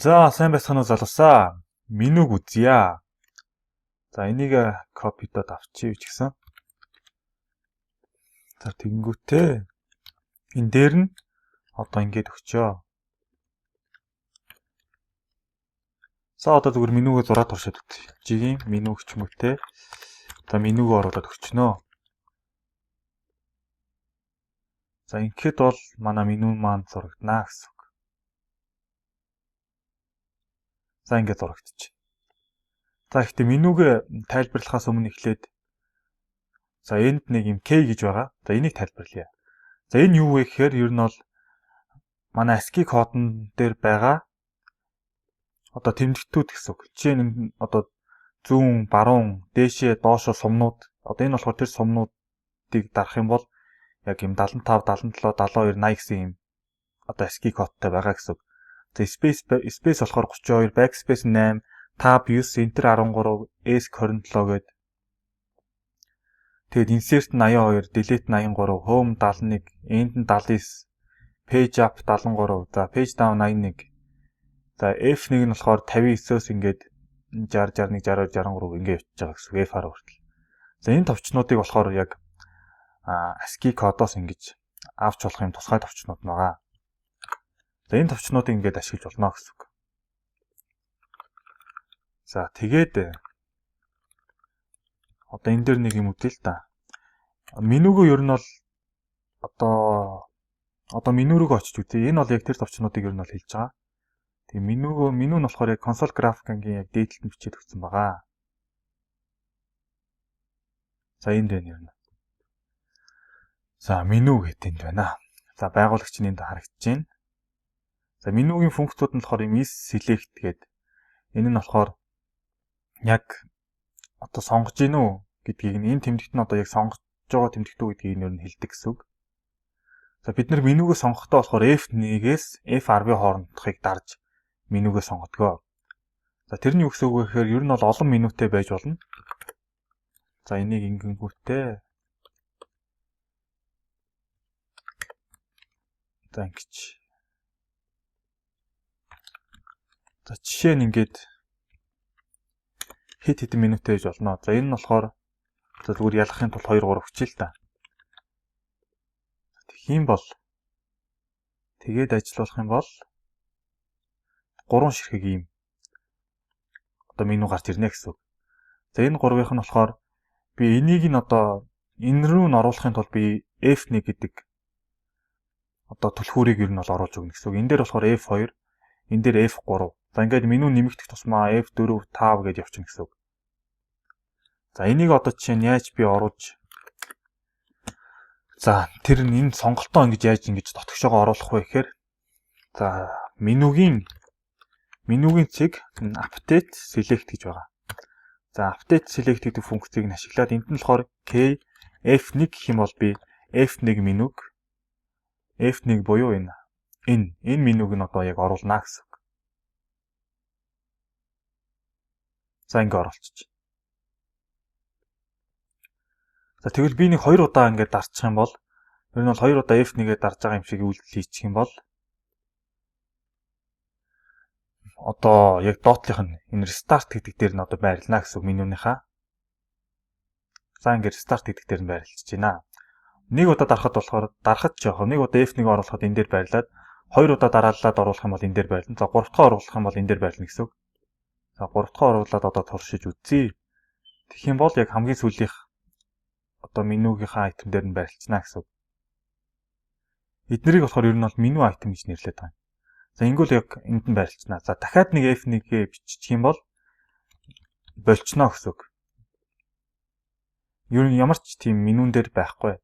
За сайн байцгаана уу залуусаа. Менюг үзье. За энийг копидод авчив ч гэсэн. За тэгэнгүүтээ энэ дээр нь одоо ингэж өгчөө. За одоо зүгээр менюгээ зураад туршаад үзье. Жигийн меню ч юм уу те. За менюгээ оруулаад өгчнөө. За ингээд бол манай меню маань зурагданаа гэсэн үг. За ингээд зурагдчих. За ихтэй менюгээ тайлбарлахаас өмнө эхлээд за энд нэг юм K гэж байгаа. За энийг тайлбарлая. За энэ юу вэ гэхээр ер нь бол манай ASCII кодн дээр байгаа одоо тэмдэгтүүд гэсэн үг. Жишээ нь одоо зүүн, баруун, дээшээ, доошоо сумнууд. Одоо энэ болохоор тэр сумнуудыг дарах юм бол яг юм 75, 77, 72, 80 гэсэн юм одоо ASCII кодтай байгаа гэсэн үг. За space болохоор 32, backspace 8, tab 9, enter 13, ESC 27 гээд тэгээд insert 82, delete 83, home 71, end 79, page up 73, за page down 81. За F1 нь болохоор 59-оос ингээд 60, 61, 62, 63 ингээд явчихж байгаа гэсэн F хараа хүртэл. За энэ товчнуудыг болохоор яг ASCII кодоос ингэж авч болох юм тусгай товчнууд байгаа. За энэ товчнуудыг ингээд ашиглаж болно гэсэн үг. За тэгээд одоо энэ дээр нэг юм үгүй л да. Менюгөө ер нь бол одоо меню рүү очиж үзье. Энэ бол яг тэр товчнуудыг ер нь бол хэлж байгаа. Тэгээ меню нь болохоор яг console graphic-ийн яг дээдлэлд бичиж өгсөн байгаа. За энд байна ер нь. За меню гэдэг энд байна. За байгуулагч нь энд харагдаж байна. За менюгийн функцууд нь болохоор is select гэдэг. Энэ нь болохоор яг одоо сонгож гин үү гэдгийг энэ тэмдэгт нь одоо яг сонгож байгаа тэмдэгтүү гэдгийг нь хэлдэг гэсэн үг. За бид нар менюгээ сонгохдоо болохоор F1-ээс F10-ийн хоорондохыг дарж менюгээ сонгодгоо. За тэрний үгс үг гэхээр ер нь бол олон менютэй байж болно. За энийг ингэнгүүтээ за ингэж. За жишээ нь ингээд хэд хэдэн минуттай байж болно. За энэ нь болохоор за зүгээр ялахын тулд 2 3 хүчил та. Тэгэх юм бол тэгээд ажиллах юм бол 3 ширхэг ийм одоо меню гарч ирнэ гэсэн үг. За энэ 3-ийнх нь болохоор би энийг нь одоо энэ рүү нь оруулахын тулд би F1 гэдэг одоо түлхүүрийг ер нь бол оруулж өгнө гэсэн үг. Энэ дээр болохоор F2, энэ дээр F3. За ингээд меню нэмэгдэх тусмаа F4, 5 гэж явчихна гэсэн үг. За энийг одоо жишээ нь яаж би оруулж за тэр энэ сонголтоо ингэж яаж ингэж дотгошоогоо оруулах вэ гэхээр за менюгийн цэг update select гэж байгаа. За update select гэдэг функцийг нь ашиглаад энд нь болохоор K F1 гэх юм бол би F1 менюг F1 буюу энэ менюг нь одоо яг оруулнаа гэсэн үг. За ингэ оруулчих. За тэгвэл би нэг 2 удаа ингэ дарчих юм бол ер нь бол 2 удаа F1-гээ дарж байгаа юм шиг үйлдэл хийчих юм бол одоо яг доотлих нь энэ restart гэдэг дээр нь одоо байрлана гэсэн үг менюнийхаа. За ингэ restart гэдэг дээр нь байрлаж байна. Нэг удаа дарахад жоох. Нэг удаа F1-ийг оруулахад энэ дээр байрлаад 2 удаа дарааллаад оруулах юм бол энэ дээр байрлана. За 3 дахь оруулах юм бол энэ дээр байрлана гэсэн үг. За 3 дахь оруулаад одоо туршиж үзье. Тэгэх юм бол яг хамгийн сүүлийнх одоо менюгийнхаа айтем дээр нь байрлцсан гэсэн үг. Эднэрийг болохоор ер нь бол меню айтем гэж нэрлэдэг байна. За ингэвэл яг энд нь байрлцсан. За дахиад нэг F1-гээ бичих юм бол болчихно гэсэн үг. Ер нь ямар ч тийм менюн дээр байхгүй.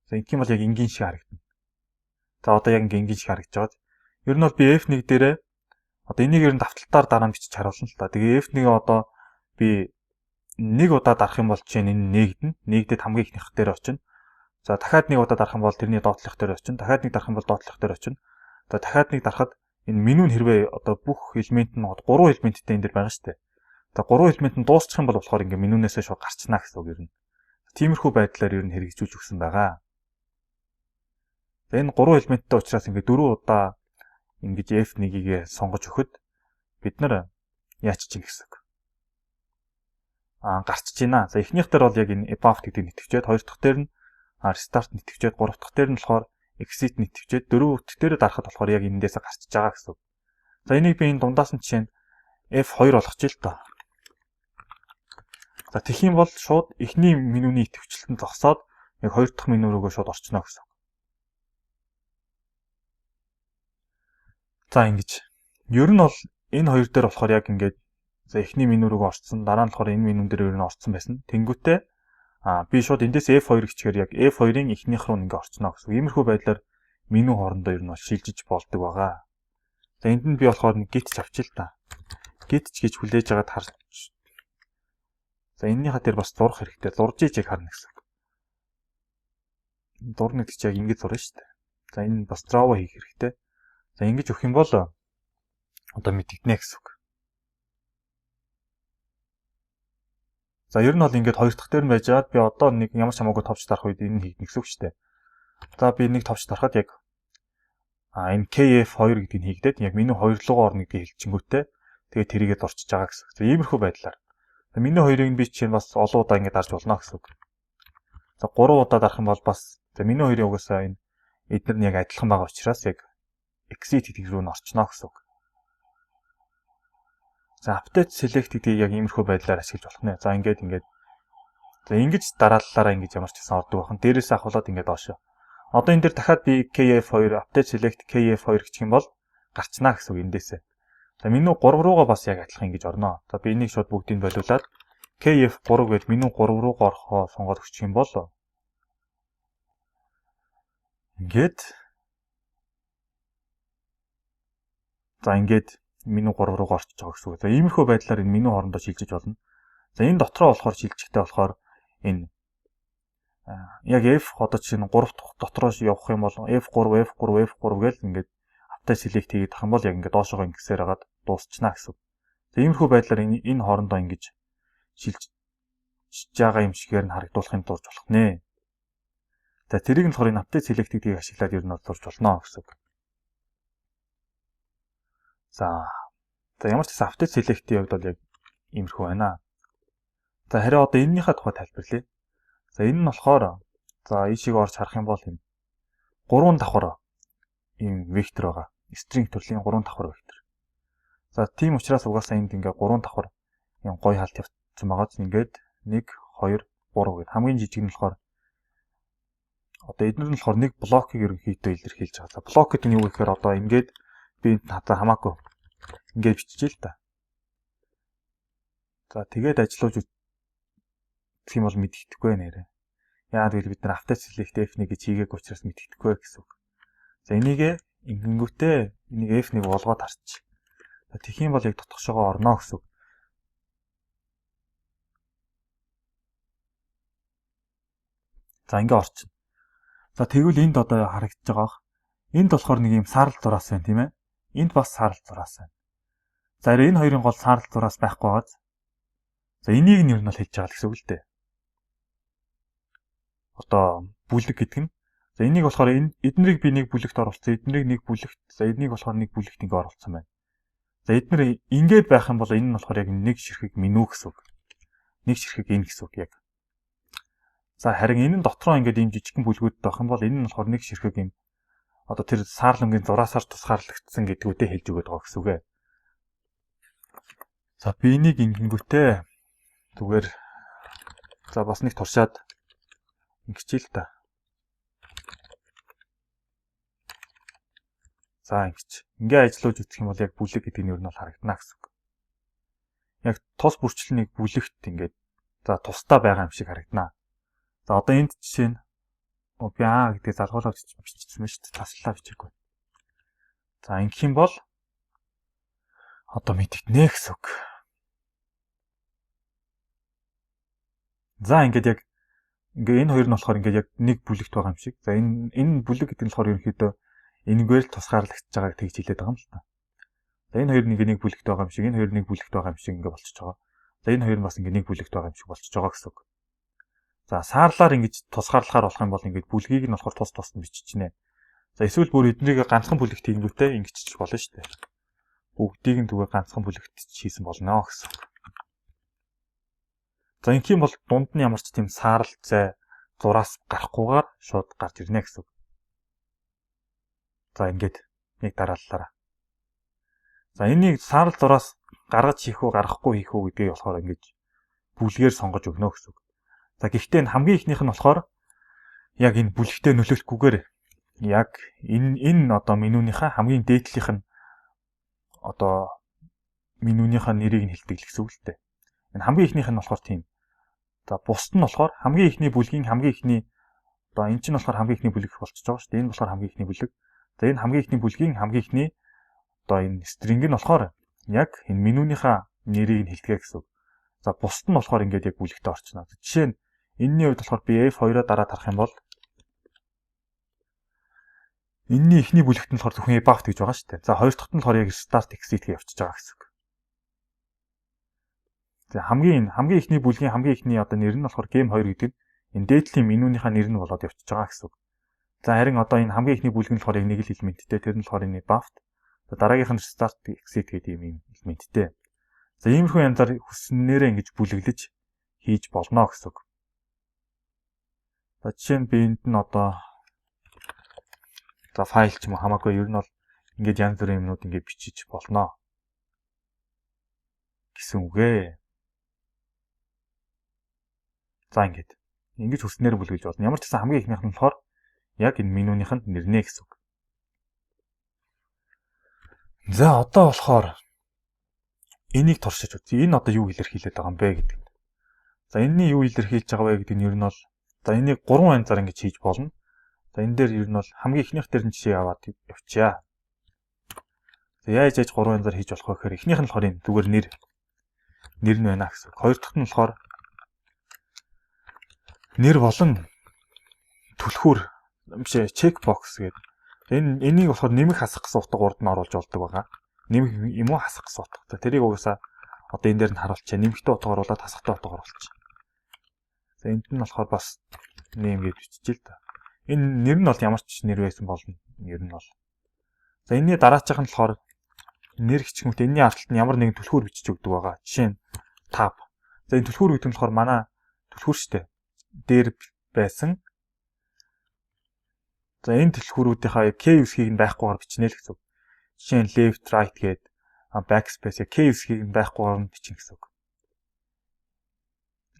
За ингэх юм бол яг энгийн шиг харагдана. За одоо яг энгийн шиг харагдаж байгаа. Ер нь бол би F1 дээрээ одоо энийг ер нь давталтаар дараа нь бичиж харуулна л та. Тэгээ F1-гээ одоо би нэг удаа дарах юм бол жишээ нь энэ нэгдэд хамгийн ихнийх дээр очино. За дахиад нэг удаа дарах юм бол тэрний доотлох дээр очино. Дахиад нэг дарах юм бол доотлох дээр очино. За дахиад нэг дарахад энэ меню нь хэрвээ одоо бүх элемент нь 3 элементтэй энэ дээр байгаа шүү дээ. За 3 элемент нь дуусчих юм бол болохоор ингээ менюнээсээ шууд гарчна гэсэн үг юм. Тиймэрхүү байдлаар ер нь хэрэгжүүлж өгсөн байгаа. За энэ 3 элементтэй учраас ингээ 4 удаа ингэж F1-ийг сонгож өгөхөд бид нар яач чинь гэсэн үг. Гарч чийна. За эхнийх дээр бол яг энэ abort гэдэг нэтвчээд, хоёр дахь дээр нь restart нэтвчээд, гурав дахь дээр нь болохоор exit нэтвчээд, дөрөв дахь дээр дарахад болохоор яг энэндээс гарчиж байгаа гэсэн үг. За энийг би энэ дундаас нь жишээ нь F2 болгочих л тоо. За тэгэх юм бол шууд эхний менюний идэвхжлэлтэнд зогсоод яг хоёр дахь меню рүүгээ шууд орчихно гэсэн үг. За ингэж. Ер нь бол энэ хоёр дээр болохоор яг ингээд за эхний меню рүүгээ орцсон, дараа нь болохоор энэ менюн дээр ер нь орцсон байсан. Тэнгүүтээ би шууд эндээс F2 гिचгээр яг F2-ын эхнийх рүү ингээ орчихно гэсэн. Иймэрхүү байдлаар меню хоорондоо ер нь бол шилжиж болдог байгаа. За энд нь би болохоор нэг git ч авчил та. Git ч гэж хүлээж агаад харж. За энэнийхээ дээр бас зурх хэрэгтэй. Зурж ижиг харна гэсэн. Дурна гэж яг ингэж зурна шүү дээ. За энэ бас Java хийх хэрэгтэй. За ингэж өгөх юм бол одоо мэдэгдэнэ гэсэн үг. За ер нь бол ингээд хоёр дахь дээр нь байжгаад би одоо нэг ямар ч хамаагүй товч дарах үед энэ хийх гэсэн үг шүү дээ. За би нэг товч дарахад яг энэ KF2 гэдгийг хийгдээд яг меню 2 руугаа орно гэдгийг хэлчихэнгүүтээ тэгээд тэрийгээ дурчиж байгаа гэсэн. За иймэрхүү байдлаар. Меню 2-ыг би чинь бас олон удаа ингээд дарж болно гэсэн үг. За 3 удаа дарах юм бол бас за меню 2-ын угаасаа энэ эдгээр нь яг адилхан байгаа учраас яг exit гэдэг рүү н орчно гэсэн үг. За update select гэдгийг яг иймэрхүү байдлаар ашиглаж болох нэ. За ингээд за ингэж дарааллаараа ингэж ямар ч гэсэн ордог байх нь. Дээрээс ахуулаад ингээд доошо. Одоо энэ дээр дахиад би KF2 update select KF2 гэх юм бол гарчнаа гэсэн үг эндээсээ. За меню 3 руугаа бас яг адилхан ингэж орно. За би энийг шууд бүгдийг болиулаад KF3 гэж меню 3 руугаа орохоо сонгоод өгчих юм бол ингээд за ингээд меню 3 руугаа орчиж байгаа гэсэн үг. За иймэрхүү байдлаар энэ меню хоорондоо шилжиж болно. За энэ дотроо болохоор шилжихтэй болохоор энэ яг F одоо чинь 3 дотроо явах юм бол F3 гэж ингээд update select хийгээд авах юм бол яг ингээд доошогоо ингэсээр хагаад дуусчихна гэсэн үг. За иймэрхүү байдлаар энэ хоорондоо ингэж шилжиж байгаа юм шигээр нь харагдуулахын дурж болох нэ. За тэрийг нь болохоор энэ update select гэдгийг ашиглаад ер нь дурж болно гэсэн үг. За ямар ч гэсэн update select-ийн хувьд бол яг иймэрхүү байна. За харин одоо энэнийхээ тухай тайлбарлая. За энэ нь болохоор за ийшийг орж харах юм бол энэ 3 давхар ийм вектор байгаа. String төрлийн 3 давхар вектор. За тийм учраас угаасаа энд ингээ 3 давхар юм гой халт явцсан байгаа ч ингээд 1 2 3 гэд хамгийн жижиг нь болохоор одоо эдгээр нь болохоор нэг блокийг ерөнхийдөө илэрхийлж байгаа. За блок гэдэг нь юу гэхээр одоо ингээд би надад хамаагүй ингээд биччихээ л та. За тэгээд ажиллаж гэх юм бол мэддэхгүй нэрэ. Яагаад гэвэл бид нар update select F1 гэж хийгээг учраас мэддэхгүй гэсэн үг. За энийг ингэнгүүтээ энийг F1 болгоод харчих. За тэгэх юм бол яг тотгошоогоо орно гэсэн үг. За ингээ орчин. За тэгвэл энд одоо харагдаж байгаа. Энд болохоор нэг юм саарл зураас байна тийм ээ. Энд бас саарл зураас байна. За энэ хоёрын гол саарл зураас байхгүй байгаа. За энийг нь ер нь бол хэлж байгаа гэсэн үг л дээ. Одоо бүлэг гэдэг нь. За энийг болохоор эднийг би нэг бүлэгт оруулсан, эднийг нэг бүлэгт, за эднийг болохоор нэг бүлэгт ингээ оруулсан байна. За эдгээр ингээд байх юм бол энэ нь болохоор яг нэг ширхэг меню гэсэн үг. Нэг ширхэг энэ гэсэн үг яг. За харин энэ нь дотроо ингээд ийм жижигхэн бүлгүүд байх юм бол энэ нь болохоор нэг ширхэг юм. Одоо тэр саарламгийн зураасаар тусгаарлагдсан гэдгүүтээ хэлж өгöd байгаа гэсэн үг ээ. За би энийг ингэнгүүтээ зүгээр за бас нэг туршаад ингэчихээ л та. За ингэж. Ингээ ажиллаж үзэх юм бол яг бүлэг гэдэг нь юу нь бол харагдана гэсэн үг. Яг тус бүрчлэнийг бүлэгт ингээд за тусдаа байгаа юм шиг харагдана. За одоо энд жишээ нь би А гэдэг залгуулаад биччихсэн шүү дээ. Таслаа бичээгүй. За ингэх юм бол одоо мэдэгдэнэ гэсэн үг. За ингээд яг ингээ энэ хоёр нь болохоор ингээд яг нэг бүлэгт байгаа юм шиг. За энэ бүлэг гэдэг нь болохоор ерөнхийдөө энэгээр л тусгаарлагдж байгааг тэгж хэлээд байгаа юм л та. За энэ хоёр нэг бүлэгт байгаа юм шиг, энэ хоёр нэг бүлэгт байгаа юм шиг ингээ болчихж байгаа. За энэ хоёр нь бас ингээ нэг бүлэгт байгаа юм шиг болчихж байгаа гэсэн үг. За саарлаар ингэж тусгаарлахаар болох юм бол ингээд бүлгийг нь болохоор тус тусд нь биччихнэ. За За эсвэл бүр эднийг ганцхан бүлэгт хийнгүүтээ ингэчих болно шүү дээ. Бүгдийг нь зүгээр ганцхан бүлэгт хийсэн болно гэсэн. За ингэх юм бол дунд нь ямар ч тийм саарал зай зураас гарахгүйгээр шууд гарч ирнэ гэсэн. За ингээд нэг дараалалаараа. За энийг саарал зураас гаргаж хийх үү гаргахгүй хийх үү гэдгийг болохоор ингэж бүлгээр сонгож өгнө гэсэн. За гэхдээ хамгийн ихнийх нь болохоор яг энэ бүлэгтээ нөлөөлөхгүйгээр яг энэ одоо менюнийхаа хамгийн дээдлийнх нь одоо менюнийхаа нэрийг нь хэлдэг л гэсэн үг л дээ. Энэ хамгийн ихнийх нь болохоор тийм. За бусд нь болохоор хамгийн ихний бүлгийн хамгийн ихний одоо эн чинь болохоор хамгийн ихний бүлэг болчихж байгаа шүү дээ. Энэ болохоор хамгийн ихний бүлэг. За энэ хамгийн ихний бүлгийн хамгийн ихний одоо энэ стринг нь болохоор яг энэ менюнийхаа нэрийг нь хэлдэг гэсэн үг. За бусд нь болохоор ингээд яг бүлэгтээ орчихно. Жишээ нь энэний хувьд болохоор би F2-оо дараа тарах юм бол энэний эхний бүлэгт нь болохоор зөвхөн above гэж байгаа шүү дээ. За хоёр дахьт нь болохоор яг start exit гэж явчихж байгаа гэсэн үг. За хамгийн ихний бүлгийн хамгийн ихний одоо нэр нь болохоор game 2 гэдэг нь энэ дээдлийн менюнийхаа нэр нь болоод явчихж байгаа гэсэн үг. За харин одоо энэ хамгийн ихний бүлэг нь болохоор яг нэг л элементтэй. Тэр нь болохоор энэ above. За дараагийнх нь start exit гэдэг юм элементтэй. За иймэрхүү янзаар хүснээрээ ингэж бүлэглэж хийж болно гэсэн үг. За жишээ нь би энд нь одоо за файл ч юм уу хамаагүй ер нь бол ингээд янз бүрийн юмнууд ингээд бичиж болно гэсэн үгээ. За ингэж хүснээр бүлгэлж болно. Ямар ч гэсэн хамгийн ихнийх нь болохоор яг энэ менюнийх нь нэрнэ гэсэн үг. За одоо болохоор энийг туршиж үзье. Энэ одоо юу илэрхийлээд байгаа юм бэ гэдэг. За энэний юу илэрхийлж байгаа вэ гэдэг нь ер нь бол за энийг 3 янзаар ингэж хийж болно. За энэ дээр ер нь бол хамгийн ихнийх дээр нь жишээ аваад явчаа. За яаж 3 янзаар хийж болох вэ гэхээр эхнийх нь болохоор энэ зүгээр нэр нь байна гэсэн. Хоёр дахь нь болохоор нэр болон түлхүүр биш чекбокс гэдэг. Энийг болохоор нэмэх хасах гэсэн утга урд нь оруулж болдог байгаа. Нэмэх юм уу хасах гэсэн утгатай. Тэрийг угаасаа одоо энэ дээр нь харуулчаа. Нэмэхтэй утга оруулаад хасахтай утга оруулчих. За энд нь болохоор бас нэм гэж биччихээ л да. Энэ нэр нь бол ямар ч нэр байсан болно. Нэр нь бол. За энэний дараачих нь болохоор нэр хичгүүт энэний арталт нь ямар нэгэн түлхүүр бичиж өгдөг байгаа. Жишээ нь tab. За энэ түлхүүр гэдэг нь болохоор манай түлхүүр штэ. Дээр байсан. За энэ түлхүүрүүдийнхаа K үсгийг нь байхгүйгээр бичнэ л гэсэн үг. Жишээ нь left right гээд backspace K үсгийг нь байхгүйгээр нь бичин гэсэн үг.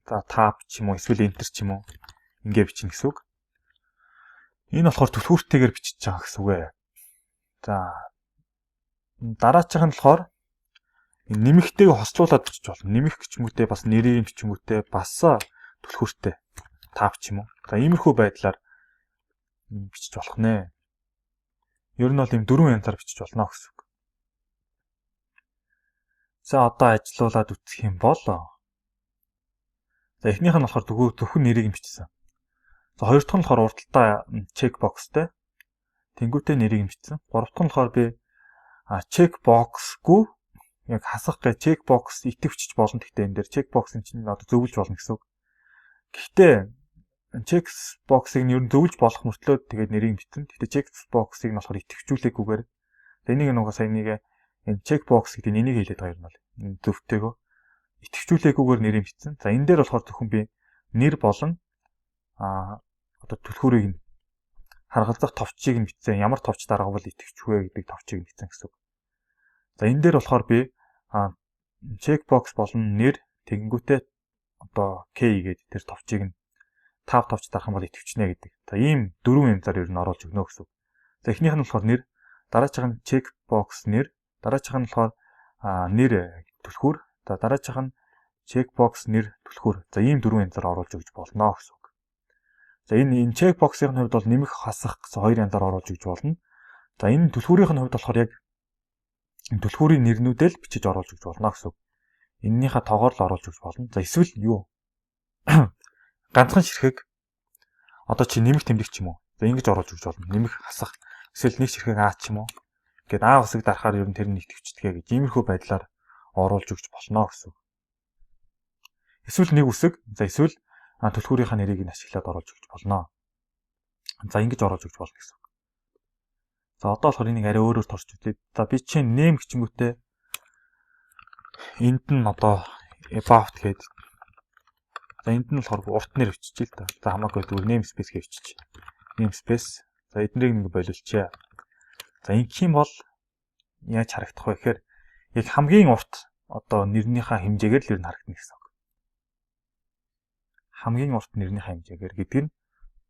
За tab ч юм уу эсвэл enter ч юм уу ингээ бичин гэсэн үг. Энэ болохоор түлхүүртэйгээр бичиж байгаа гэсэн үг ээ. За дараачих нь болохоор нэмэгтэйг хослуулаад бичиж болно. Нэмэх гिचмүүтэй бас нэрийн бичмүүтэй бас түлхүүртэй tab ч юм уу. За иймэрхүү байдлаар бичиж болох нэ. Ер нь бол ийм 4 янзаар бичиж болно гэсэн үг. За одоо ажилуулад үзэх юм бол за эхнийх нь болохоор зөвхөн нэрийг бичсэн. За хоёр дахь нь болохоор урталтаа чекбокстэй. Тэнгүүтээ нэрийг бичсэн. Гурав дахь нь болохоор би чекбоксгүй яг хасах гэж чекбокс итгэвчж болно. Гэхдээ энэ дээр чекбокс чинь одоо зөвлөж болно гэсэн үг. Гэхдээ чекбоксыг нь ер нь зөвлөж болох мөртлөө тэгээд нэрийг бичсэн. Гэхдээ чекбоксыг нь болохоор итгэвчүүлэхгүйгээр энийг нугасаа энийг энэ чекбокс гэдэг энийг хэлээд байгаа юм бол энэ зөвхтэйгөө итгэвчүүлэхгүйгээр нэрийг бичсэн. За энэ дээр болохоор зөвхөн би нэр болон одоо түлхүүрийг нь харгалзах товчийг нь бичсэн. Ямар товч дарга бол итгэвчвэ гэдэг товчийг нь бичсэн гэсэн үг. За энэ дээр болохоор би чекбокс болон нэр тэгэнгүүтээ одоо K гэдэг тэр товчийг нь 5 товч дарах юм бол итгэвчнэ гэдэг. За ийм 4 янзаар ер нь оруулж өгнө гэсэн үг. За эхнийх нь болохоор нэр, дараачих нь чекбокс нэр, дараачих нь болохоор нэр түлхүүр, за дараачих нь чекбокс нэр түлхүүр. За ийм 4 янзаар оруулж өгч болно гэсэн үг. За энэ чекбоксийн хувьд бол нэмэх хасах гэсэн 2 янзаар оруулж өгч болно. За энэ түлхүүрийн хувьд болохоор яг түлхүүрийн нэрнүүдээ л бичиж оруулж өгч болно гэсэн үг. Эннийхээ тоогоор л оруулж өгч болно. За эсвэл юу? Ганцхан ширхэг одоо чи нэмэх тэмдэг ч юм уу. За ингэж оруулж өгч болно. Нэмэх хасах эсвэл нэг ширхэг А ч юм уу. Ингээд А усыг дарахаар ер нь тэр нь итгэвчдгээ гэж иймэрхүү байдлаар оруулж өгч болно гэсэн үг. Эсвэл нэг үсэг, за эсвэл түлхүүрийнхаа нэрийг нь ашиглаад оруулж өгч болно. За ингэж оруулж өгч болно гэсэн үг. За одоо болохоор энийг арай өөрөөр торч үзье. За би чинь name гिचэнгүүтээ энд нь одоо about гэдэг. За энд нь болохоор урт нэр өччихье л да. За хамаагүй зүгээр namespace гэж өччих. Namespace. За эднийг нэг болиулчихъя. За ингэх юм бол яаж харагдах вэ гэхээр яг хамгийн урт одоо нэрнийхээ хэмжээгээр л ер нь харагдана гэсэн үг. Хамгийн урт нэрнийхээ хэмжээгээр гэдэг нь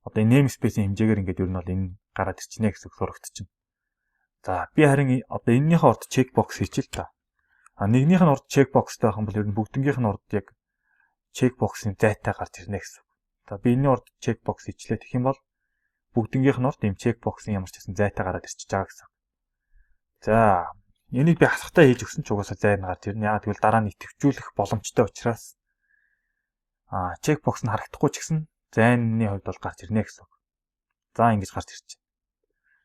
одоо namespace-ийн хэмжээгээр ингээд ер нь бол энэ гараад ирчихнэ гэсэн үг сурагдчихна. За би харин одоо энэнийхээ урд checkbox хийчихэл та. А нэгнийх нь урд checkboxтай байх юм бол ер нь бүгднгийнх нь урд яг checkbox-ийн зайтай гарч ирнэ гэсэн үг. За би энэний урд checkbox хийчлээ гэх юм бол бүгднгийнх нь урд ийм checkbox-ийн ямар ч гэсэн зайтай гараад ирчихэж байгаа гэсэн үг. За энийг би хасахтаа хийж өгсөн ч угаасаа зай нь гарч ирнэ. Яагаад гэвэл дараа нь идэвхжүүлэх боломжтой учраас checkbox нь харагдахгүй ч гэсэн зайны хувьд бол гарч ирнэ гэсэн үг. За ингэж гарч ирчихэ.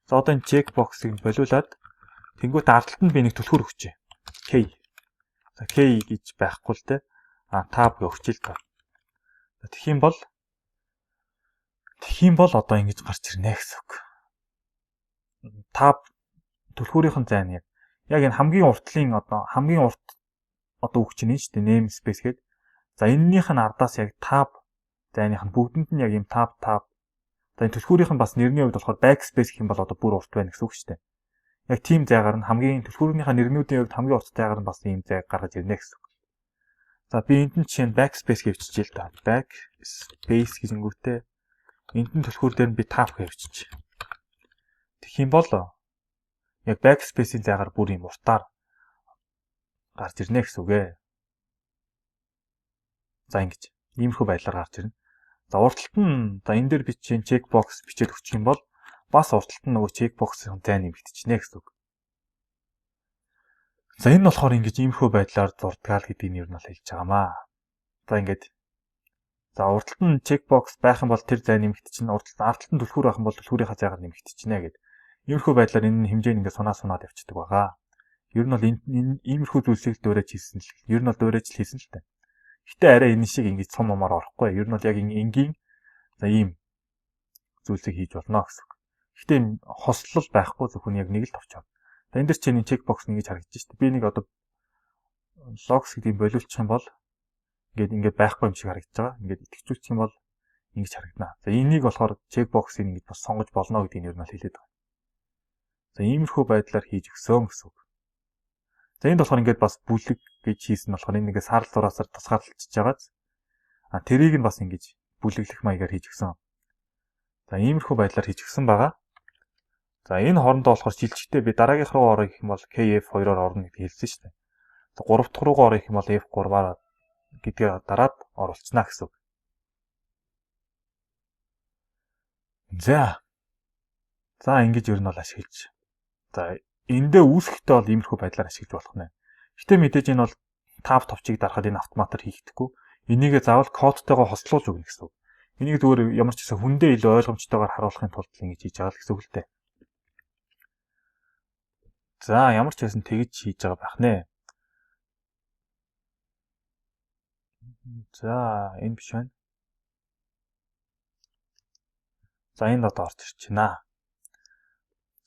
За одоо энэ checkbox-ыг болиулаад тэнгуут ардталд нь би нэг түлхүүр өгчээ. K. За K гэж байхгүй л те. Tab гэж өгчээ л та. Тэгэх юм бол одоо ингэж гарч ирнэ гэсэн үг. Tab түлхүүрийн зай нь яг энэ хамгийн уртлын хамгийн урт үг чинь шүү дээ namespace гэдэг. За энэнийх нь ардаас яг tab зайных нь бүгдэнд нь яг ийм tab. За энэ түлхүүрийнх нь бас нэрний хувьд болохоор backspace гэх юм бол одоо бүр урт байна гэсэн үг шүү дээ. Яг тийм зайгаар нь хамгийн түлхүүрийнхээ нэрнүүдийн хувьд хамгийн урт зайгаар нь бас ийм зай гаргаж ирнэ гэсэн үг. За би энд нь жишээ нь backspace гэж биччихье л да. Backspace гэжингүүтээ энд нь түлхүүр дээр нь би tab гэж биччихье. Тэгэх юм бол яг backspace-ийн зайгаар бүр ийм уртаар гарч ирнэ гэсэн үг ээ. За ингэж иймэрхүү байдлаар гарч ирнэ. За урталт нь энэ дээр би чинь checkbox бичээд өгчих юм бол бас урталт нь нөгөө checkbox-ын зай нэмэгдчихнэ гэсэн үг. За энэ нь болохоор ингэж иймэрхүү байдлаар зурдгаал гэдгийг нь ер нь бол хэлж байгаамаа. За ингэж урталт нь checkbox байх юм бол тэр зай нэмэгдчихнэ. Ардталт нь түлхүүр байх юм бол түлхүүрийнхаа зайгаар нэмэгдчихнэ гэдэг. Иймэрхүү байдлаар энэ хэмжээ нь ингэ сунаад явчихдаг байгаа. Ер нь бол энэ иймэрхүү зүйлсийг дөөрэж хийсэн л. Ер нь бол дөөрэж л хийсэн л таа. Гэтэ арай энэ шиг ингэж цом момоор орохгүй. Ер нь бол яг энгийн ийм зүйлсийг хийж болно гэсэн үг. Гэтэ энэ хослол байхгүй зөвхөн яг нэг л товчоо. За энэ дэр чинь checkbox нэгж харагдаж шүү дээ. Би нэг одоо logs гэдгийг болиулчих юм бол ингээд байхгүй юм шиг харагдаж байгаа. Ингээд итгэжүүлчих юм бол ингэж харагдана. За энийг болохоор checkbox-ыг ингэж бас сонгож болно гэдгийг ер нь хэлээд байгаа. За иймэрхүү байдлаар хийж өгсөн гэсэн үг. За энд болохоор ингээд бас бүлэг гэж хийсэн болохоор энэ нэгэ сарал зураасаар тусгаарлалцж байгаа. Тэрийг нь бас ингэж бүлэглэх маягаар хийж өгсөн. За иймэрхүү байдлаар хийж өгсөн байгаа. За энэ хоорондоо болохоор шилжихтэй би дараагийнх руу орох гэх юм бол KF2-оор орно гэдгийг хэлсэн шүү дээ. За 3 дахь руугаа орох юм бол F3-аар гэдгээ дараад оруулцнаа гэсэн үг. За ингэж ер нь бол ашиглаж. За эндээ үүсэхдээ бол иймэрхүү байдлаар ашиглаж болох нэ. Гэтэ мэдээж энэ бол tab товчийг дарахад энэ автоматар хийгдэхгүй. Энийгээ заавал кодтойгоо хослуулж өгнө гэсэн үг. Энийг зүгээр ямар ч гэсэн хүндээ илүү ойлгомжтойгоор харуулахын тулд ингэж хийж байгаа л гэсэн үг л дээ. За ямар ч байсан тэгж хийж байгаа байх нэ. За энэ биш байна. За энэ одоо орж ирж байна.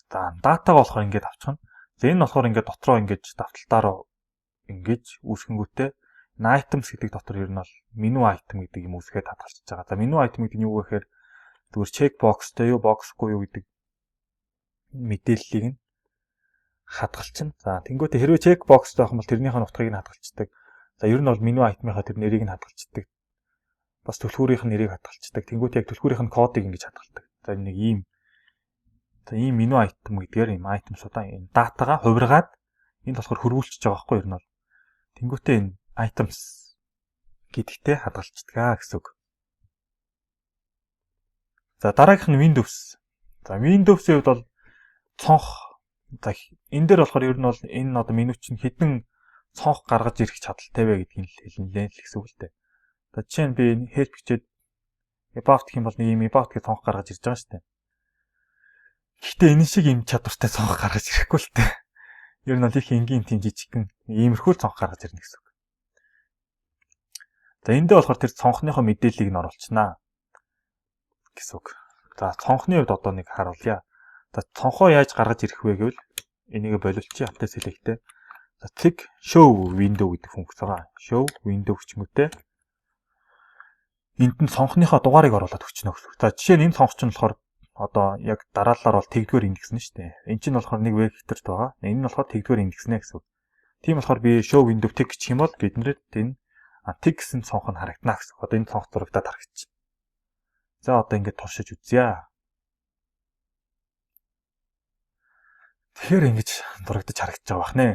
За датагаа болохоор ингэж авчихна. За энэ болохоор ингэж дотроо ингэж давталтаараа ингэж үүсгэнгүүтээ items гэдэг дотор ер нь бол menu item гэдэг юм үүсгээд хадгалчихж байгаа. За menu item гэдэг нь юу вэ гэхээр зүгээр checkboxтэй юу boxгүй юу гэдэг мэдээллийг нь хадгалчихна. За тэнгуүтээ хэрвээ checkboxтэй байх юм бол тэрнийхээ нутгийг нь хадгалцдаг. За ер нь бол menu item-ийнхаа тэр нэрийг нь хадгалцдаг. Бас түлхүүрийнх нь нэрийг хадгалцдаг. Тэнгуүтээ яг түлхүүрийнх нь кодыг ингэж хадгалдаг. За нэг ийм menu item гэдгээр ийм item-суудаа энэ датагаа хувиргаад энд болохоор хөрвүүлчихэж байгаа байхгүй юу ер нь бол. Тэнгуүтээ энэ items гэдэгтээ хадгалцдаг гэсэн үг. За дараагийнх нь Windows. За Windows-ийн хувьд бол цонх. За энэ дээр болохоор ер нь бол энэ одоо меню чинь хэдэн цонх гаргаж ирэх чадaltaй вэ гэдгийг хэлнэ л гэсэн үг л дээ. За жишээ нь би help гэчээд about гэх юм бол нэг юм about гэх цонх гаргаж ирж байгаа шүү дээ. Гэхдээ энэ шиг юм чадвартай цонх гаргаж ирэхгүй л дээ. Ер нь бол их энгийн тийм жижигхэн иймэрхүү цонх гаргаж ирнэ гэсэн үг. За эндээ болохоор тэр цонхныхоо мэдээллийг нь оруулчихнаа гэсэн үг. За цонхны хувьд одоо нэг харуулъя. За цонхоо яаж гаргаж ирэх вэ гэвэл энийг боловчи автаа select-тэй. За click show window гэдэг функц байгаа. Show window гэчмөтэй энд нь цонхныхоо дугаарыг оруулаад өгчнө гэсэн. За жишээ нь энэ цонх чинь болохоор одоо яг дараалалаар бол тэгдүгээр индекс нь шүү дээ. Энэ чинь болохоор нэг векторт байгаа. Энэ нь болохоор тэгдүгээр индекс нэ гэсэн. Тийм болохоор би show window tick гэх юм бол биднэрт энэ tick гэсэн цонх нь харагдана гэсэн. Одоо энэ цонх зурагдаад харагдчих. За одоо ингэж туршиж үзье. Тэгэхээр ингэж зурагдаж харагдаж байгаа бах нэ.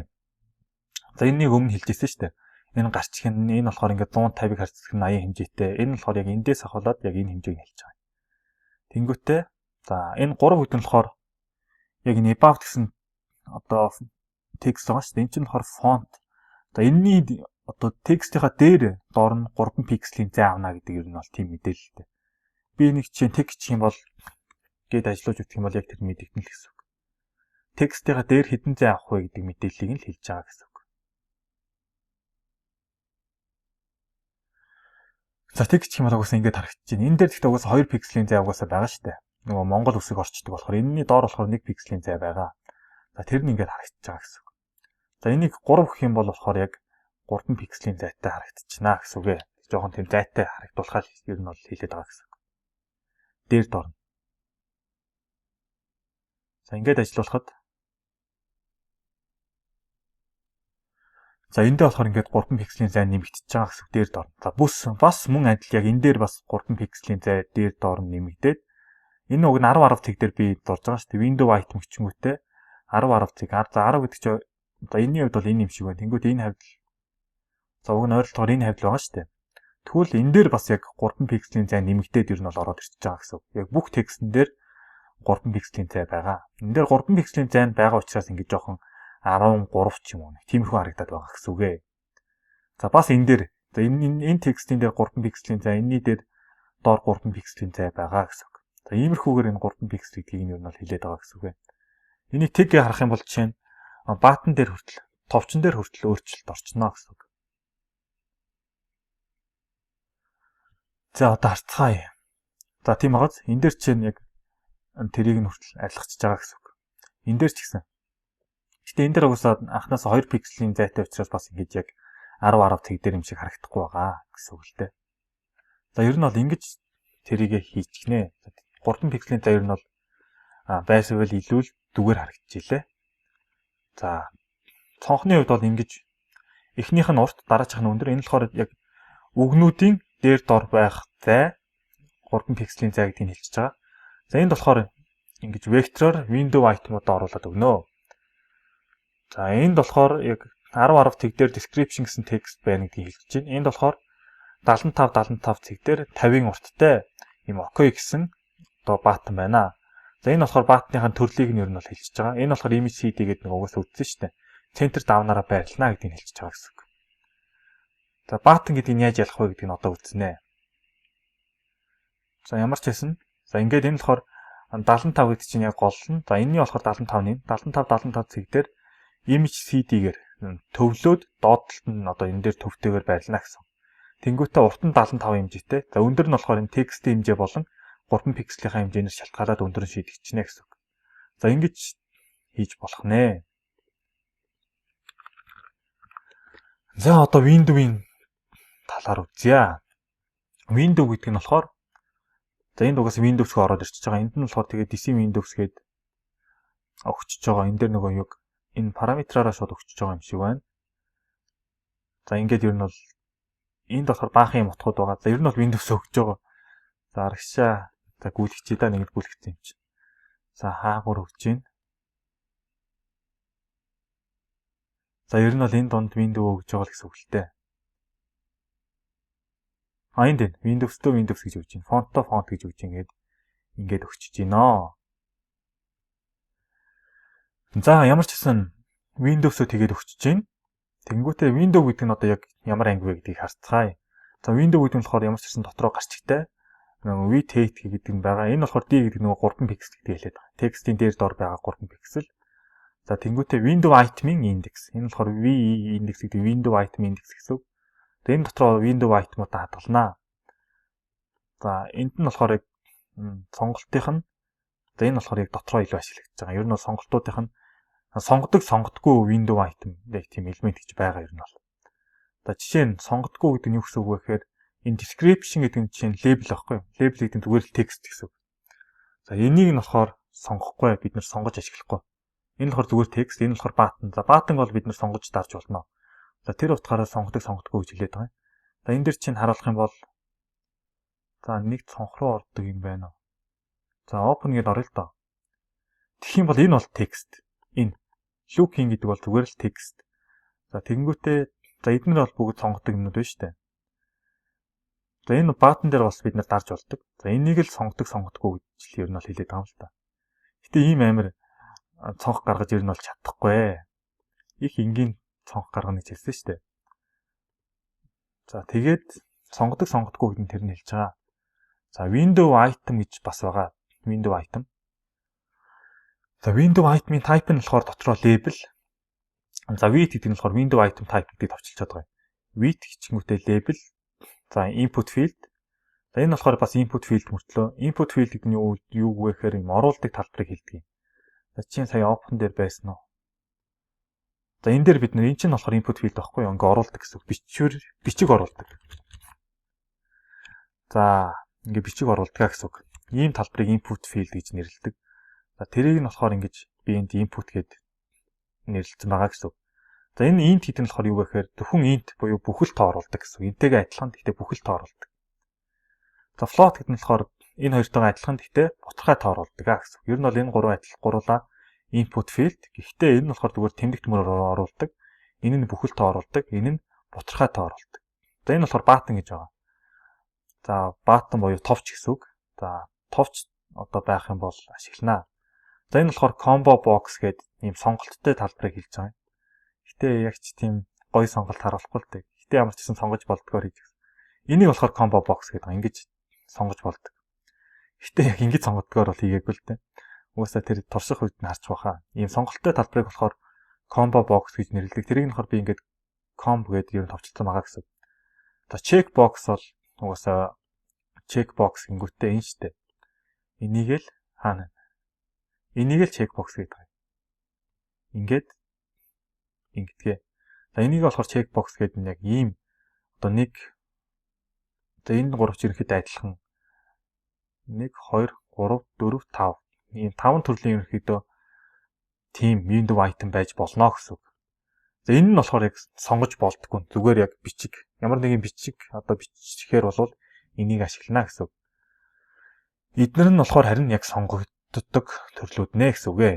За энэнийг өмнө хэлжсэн шүү дээ. Энэ гарчих нь энэ болохоор ингээд 150-ыг харьцах нь 80 хэмжээтэй. Энэ нь болохоор яг эндээс ахуулаад яг энэ хэмжээг хэлж байгаа. Тэнгүүтээ за энэ 3 хэд нь болохоор яг энэ above гэсэн одоо текст байгаа шүү дээ. Энэ чинь болохоор font. За энэний одоо текстийнхаа дээр доор нь 3 пикселийн зай авна гэдэг юм нь бол тийм мэдээлэлтэй. Би нэг чинь текст гэх юм бол гээд ажиллаж үзэх юм бол яг тэр мэдэгдэнэ л гэсэн үг. Текстийнхаа дээр хэдэн зай авах вэ гэдэг мэдээллийг нь л хэлж байгаа гэсэн үг. За текст гэх юм бол угаасаа ингэж харагдаж байна. Энэ дээр гэхдээ угаасаа 2 пикселийн зай угаасаа байгаа шүү дээ. Нөгөө Монгол үсэг орчдөг болохоор энэний доор болохоор 1 пикселийн зай байгаа. За тэр нь ингэж харагдаж байгаа гэсэн үг. За энийг 3 гэх юм бол болохоор яг 3 пикселийн зайтай харагдчихна гэсэн үг ээ. Жохон тийм зайтай харагдуулахад ер нь бол хэлээд байгаа гэсэн үг. Дээр доор. За ингэж ажиллуулахад за эндээ болохоор ингээд 3 пикселийн зай нэмэгдэж байгаа гэсэн дээр доор. За бас мөн адил яг энэ дээр бас 3 пикселийн зай дээр доор нэмэгдээд энэ уг нь 10 цэг дээр би дурж байгаа шүү дээ. Window item гिचмүүтэй 10 цэг. За 10 гэдэг чинь одоо энэний хувьд бол энэ юм шиг байна. Тэнгүүд энэ хавьд за уг нь ойролцоогоор энэ хавьд байгаа шүү дээ. Тэгвэл энэ дээр бас яг 3 пикселийн зай нэмэгдээд ер нь бол ороод ирчихэж байгаа гэсэн үг. Яг бүх текстэн дээр 3 пикселийн зай байгаа. Энэ дээр 3 пикселийн зай нь байгаа учраас ингэж жоохон 13 ч юм уу. Тиймэрхүү харагдаад байгаа гэсэн үг ээ. За бас энэ дээр за энэ текстийн дээр 3 пикселийн зай, энэний дээр доор 3 пикселийн зай байгаа гэсэн үг. За иймэрхүүгээр энэ 3 пиксел гэдгийг нь ер нь бол хэлээд байгаа гэсэн үг ээ. Энийг тэг харах юм бол жишээ нь баатан дээр хүртэл, товчон дээр хүртэл өөрчлөлт орчно гэсэн үг. За одоо харцгаая. За тийм байгааз энэ дээр чинь яг тэрийг нь хүртэл арилгachж байгаа гэсэн үг. Энэ дээр ч гэсэн. Гэтэ энэ дээр угсаад анхнаасаа 2 пикселийн зайтай учраас бас ингэж яг 10 цэг дээр юм шиг харагдахгүй байгаа гэсэн үг л дээ. За ер нь бол ингэж тэрийгэ хийчихнэ. 3 пикселийн зай ер нь бол байсвал илүү л дүгээр харагдчихжээ. За цонхны хувьд бол ингэж эхнийх нь урт, дараачих нь өндөр. Энэ болохоор яг үгнүүдийн дээр дор байх зай 3 пикселийн зай гэдгийг хэлчихэж байгаа. За энд болохоор ингэж вектороор window item-уудаа оруулаад өгнө. За энд болохоор яг 10 цэг дээр description гэсэн текст байна гэдгийг хэлж байна. Энд болохоор 75 цэг дээр 50-ын урттай юм OK гэсэн одоо баатан байна. За энэ болохоор баатныхаа төрлийг нь ер нь бол хэлчихэж байгаа. Энэ болохоор image cd гэдэг нэг угаас үзсэн шүү дээ. Center down-аараа байрлана гэдгийг хэлчихэж байгаа гэсэн үг. За баатан гэдгийг яаж ялах вэ гэдгийг нь одоо үзнэ. За ямар ч хэсэн. За ингээд энэ болохоор 75 гэдэг чинь яг гол нь. За энэний болохоор 75-ны 75 цэг дээр image cd-гээр төвлөөд доотлолт нь одоо энэ дээр төвтэйгээр байрлана гэсэн. Тэнгүүтээ урт нь 75 хэмжээтэй. За өндөр нь болохоор энэ текстийн хэмжээ болон 3 пикселийн хэмжээнээс шалтгаалаад өндөр нь шийдэгчнэ гэсэн. За ингэж хийж болох нэ. За одоо Windows-ийн талаар үзье. Windows гэдэг нь болохоор за энд угаас Windows руу ороод ирчихэж байгаа. Энд нь болохоор тэгээд DC Windows гээд өгчөж байгаа. Энэ дээр нөгөө юг энэ параметраараа шууд өгчөж байгаа юм шиг байна. За ингээд ер нь бол энд болохоор баахан юм утгууд байгаа. За ер нь бол Windows өгч байгаа. За арагшаа за гүйлгчээ да нэгд гүйлгсэн юм чинь. За хаагуур өгч гин. За ер нь бол энэ донд Windows өгж байгаа л гэсэн үг л дээ. Энд Windows to Windows гэж өгч гин. Font to font гэж өгч ингээд өгчөж гинөө. За ямар ч гэсэн Windows-өө тэгээд өгчөж гин. Тэнгүүтээ Windows гэдэг нь одоо яг ямар анги вэ гэдгийг харцгаая. За Windows гэдэг нь болохоор ямар ч гэсэн дотроо гарчигтай with height гэдэг нь байгаа. Энэ болохоор D гэдэг нөгөө 3 пиксел гэдгийг хэлээд байгаа. Текстийн дээр дор байгаа 3 пиксел. За тэнгүүтээ window item-ийн индекс. Энэ болохоор V индекс гэдэг window item индекс гэсэн. Тэгээ энэ дотроо window item-уудаа хадгалнаа. За энд нь болохоор сонголтынх нь За энэ болохоор яг дотроо илүү ашиглагдаж байгаа. Ер нь бол сонголтуудынх нь сонгодгүй window item яг тийм элемент гэж байгаа ер нь бол. За жишээ нь сонгодгүй гэдэг нь юу гэсэн үг вэ гэхээр энэ description гэдэг нь жишээ нь label байхгүй юу? Label гэдэг нь зүгээр л text гэсэн үг. За энийг нь болохоор сонгохгүй бид нэр сонгож ашиглахгүй. Энэ болохоор зүгээр text, энэ болохоор button. За button бол бид нэр сонгож дарж болно. За тэр утгаараа сонгодгүй гэж хэлээд байгаа юм. За энэ дэр чинь харуулах юм бол за нэг цонх руу ордог юм байна уу? За open гэдээ орё л доо. Тэгэх юм бол энэ бол text. Энэ looking гэдэг бол зүгээр л text. За тэгэнгүүтээ за эдгээр бол бүгд сонгодог юмнууд байна шүү дээ. За энэ button дээр бас бид нар дарж болдог. За энийг л сонгодгүй гэж ер нь бол хэлээд байгаа юм л та. Гэтэ ийм амар цонх гаргаж ер нь бол чадахгүй. Их энгийн цонх гаргана гэж хэлсэн шүү дээ. За тэгээд сонгодгүй гэдэг нь тэр нь хэлж байгаа. За window item гэж бас байгаа. Window item. За window item-ийн type нь болохоор дотроо label. За with гэдэг нь болохоор window item type гэдгийг товчилчод байгаа. With гिचгүүтэй label. За input field. За энэ болохоор бас input field мөртлөө. Input field гэдэг нь юу вэ гэхээр юм оруулдаг талбарыг хэлдэг юм. За чинь сая open дээр байсан уу? За энэ дээр бид энэ чинь болохоор input field байхгүй юу? Ингээ оруулдаг гэсэн үг. Бичиг оруулдаг. За ингээ бичиг оруулдаг гэсэн үг. Ийм талбарыг input field гэж нэрлэдэг. За тэрийг нь болохоор ингэж би энд input гэд нэрлэлсэн байгаа гэсэн үг. За энэ int гэдэг нь болохоор юу вэ гэхээр зөвхөн int буюу бүхэл тоо оруулдаг гэсэн үг. Интэйгээ адилхан гэхдээ бүхэл тоо оруулдаг. За float гэдэг нь болохоор энэ хоёртойгоо адилхан гэхдээ бутархай тоо оруулдаг гэсэн үг. Ер нь бол энэ гуруулаа input field. Гэхдээ энэ нь болохоор зүгээр тэмдэг төмөр оруулдаг. Энэ нь бүхэл тоо оруулдаг. Энэ нь бутархай тоо оруулдаг. За энэ болохоор button гэж байгаа. За button буюу товч гэсэн үг. За товч одоо байх юм бол ашигланаа. За энэ болохоор combo box гэдэг ийм сонголттой талбарыг хэлж байгаа юм. Гэтэ яг ч тийм гоё сонголт харуулахгүй л дээ. Гэтэ ямар ч гэсэн сонгож болдгоор хийж гисэн. Энийг болохоор combo box гэдэг байгаа. Ингэж сонгож болдог. Гэтэ яг ингэж сонгодгоор бол хийгээгүй л дээ. Угаасаа тэр турших үед нь харж баха. Ийм сонголттой талбарыг болохоор combo box гэж нэрлэдэг. Тэрийг нь болохоор би ингэж combo гэдэг юм товчлсон байгаа гэсэн. За check box бол угаасаа check box гингүүтээ энэ штэ. Энийг л хаана? Энийг л check box гэдэг байгаа. Ингээд ингэдгээ. За энийг болохоор check box гэдэг нь яг ийм одоо нэг за энэ гуравч ерөнхийдөө адилхан 1 2 3 4 5 ийм 5 төрлийн ерөнхийдөө team window item байж болно гэсэн үг. За энэ нь болохоор яг сонгож болтгүй. Зүгээр яг бичиг ямар нэгэн бичиг одоо бичихээр бол энийг ашиглана гэсэн үг. Эдгээр нь болохоор харин яг сонгогддог төрлүүд нэ гэсэн үг ээ.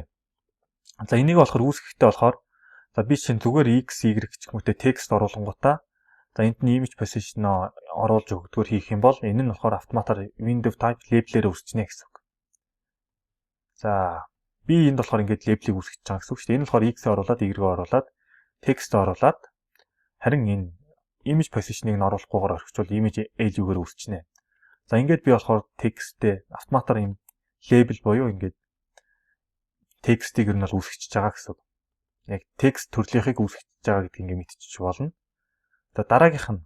За энийг болохоор үүсгэхдээ болохоор за би чинь зүгээр x y гэх мэт текст оруулангуудаа за энд нь image position оруулж өгдөгөр хийх юм бол энэ нь болохоор автоматар window type label-ээр үүсгэнэ гэсэн үг. За би энд болохоор ингээд label-ийг үүсгэж байгаа гэсэн үг шүү дээ. Энэ болохоор x-ээ оруулаад y-гээ оруулаад текст оруулаад харин энэ image position-ыг нь оруулахгүйгээр орхичвол image value-гээр үүсгэнэ. За ингээд би болохоор текстээ автоматар юм label буюу ингээд текстийг нь бол үүсгэж байгаа гэсэн үг. Яг текст төрлийнхийг үүсгэж байгаа гэдгийг ингээд мэдчих болно. За дараагийнх нь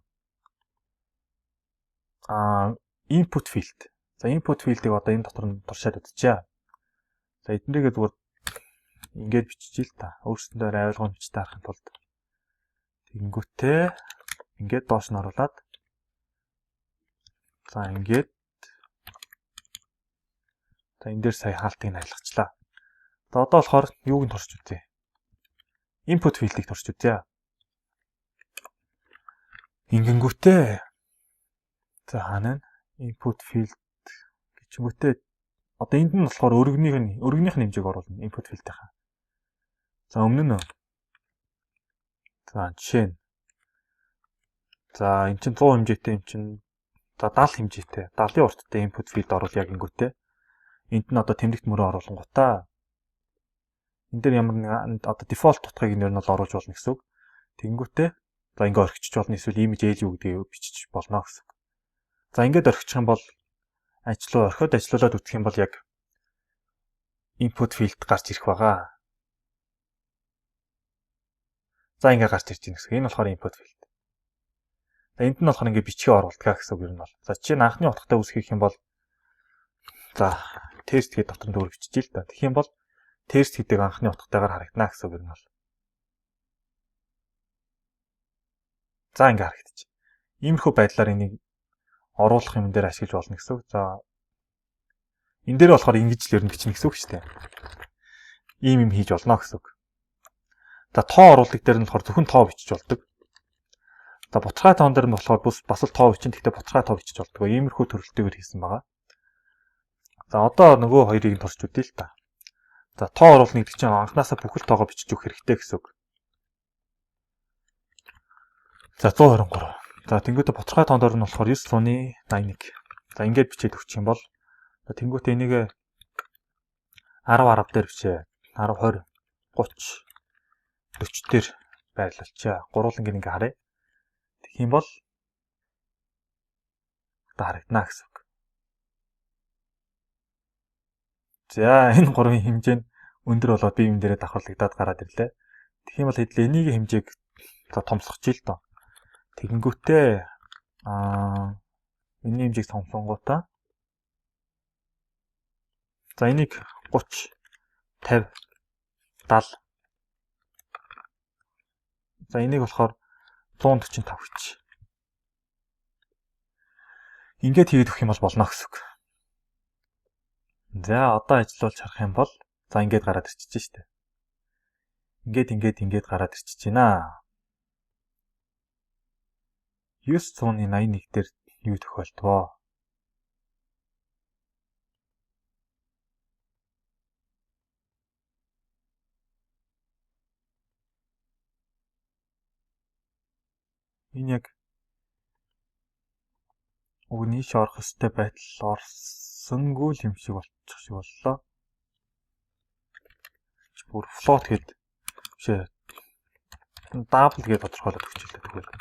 input field. За input field-ийг одоо энэ дотор нь туршаад үзчихье. За эднэрийгээ зүгээр ингээд биччихье л та. Өөрсөндөө ойлгомжтой харахын тулд. Тэгэнгүүтээ ингээд доош нь оруулаад за ингээд за энэ дээр сая хаалтыг нь айлгачлаа. За одоо болохоор юуг нь турш үзье. Input field-ийг турш үзье. Ингэнгүүтээ за хаана input field гэчмөтэ одоо энд нь болохоор өргөнийх нь хэмжээг оруулна input field-ийнхаа. За өмнө нь за жишээ нь за эн чинь 100 хэмжээтэй эн чинь за 70 хэмжээтэй 70-ийн урттай input field оруулъя гингүүтээ энд нь одоо тэмдэгт мөрөө оруулангуудаа энэ дээр ямар нэг одоо default утгыг нэр нь бол оруулж болно гэсэн үг. Тэнгүүтээ за ингээ орхичих болно эсвэл image value гэдгийг бичиж болно гэсэн үг. За ингээд орхичих юм бол орхиод ажиллуулад үтэх юм бол яг input field гарч ирэх байгаа. За ингээ гарч ирж байна гэсэн. Энэ болохоор input field. За энд нь болохоор ингээ бичгээ оруулдаг гэсэн үг юм бол. За жишээ нь анхны утгатай үсгэх юм бол за тест гэдэг дотор дөөр бичиж л та. Тэгэх юм бол тест гэдэг анхны утгатайгаар харагдана гэсэн үг юм бол. За ингээ харагдчих. Иймэрхүү байдлаар энийг оруулах юм дээр ашиглаж болно гэсэн үг. За энэ дээр болохоор ингэж л ер нь бичнэ гэсэн үг шүү дээ. Ийм юм хийж болно гэсэн үг. За тоо оруулах дээр нь болохоор зөвхөн тоо бичиж болдог. За бутгай тоон дээр нь болохоор бас л тоо бичин. Гэхдээ бутгай тоо бичиж болдог. Иймэрхүү төрөлтэйгээр хийсэн байгаа. За одоо нөгөө хоёрыг нь турш үдээ л та. За тоо оруулна гэдэг чинь анханасаа бүхэл тоогоо бичиж өгөх хэрэгтэй гэсэн үг. За 123. За тэнгуүтэ бутгай тоон дээр нь болохоор 981. За ингээд бичээд өгчих юм бол тэнгуүтэ энийг 10 дээр бичээ. 10 20 30 40 дээр байрлуулчаа. Гурван ингээ харъя. Тэгэх юм бол одоо харагдана гэсэн үг. За энэ гурвын хэмжээ нь өндөр болоод бие биен дээрээ давхарлагдаад гараад ирлээ. Тэгэх юм бол хэдлээ энийг хэмжээг томсгоч ил доо. Тэгэнгүүтээ энэний хэмжээг томсонгуудаа. За энийг 30 50 70. За энийг болохоор 145 гэж. Ингээд хийгээд өгөх юм бол болно гэсэн үг. За одоо ажиллуулж харах юм бол за ингээд гараад ирчихэж штэ. Ингээд гараад ирчихэж байна. 981 дээр юу тохиолдвоо? Энэ яг өгнийш орох ёстой байтал орсонгүй юм шиг болчих шиг боллоо. Бүр float гээд бишээ. Double гээд тодорхойлоод өгчлээ тэгвэл.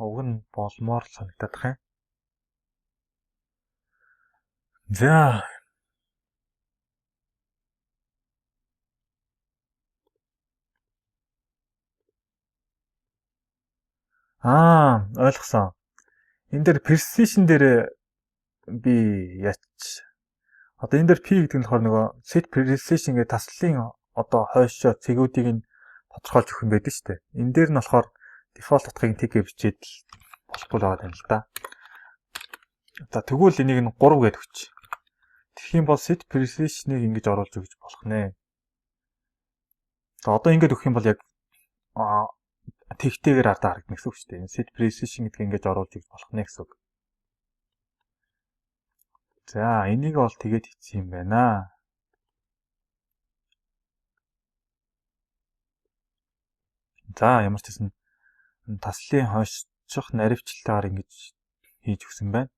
Уг нь болмоор л санагдах юм. За ойлгосон. Энэ дээр precision дээр би яач одоо энэ дээр P гэдэг нь болохоор нөгөө set precision гэдэг таслалын одоо хойшоо цэгүүдийг нь тодорхойлж өгөх юм байдаг шүү дээ. Энэ дээр нь болохоор default утгыг тэг бичээд болохгүй л байгаа юм л да. За тэгвэл энийг нь 3 гээд өгч. Тэгэх юм бол set precision-ыг ингэж оруулж өгч болох нэ. За одоо ингэж өгөх юм бол яг тэгтэйгээр ардаа харагдана гэсэн үг шүү дээ. Энэ set precision гэдгийг ингэж оруулж өгч болох нэ гэсэн үг. За энийг бол тэгээд хийсэн юм байна. За ямар ч гэсэн таслын хойшчих наривчлалтаар ингэж хийж өгсөн байна.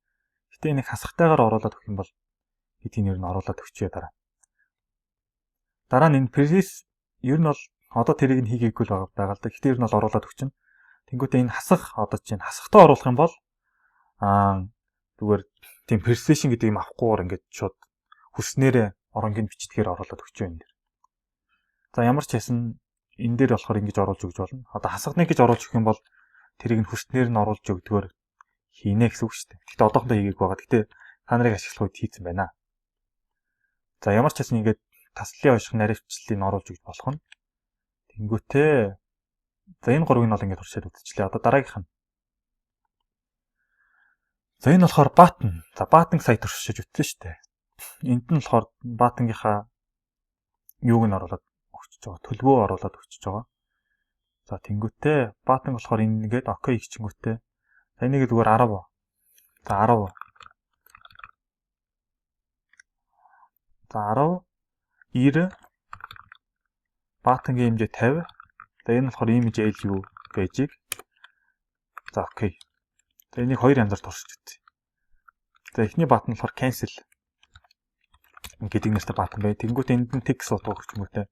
Гэтэ энийг хасахтайгаар оруулаад өгөх юм бол гэдгийг нэр нь оруулаад өгчөө дараа. Дараа нь энэ precis ер нь бол одоо тэрийг нь хийгээгүй л байгаа л да. Гэтэ ер нь бол оруулаад өгчин. Тэнгүүтээ энэ хасах одоо чинь хасахтаа оруулах юм бол зүгээр тийм precision гэдэг юм авахгүйгээр ингэж шууд хүснээрээ оронгийн бичтгэхээр оруулаад өгчөө энэ дэр. За ямар ч хэсэн энэ дээр болохоор ингэж оруулж өгч болно. Одоо хасахныг гэж оруулж өгөх юм бол тэрийг нь хүснээр нь оруулж өгдөгөр хийнэ гэсэн үг шүү дээ. Гэтэ одоохондоо хийгээг байгаа. Гэтэ та нарыг ашиглах үед хийцэн байна. За ямар ч хэсэн ингэж таслын ойших наривчлалыг оруулж өгч болох нь. Тэнгүүтээ за энэ гурвыг нь бол ингэж туршаад үзчихлээ. Одоо дараагийнх нь. За энэ болохоор button. За button сая туршиж үзсэн шүү дээ. Энд нь болохоор button-гийнхаа юуг нь оруулаад өгчөж байгаа. Төлбөө оруулаад өгчөж байгаа. За тэнгүүтээ button болохоор ингээд OK хийчихэнгүүтээ. За энийг зүгээр 10. За 10. За 10 90 button-гийн хэмжээ 50. За энэ нь болохоор image LU пэйжийг. За OK. За энийг хоёр янзаар туршиж үзье. За эхний button болохоор cancel гэдэг нэртэй button бай. Тэнгүүт энд нь text утга өгч юм уу те.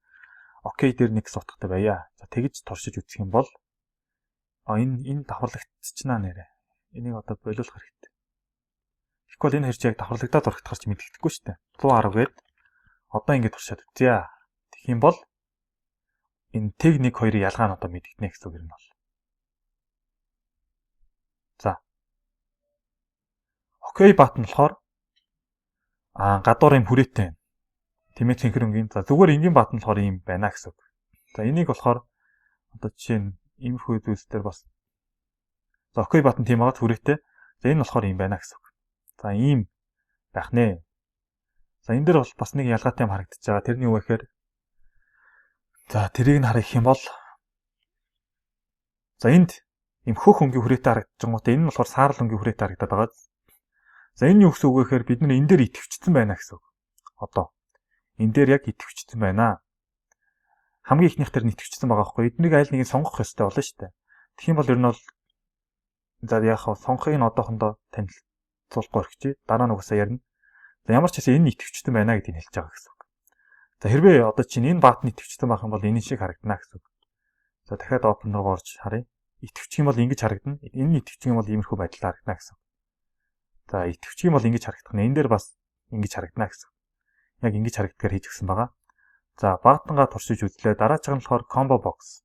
OK дээр нэг утгатай байя. За тэгж туршиж үзэх юм бол энэ давхарлагдчихна нэрэ. Энийг одоо болиулах хэрэгтэй. Тэгэхгүй бол энэ хэрэг яг давхарлагдаад урагдахар ч мэддэхгүй шүү дээ. 110 гээд одоо ингэ туршаад үзье. Тэгэх юм бол энэ тэг 1 2-ын ялгаа нь одоо мэдэгдэнэ гэсэн үг юм бол. За. OK button болохоор гадуур юм хүрээтэй. Тэмээ цэнхэр өнгийн. За зүгээр энгийн бат нь болохоор ийм байна гэсэн үг. За энийг болохоор одоо жишээ нь иймэрхүү зүйлсээр бас за окей бат нь тийм байгаа хүрээтэй. За энэ болохоор ийм байна гэсэн үг. За ийм байх нэ. За энэ дээр бол бас нэг ялгаатай юм харагдаж байгаа. Тэрний юу вэ гэхээр за тэрийг нь харах юм бол за энд ийм хөх өнгийн хүрээтэй харагдаж байгаа гот энэ нь болохоор саарл өнгийн хүрээтэй харагдаад байгаа. За энэ юу гэсэн үг вэ гэхээр бид нар энэ дээр итгэвчсэн байна гэсэн үг. Одоо энэ дээр яг итгэвчсэн байна. Хамгийн ихнийх дээр итгэвчсэн байгаа байхгүй. Эднийг аль нэгийг сонгох ёстой болно шүү дээ. Тэгэх юм бол ер нь бол за яг сонгохыг нь одоохондоо танилцуулахгүй орхиж дараа нь угаасаа ярина. За ямар ч хэсэг энэ итгэвчсэн байна гэдгийг хэлж байгаа гэсэн үг. За хэрвээ одоо чинь энэ баатны итгэвчсэн байх юм бол энэ шиг харагдана гэсэн үг. За дахиад open руу орж харъя. Итгэвчих юм бол ингэж харагдана. Энэ итгэвчих юм бол иймэрхүү байдлаар харагдана гэсэн. За итгэвчих юм бол ингэж харагдах нь энэ дээр бас ингэж харагдана гэсэн. Яг ингэж харагддгаар хийж өгсөн байгаа. За баатангаа туршиж үзлээ. Дараачих нь болохоор combo box.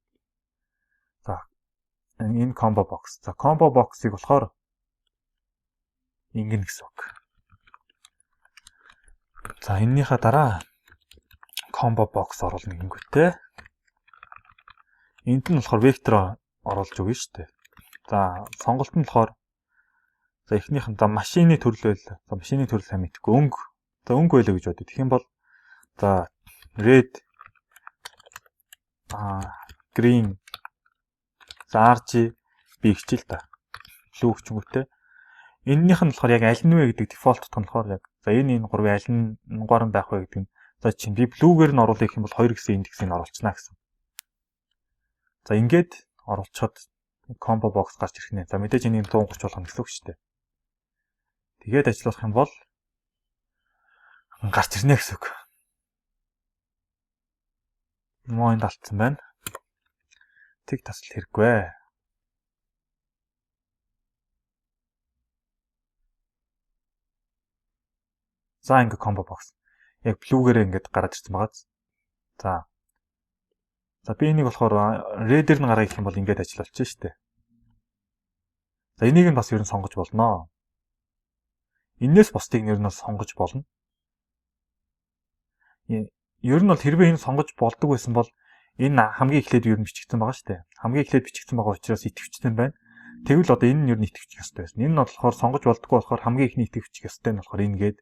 За энэ combo box. За combo box-ыг болохоор ингэн гэсэн үг. За энэнийхээ дараа combo box оруулна гингүүтээ. Энд нь болохоор вектор оруулж өгнө шүү дээ. За сонголт нь болохоор за эхнийх нь за машины төрөл байл. За машины төрөл сайн мэдгүй өнгө. За өнгө байлаа гэж бодъё. Тэгэх юм бол за red green за RG би хичээл та. Blue гэчингүүтээ. Эннийх нь болохоор яг аль нь вэ гэдэг дефолт утга нь болохоор яг за энэ гурвын аль нь гугаар нь байх вэ гэдэг нь за чинь би blue-гээр нь оруулах юм бол 2 гэсэн индексийг оруулчихна гэсэн. За ингээд оруулчиход combo box гарч ирэх нэ. За мэдээж энийг 130 болгоно гэсэн үг шүү дээ. Тэгээд ажиллах юм бол гарч ирнэ гэсэн үг. Моо энд алдсан байна. Тэг тасал хэрэггүй. За ингээ combo box. Яг blue-гээр ингээд гараад ирсэн байгаа. За. За би энийг болохоор red-ээр нь гаргах юм бол ингээд ажиллаж шүү дээ. За энийг нь бас ер нь сонгож болно. Энээс бусдыг нэр нь сонгож болно. Ер нь бол хэрвээ энэ сонгож болдог байсан бол энэ хамгийн эхлээд ер нь бичигдсэн байгаа шүү дээ. Хамгийн эхлээд бичигдсэн байгаа учраас итгэвчтэй байна. Тэгвэл одоо энэ нь ер нь итгэвчих ёстой байсан. Энэ нь болохоор сонгож болдгоо болохоор хамгийн ихний итгэвчих ёстой нь болохоор энгээд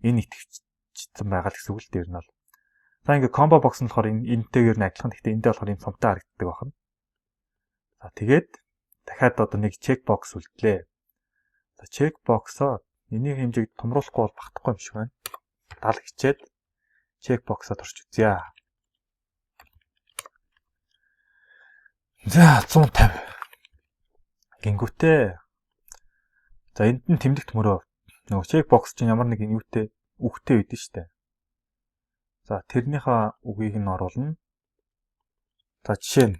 энэ итгэвчсэн байгаа л гэсэн үг л дээ ер нь бол. За ингээ combo box нь болохоор энэтэйгээр нь адилхан. Гэхдээ эндээ болохоор энэ сумтай харагддаг байна. За тэгээд дахиад одоо нэг check box үлдлээ. За check box-оо энийг хэмжээг томруулахгүй бол багтахгүй юм шиг байна. 70 хичээд check box-а турч үзье. За 150. Гингүүтээ. За энд нь тэмдэгт мөрөө нөгөө check box чинь ямар нэг юутэй үгтэй байдэн штэ. За тэрнийхээ үгийг нь оруулна. За жишээ нь.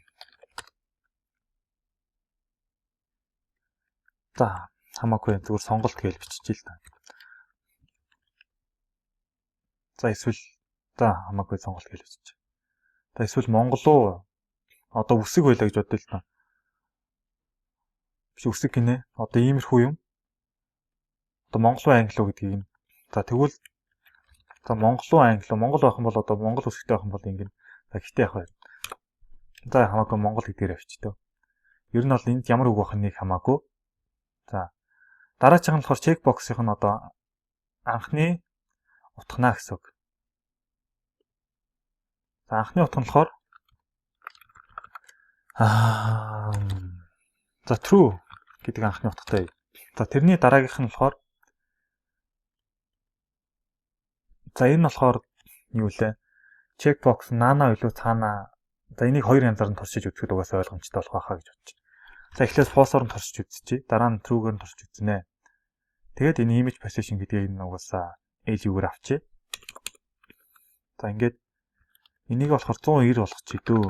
За хамаагүй зүгээр сонголт гэж биччихъя л да. За эсвэл за хамаагүй сонголт гэж бичиж. За эсвэл Монгол руу одоо үсэг байлаа гэж бодъё л та. Биш үсэг гинэ. Одоо иймэрхүү юм. Одоо монгол руу англи руу гэдгийг. За тэгвэл за монгол руу англи, монгол байх юм бол одоо монгол үсэгтэй байх юм бол ингэнэ. За гэтээ яг байна. За хамаагүй монгол гэдгээр авчихдээ. Ер нь бол энд ямар үг байх нэг хамаагүй. За дараачих нь болохоор check box-ийн нь одоо анхны утгана гэсэн үг. За анхны утга нь болохоор за true гэдэг анхны утгатай. За тэрний дараагийнх нь болохоор за энэ болохоор юу вэ? Check box нана илүү цаана. За энийг хоёр янзаар нь туршиж үзэхэд угаасаа ойлгомжтой болох байхаа гэж бодчих. За эхлээд false-оор нь туршиж үзчихье. Дараа нь true-гээр нь туршиж үзнэ. Тэгээд энэ image position гэдгийг нь угаасаа age-ээр авчи. За ингээд энийг болохоор 190 болгочих дөө.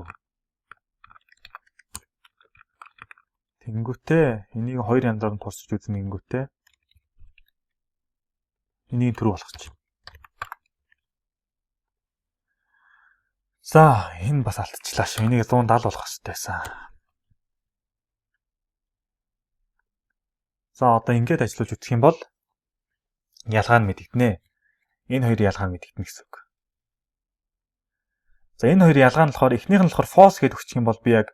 Тэнгүүтээ энийг хоёр янзаар нь туршиж үзнэ гингүүтээ. Энийг true болгочих. За энэ бас алдчихлаа шүү. Энийг 170 болгох хэрэгтэй байсан. За одоо ингэж ажиллаж үзэх юм бол ялгаа нь мэдэгдэнэ. Энэ хоёрын ялгааг мэдэгдэнэ гэсэн үг. За энэ хоёрын ялгаа нь болохоор эхнийх нь болохоор false гэж өгчих юм бол би яг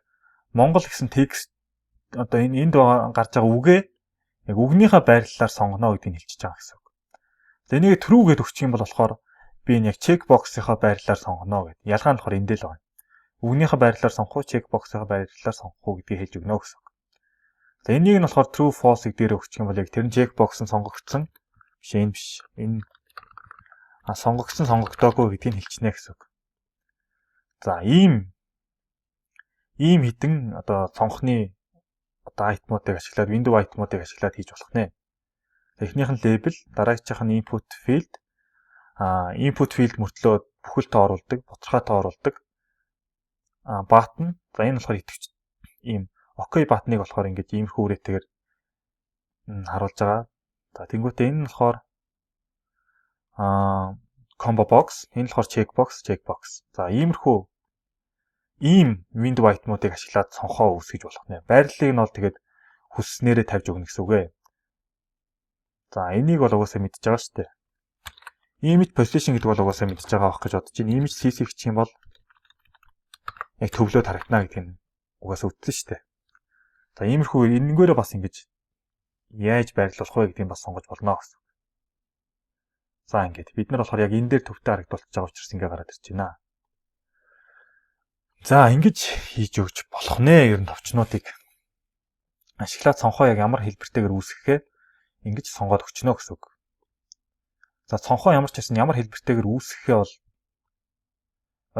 Монгол гэсэн текст одоо энд гарч байгаа үгээ яг үгнийхээ байрлалаар сонгоно гэдгийг хэлчихэж байгаа гэсэн үг. За энийг true гэж өгчих юм бол болохоор би энэ яг check box-ийнхаа байрлалаар сонгоно гэдэг. Ялгаа нь болохоор эндээ л байна. Үгнийхээ байрлалаар сонгох уу, check box-ийнхаа байрлалаар сонгох уу гэдгийг хэлж өгнө гэсэн үг. За энийг нь болохоор true false гэдгээр өгчих юм бол яг тэр нь check box нь сонгогдсон биш энэ биш. Энэ сонгогдсон сонгогдоогүй гэдгийг хэлчихнэ гэсэн үг. За ийм хідэн одоо цонхны одоо айтмуудыг ашиглаад window айтмуудыг ашиглаад хийж болох нэ. Эхнийх нь label, дараагийнх нь input field. Input field мөртлөө бүхэл тоо оруулдаг, боцорхой тоо оруулдаг. Button. За энэ болохоор итгэвч ийм OK button-ыг болохоор ингэж иймэрхүү үрээтэйгээр харуулж байгаа. За тэнгуүтээ энэ нь болохоор combo box, энэ болохоор check box. За иймэрхүү ийм window item-уудыг ашиглаад цонхоо үүсгэж болох нэ. Байрлалыг нь бол тэгээд хүсснээрээ тавьж өгнө гэсэн үг ээ. За энийг бол угаасаа мэдж байгаа шүү дээ. Image position гэдэг бол угаасаа мэдж байгаа авах гэж бодож байна. Image CC гэх юм бол яг төвлөөд харагдана гэдэг нь угаасаа үтсэн шүү дээ. За иймэрхүү энэгээрээ бас ингэж яаж байрлуулах вэ гэдгийг бас сонгож болно гэсэн. За ингээд бид нар болохоор яг энэ дээр төвтэй харагдуулж байгаа учраас ингэ гараад ирж байна. За ингэж хийж өгч болох нэ ер нь товчнуудыг ашиглаад цонхоо яг ямар хэлбэртэйгээр үүсгэхээ ингэж сонгоод өгчнө гэсэн үг. За цонхоо ямар ч байсан ямар хэлбэртэйгээр үүсгэхээ бол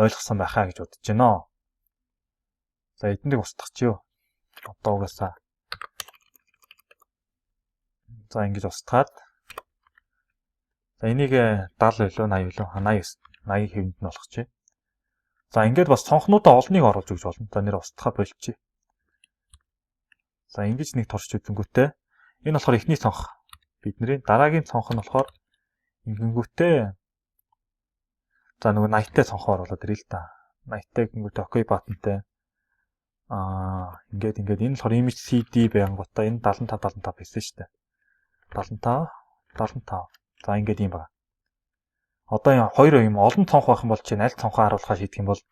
ойлгосон байхаа гэж бодож байна. За эднийг устгах чи юу? Одоо угаасаа. За ингэж устгаад. За энийг 70 билүү 80 билүү 80 хэвэнд нь болгох чи. За ингээд бас цонхнуудаа олныг оруулж өгч болно. За нэр устгахаа болчих. За ингэж нэг турш үзэнгүүтээ энэ болохоор эхний цонх. Бидний дараагийн цонх нь болохоор ингэнгүүтээ за нөгөө 80-тай цонхоо оруулаад ирээ л та. 80-тай гингүүтээ OK buttonтай. Ингээд энэ болохоор image CD байнгутаа энэ 75 байсан шүү дээ. 75. За ингээд юм байна. Одоо хоёр юм олон цонх байх юм бол чинь аль цонхоо харуулахаа шийдэх юм бол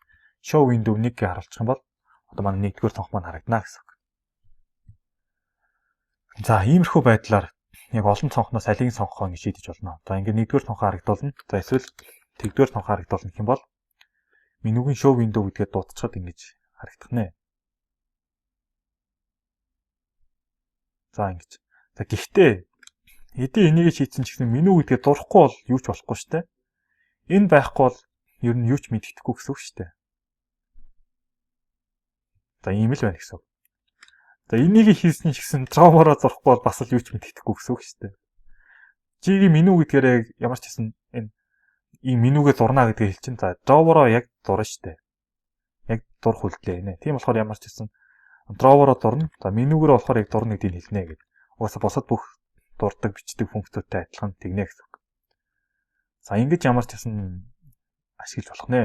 show window 1 гээ харуулчих юм бол одоо манай нэгдүгээр цонх маань харагдана гэсэн үг. За иймэрхүү байдлаар яг олон цонхноос алийг сонгохоо ингэ шийдэж болно. За ингээд нэгдүгээр цонхоо харагдуулна. За эсвэл тэгдүгээр цонхоо харагдуулна гэх юм бол менюгийн show window гэдгээ дуутчихад ингэж харагдах нэ. За ингэж. За гэхдээ хэдий энийг шийдсэн ч гэсэн меню гэдгээ дурахгүй бол юу ч болохгүй шүү дээ. Энэ байхгүй бол ер нь юу ч мэддэхгүй гэсэн үг шүү дээ. За ийм л байна гэсэн үг. За энийг хийсэн ч гэсэн Java-роо зурхгүй бол бас л юу ч мэддэхгүй гэсэн үг шүү дээ. Жигийн меню гэдгээр ямар ч гэсэн энэ ийм менюгээ зурна гэдгийг хэлчихин. За Java-роо яг зурна шүү дээ. Яг зурх үлдлээ нэ. Тийм болохоор ямар ч гэсэн Java-роо зурна. За менюгээрээ болохоор яг зурна гэдгийг хэлнэ гэдэг. Угаасаа босод бүх дурдаг бичдэг функцтэй адилхан тэгнэ гэсэн үг. За ингэж ямар ч гэсэн ашиглаж болох нэ.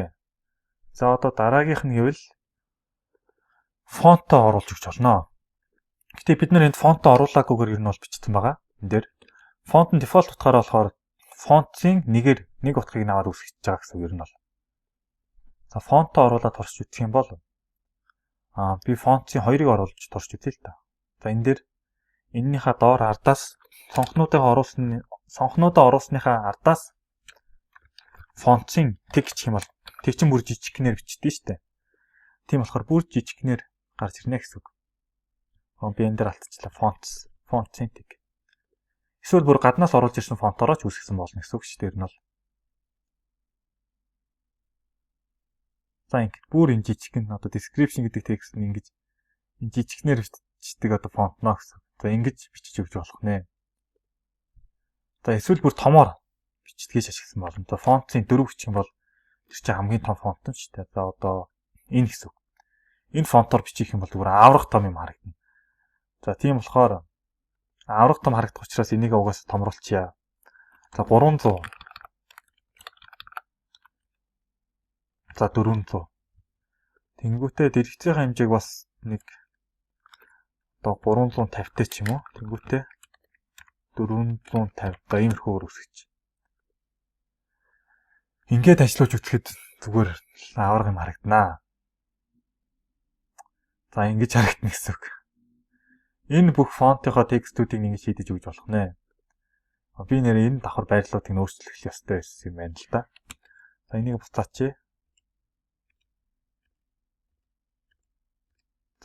За одоо дараагийнх нь гэвэл фонтоо оруулж өгч болно. Гэтэ бид нар энд фонтоо оруулаагүйгээр ер нь бол бичсэн байгаа. Энд дээр фонт нь дефолт утгаараа болохоор фонтын нэг утгыг наваад үүсгэж байгаа гэсэн ер нь бол. За фонтоо оруулаад турш үзэх юм бол би фонтын 2-ыг оруулж турш үзье л та. За энэ дээр эннийхээ доор ардаас цонхнуудаа оруулсныхаа ардаас фонтын тэг гэх юм бол тэг чинь бүр жижигнэр бичдэг шүү дээ. Тийм болохоор бүр жижигнэр гарч ирнэ гэсэн үг. Би энэ дээр алдчихлаа фонтын тэг. Эсвэл бүр гаднаас оруулж ирсэн фонтороо ч үүсгэсэн болно гэсэн үг шүү дээ. Тэр нь бол. За ингэ бүр энэ жижигхэн одоо description гэдэг текст нь ингэж энэ жижигнэр бичдэг одоо фонтноо гэсэн. За ингэж бичиж өгч болох нэ. За эсвэл бүр томоор бичдгийж ашигласан болно. За фонтын 4 бичих юм бол тэр чинь хамгийн том фонт нь шүү дээ. За одоо энэ гэсэн үг. Энэ фонтоор бичих юм бол зүгээр аврах том юм харагдана. За тийм болохоор аврах том харагдах учраас энийг угаасаа томруулчихъя. За 300. За 400. Тэнгүүтээ дэлгэцийн хэмжээг бас нэг одоо 350-тай ч юм уу. Тэнгүүтээ 450 за иймэрхүүгээр үсгэж. Ингээд ажиллаж үтгэхэд зүгээр авраг юм харагданаа. За ингэж харагдана гэсэн үг. Энэ бүх фонтынхоо текстүүдийг ингэж шийдэж өгч болох нэ. Би нэр энэ давхар байрлалуудыг нь өөрчлөх ёстой байсан юм байна л да. За энийг буцаач.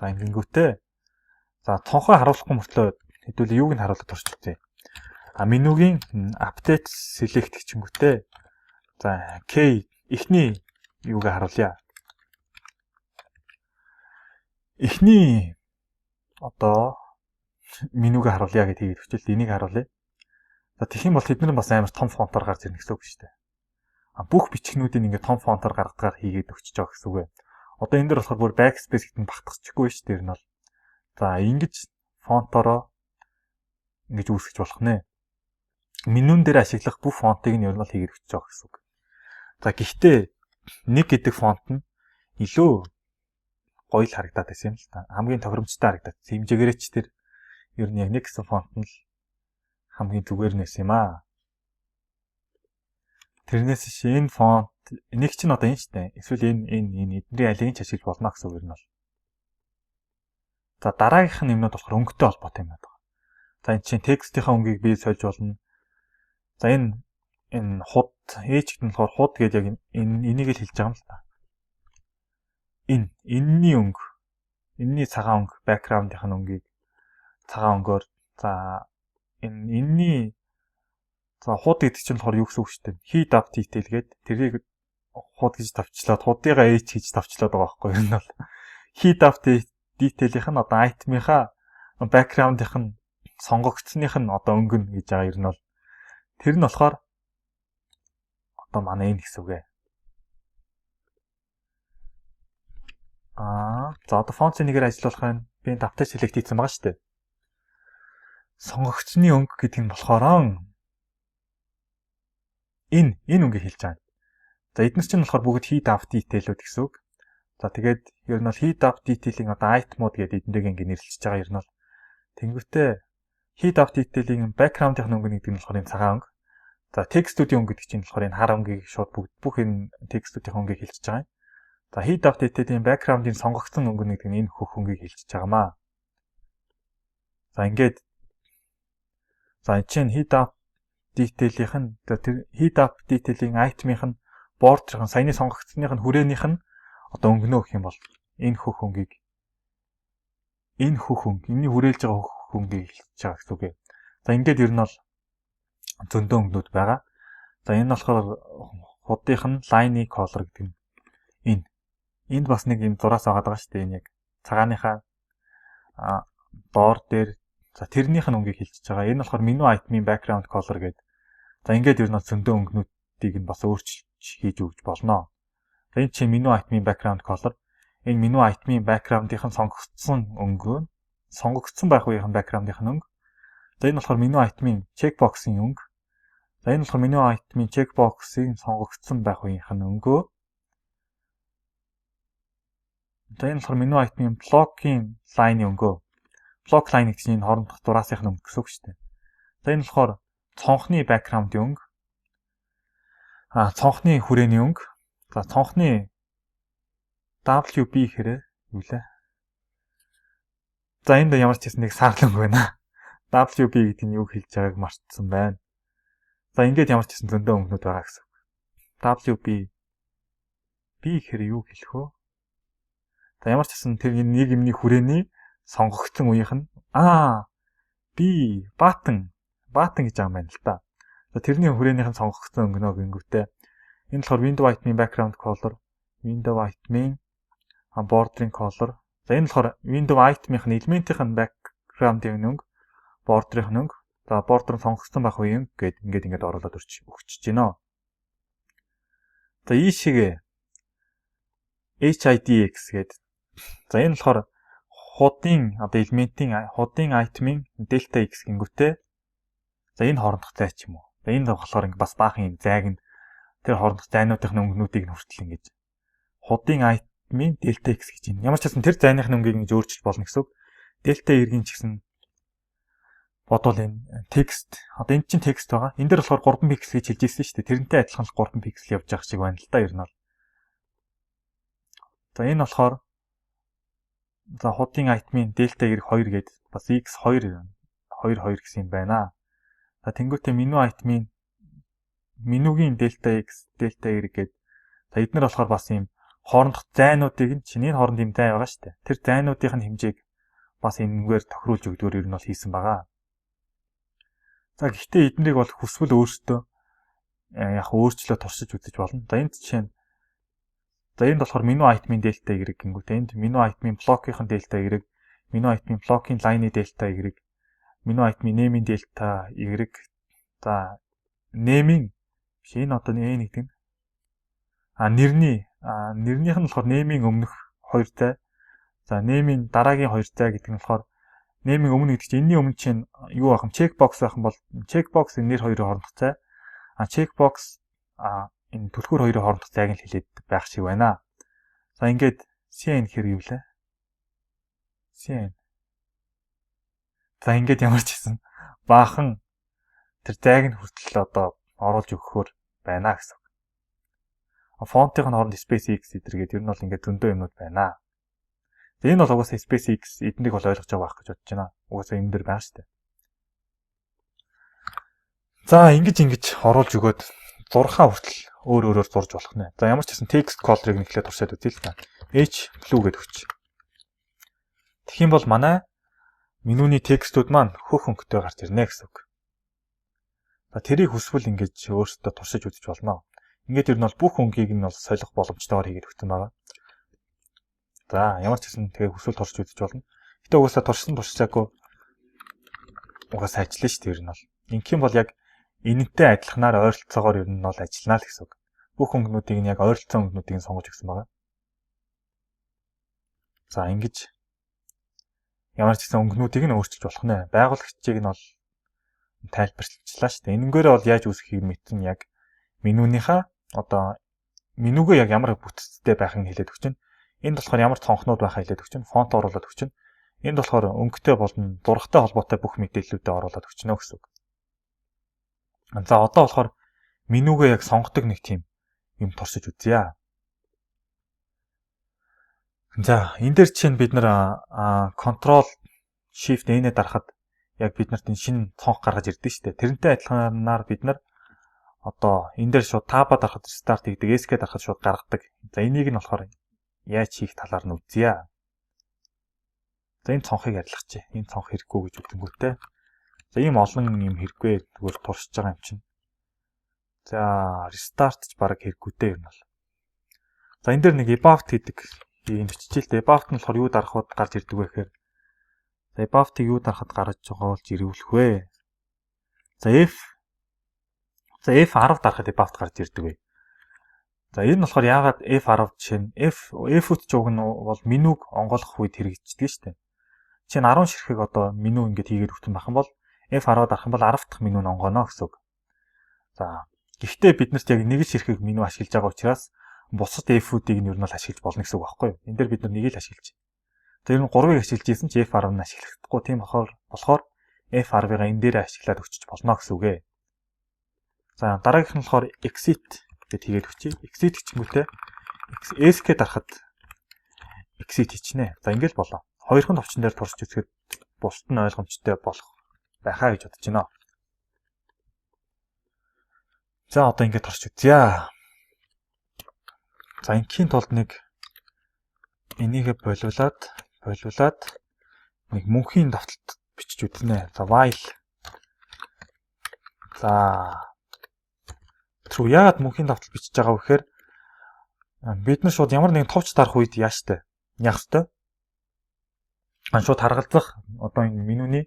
За ингэнгүүтээ. За цонхоо харуулахгүй мөртлөө хэдүүл юуг нь харуулж туршилтээ. Менюгийн update select гэчингүүтээ. За K эхний юуг харуулъя. Эхний одоо менюг харуулъя гэж хийгээд өчөлт энийг харуулъя. За тэгэх юм бол тэднэр бас амар том фонтоор гарч ирнэ гэсэн үг шүү дээ. Бүх бичгнүүдийг ингээд том фонтоор гаргадаг хийгээд өгчөж байгаа гэсэн үг ээ. Одоо энэ дээр болохоор бүр backspace гэдэг нь багтчихгүй шүү дээ. Энэ бол за ингэж фонтороо ингэж үүсгэж болох нэ. Менюн дээр ашиглах бүх фонтыг нь ер нь бол хийгээд өгч байгаа гэсэн үг. За гэхдээ нэг гэдэг фонт нь илүү гоё л харагдаад байсан юм л та. Хамгийн тохиромжтой харагдаад. Хэмжээгээрээ ч тэр ер нь яг нэг гэсэн фонт нь л хамгийн зүгээр нэс юм аа. Тэрнээс энэ фонт нэг чинь одоо энэ ч дээ. Эсвэл энэ эдний алийг ч ашиглаж болно гэсэн үг юм бол. За дараагийнх нь юмнууд болохоор өнгөтэй холбоотой юм байна. За энэ чинь текстийнхаа өнгийг бий сольж болно. За энэ худ ээжт нь болохоор худ гэж яг энийг л хэлж байгаа юм л та. Энэний өнгө. Энэний цагаан өнгө, background-ийн өнгийг цагаан өнгөөр за энэний за худ гэдэг чинь болохоор юу гэсэн үг шүү дээ. Heat up detail гээд тэрийг худ гэж тавьчлаад худыгаа ээж гэж тавьчлаад байгаа байхгүй юу? Энэ бол heat up detail-ийнх нь одоо item-ийнхаа background-ийнх нь сонгогдсных нь одоо өнгө гэж байгаа юм бол тэр нь болохоор одоо манай энэ гэсэн үг ээ. За одоо фонт нэгээр ажиллуулахын би давтаж select хийсэн байгаа шүү дээ. Сонгогдсны өнгө гэдэг нь болохоор энэ өнгийг хэлж байгаа. За эднес чинь болохоор бүгд heat up detail-үүд гэсэн үг. За тэгээд ер нь бол heat up detail-ийн одоо item-ууд гэдэг эднэрийг ингэ нэрлэж байгаа ер нь бол тэнгүүтээ heat up detail-ийн background-ийн өнгө гэдэг нь болохоор энэ цагаан өнгө. За текстүүдийн өнгө гэдэг чинь болохоор энэ хар өнгийг шууд бүх энэ текстүүдийн өнгийг хэлчихэж байгаа юм. За heat up detail-ийн background-ийн сонгогдсон өнгө гэдэг нь энэ хөх өнгийг хэлчихэж байгаамаа. За ингээд за энэ чинь heat up detail-ийнх нь тэр heat up detail-ийн item-ийнх нь border-ын саяны сонгогдсных нь хүрээнийх нь одоо өнгөнөө гэх юм бол энэ хөх өнгийг энэ хүрээлж байгаа хөх өнгийг хэлчихэж байгаа гэсэн үг ээ. За ингээд ер нь бол зөндөө өнгөнүүд байгаа. За энэ болохоор худынх нь line color гэдэг нь энд бас нэг юм зураас байгаа шүү дээ. Энэ яг цагааныхаа доор дээр за тэрнийх нь өнгийг хэлчихэж байгаа. Энэ болохоор menu item-ийн background color гэдэг. За ингээд ер нь зөндөө өнгөнүүдийг нь бас өөрчилж хийж өгч болно. За энэ чинь menu item-ийн background color. Энэ menu item-ийн background-ийнх нь сонгогдсон өнгө, сонгогдсон байх үеийн background-ийнх нь өнгө. За энэ болохоор menu item-ийн checkbox-ийн өнгө. За энэ болохоор menu item-ийн checkbox-ийн сонгогдсон байх үеийнх нь өнгөө. За энэ болохоор menu item-ийн block-ийн line-ийн өнгөө. Block line гэдэг чинь энэ хоорондох дураасынх нь өнгө гэсэн үг шүү дээ. За энэ болохоор цонхны background-ийн өнгө. Цонхны хүрээний өнгө. За цонхны WB гэхээр юу лээ? За энд ямар ч хэсэг нэг сарлан байна. WB гэдэг нь юу хэлж байгааг мартсан байна. За ингээд ямар ч хэсэг зөндөө өнгөнүүд байгаа гэсэн. WB гэхээр юу хэлэх вэ? За ямар ч хэсэг тэр нэг юмний хүрээний сонгогдсон үеийнх нь button гэж байгаа юм байна л да. За тэрний хүрээнийх нь сонгогдсон өнгөнөө гингүүтээ энэ болохоор window item-ийн background color, window item-ийн bordering color. За энэ болохоор window item-ийн элементийн background-ийн өнгө, border-ийн өнгө. За border нь сонгогдсон байх үеийн гээд ингээд оруулаад өгчөж байна. За ийшээгээ HIDX гэдэг. За энэ болохоор худын одоо элементийн худын item-ийн delta x гингүүтээ. За энэ хоорондох зай ч юм уу. За энэ болохоор ингээд бас баахан юм зайг нь тэр хоорондох зайнуудын өнгөнүүдийг нь хүртэл ингэж худын item-ийн delta x гэж байна. Ямар ч хэсэн тэр зайных нь өнгийг ингэж өөрчилж болно гэсэн үг. Delta эргийн ч гэсэн бодвол энэ текст одоо энэ чинь текст байгаа. Энэ дээр болохоор 3 пиксел гэж хэлж ирсэн шүү дээ. Тэрнтэй адилхан 3 пиксел явж байгаа шиг байна л да ер нь бол. За энэ болохоор за хуудын айтмын дельта Y 2 гээд бас x2 22 гэсэн юм байна. За тэнгуүтээ меню айтмын менюгийн дельта x дельта Y гээд за эдгээр болохоор бас юм хоорондох зайнуудыг чинь энэ хооронд юм зай байгаа шүү дээ. Тэр зайнуудын хэмжээг бас энэгээр тохируулж өгдөгөр ер нь бол хийсэн байгаа. За гэхдээ эднийг бол хүсвэл өөртөө яг өөрчлөө туршиж үзэж болно. За энд чинь за энд болохоор меню айтмын дельта Y гингүүт энд меню айтмын блокийн дельта Y, меню айтмын блокийн лайны дельта Y, меню айтмын неймийн дельта Y. За неймийн биш энэ одоо n гэдэг нь нэрнийх нь болохоор неймийн өмнөх 2 зай. За неймийн дараагийн 2 зай гэдэг нь болохоор неймийн өмнө гэдэг чинь энэний өмнө чинь юу байх юм чекбокс байх юм бол чекбокс энэ нэр хоёрын хоорондох зай. Чекбокс энэ түлхүүр хоёрын хоорондох зайг нь хэлээд байх шиг байна. За ингээд CN гэхээр юу вэ? CN. За ингээд ямар ч гэсэн баахан тэр зайг нь хүртэл одоо оруулж өгөхөөр байна гэсэн. Фонтын хооронд space x эдэргээд ер нь бол ингээд зөндөө юмнууд байна. Энэ бол угаасаа space x эднийг бол ойлгож байгаа байх гэж бодож байна. Угаасаа юм дээр байна шүү дээ. За ингэж оруулж өгөөд 6 хүртэл өөрөөр зурж болох нэ. За ямар ч гэсэн text color-ыг нэхлээ туршаад үзье л та. H blue гэдэг өгч. Тэгэх юм бол манай менюний текстүүд маань хөх өнгөтэй гарч ирнэ гэсэн үг. За тэрийг хүсвэл ингэж өөртөө туршиж үзэж болно. Ингээд ер нь бол бүх өнгийг нь бол солих боломжтойгоор хийгээд өгсөн байгаа. За ямар ч гэсэн тэгээ хүсвэл туршиж үзэж болно. Гэтэ угаасаа туршсаагүй угаасаа ажиллана шүү дээ ер нь бол. Ингэх юм бол яг энэтэй адилханаар ойролцоогоор ер нь бол ажиллана л гэсэн үг. Бүх өнгөнүүдийг нь яг ойролцоо өнгөнүүдийг нь сонгож өгсөн байгаа. За ингэж ямар ч гэсэн өнгөнүүдийг нь өөрчилж болох нэ. Байгуулагчийг нь бол тайлбарлалчлаа шүү дээ. Энэнгээрээ бол яаж үүсэхийг мэдэн яг менюнийхаа одоо менюгээ яг ямар бүтцтэй байхыг хэлээд өгч байна. Энд болохоор ямар цонхнууд байхаа хэлээд өгч байна. Фонт оруулаад өгч байна. Энд болохоор өнгөтэй болон зурагтай холбоотой бүх мэдээллүүдээ оруулаад өгч нөө гэсэн үг. За одоо болохоор менюгээ яг сонгодог нэг тийм юм туршиж үзье. За энэ дээр чинь бид нар Ctrl Shift N-ээр дарахад яг бид нарт энэ шинэ цонх гаргаж ирдэ шүү дээ. Тэрнтэй адилханаар бид нар одоо энэ дээр шууд таба дарахад Start гэдэг, ESC дарахад шууд гаргадаг. За энийг нь болохоор яаж хийх талаар нь үзье. За энэ цонхыг арилгачих. Энэ цонх хэрэггүй гэж үтгэнгүүтээ. За ийм олон юм хэрэггүй зүгээр туршиж байгаа юм чинь. За restart ч баг хэрэггүйтэй юм бол. За энэ дээр нэг about гэдэг юм биччихээ л дээ. About нь болохоор юу дарахад гарч ирдэг вэ гэхээр за about-ыг юу дарахад гарч байгаа болж ирүүлэх вэ? За F10 дарахад about гарч ирдэг вэ? За энэ нь болохоор яагаад F10 жишээ нь F-үүд ч уг нь бол менюг онгойлгох үед хэрэгждэг шүү дээ. Жишээ нь 10 ширхэг одоо меню ингээд хийгээд өгсөн байх юм бол F10 дарах юм бол 10 дахь меню нь онгоно гэсэн үг. За гэхдээ биднэрт яг нэг ширхэг меню ашиглаж байгаа учраас бусад F-үүдийг нь ер нь бол ашиглаж болно гэсэн үг байхгүй юу? Энд дээр бид нар нэгийг л ашиглаж байна. Тэр нь 3-ыг ашиглаж ийсэн ч F10 нь ашиглахдаггүй. Тийм болохоор F10-ыг энэ дээр ашиглаад өччих болно гэсэн үг ээ. За дараагийнх нь болохоор exit гэд хийгээд өчье. Exit гэчмэлтэй ESC дарахад exit хийчнэ. За ингээл болоо. Хоёрхан товчон дээр туршиж үзэхэд бусд нь ойлгомжтой болох байхаа гэж бодож байна. За одоо ингээд туршиж үзье. За ингийн тулд нэг энийгээ болиулаад нэг мөнхийн давталт бичиж үзнэ. За while. За true яагаад мөнхийн давталт бичиж байгаа вэ гэхээр бид нар шууд ямар нэгэн товч дарах үед яаштай яах ёстой? Шууд харгалзах одоо энэ менюний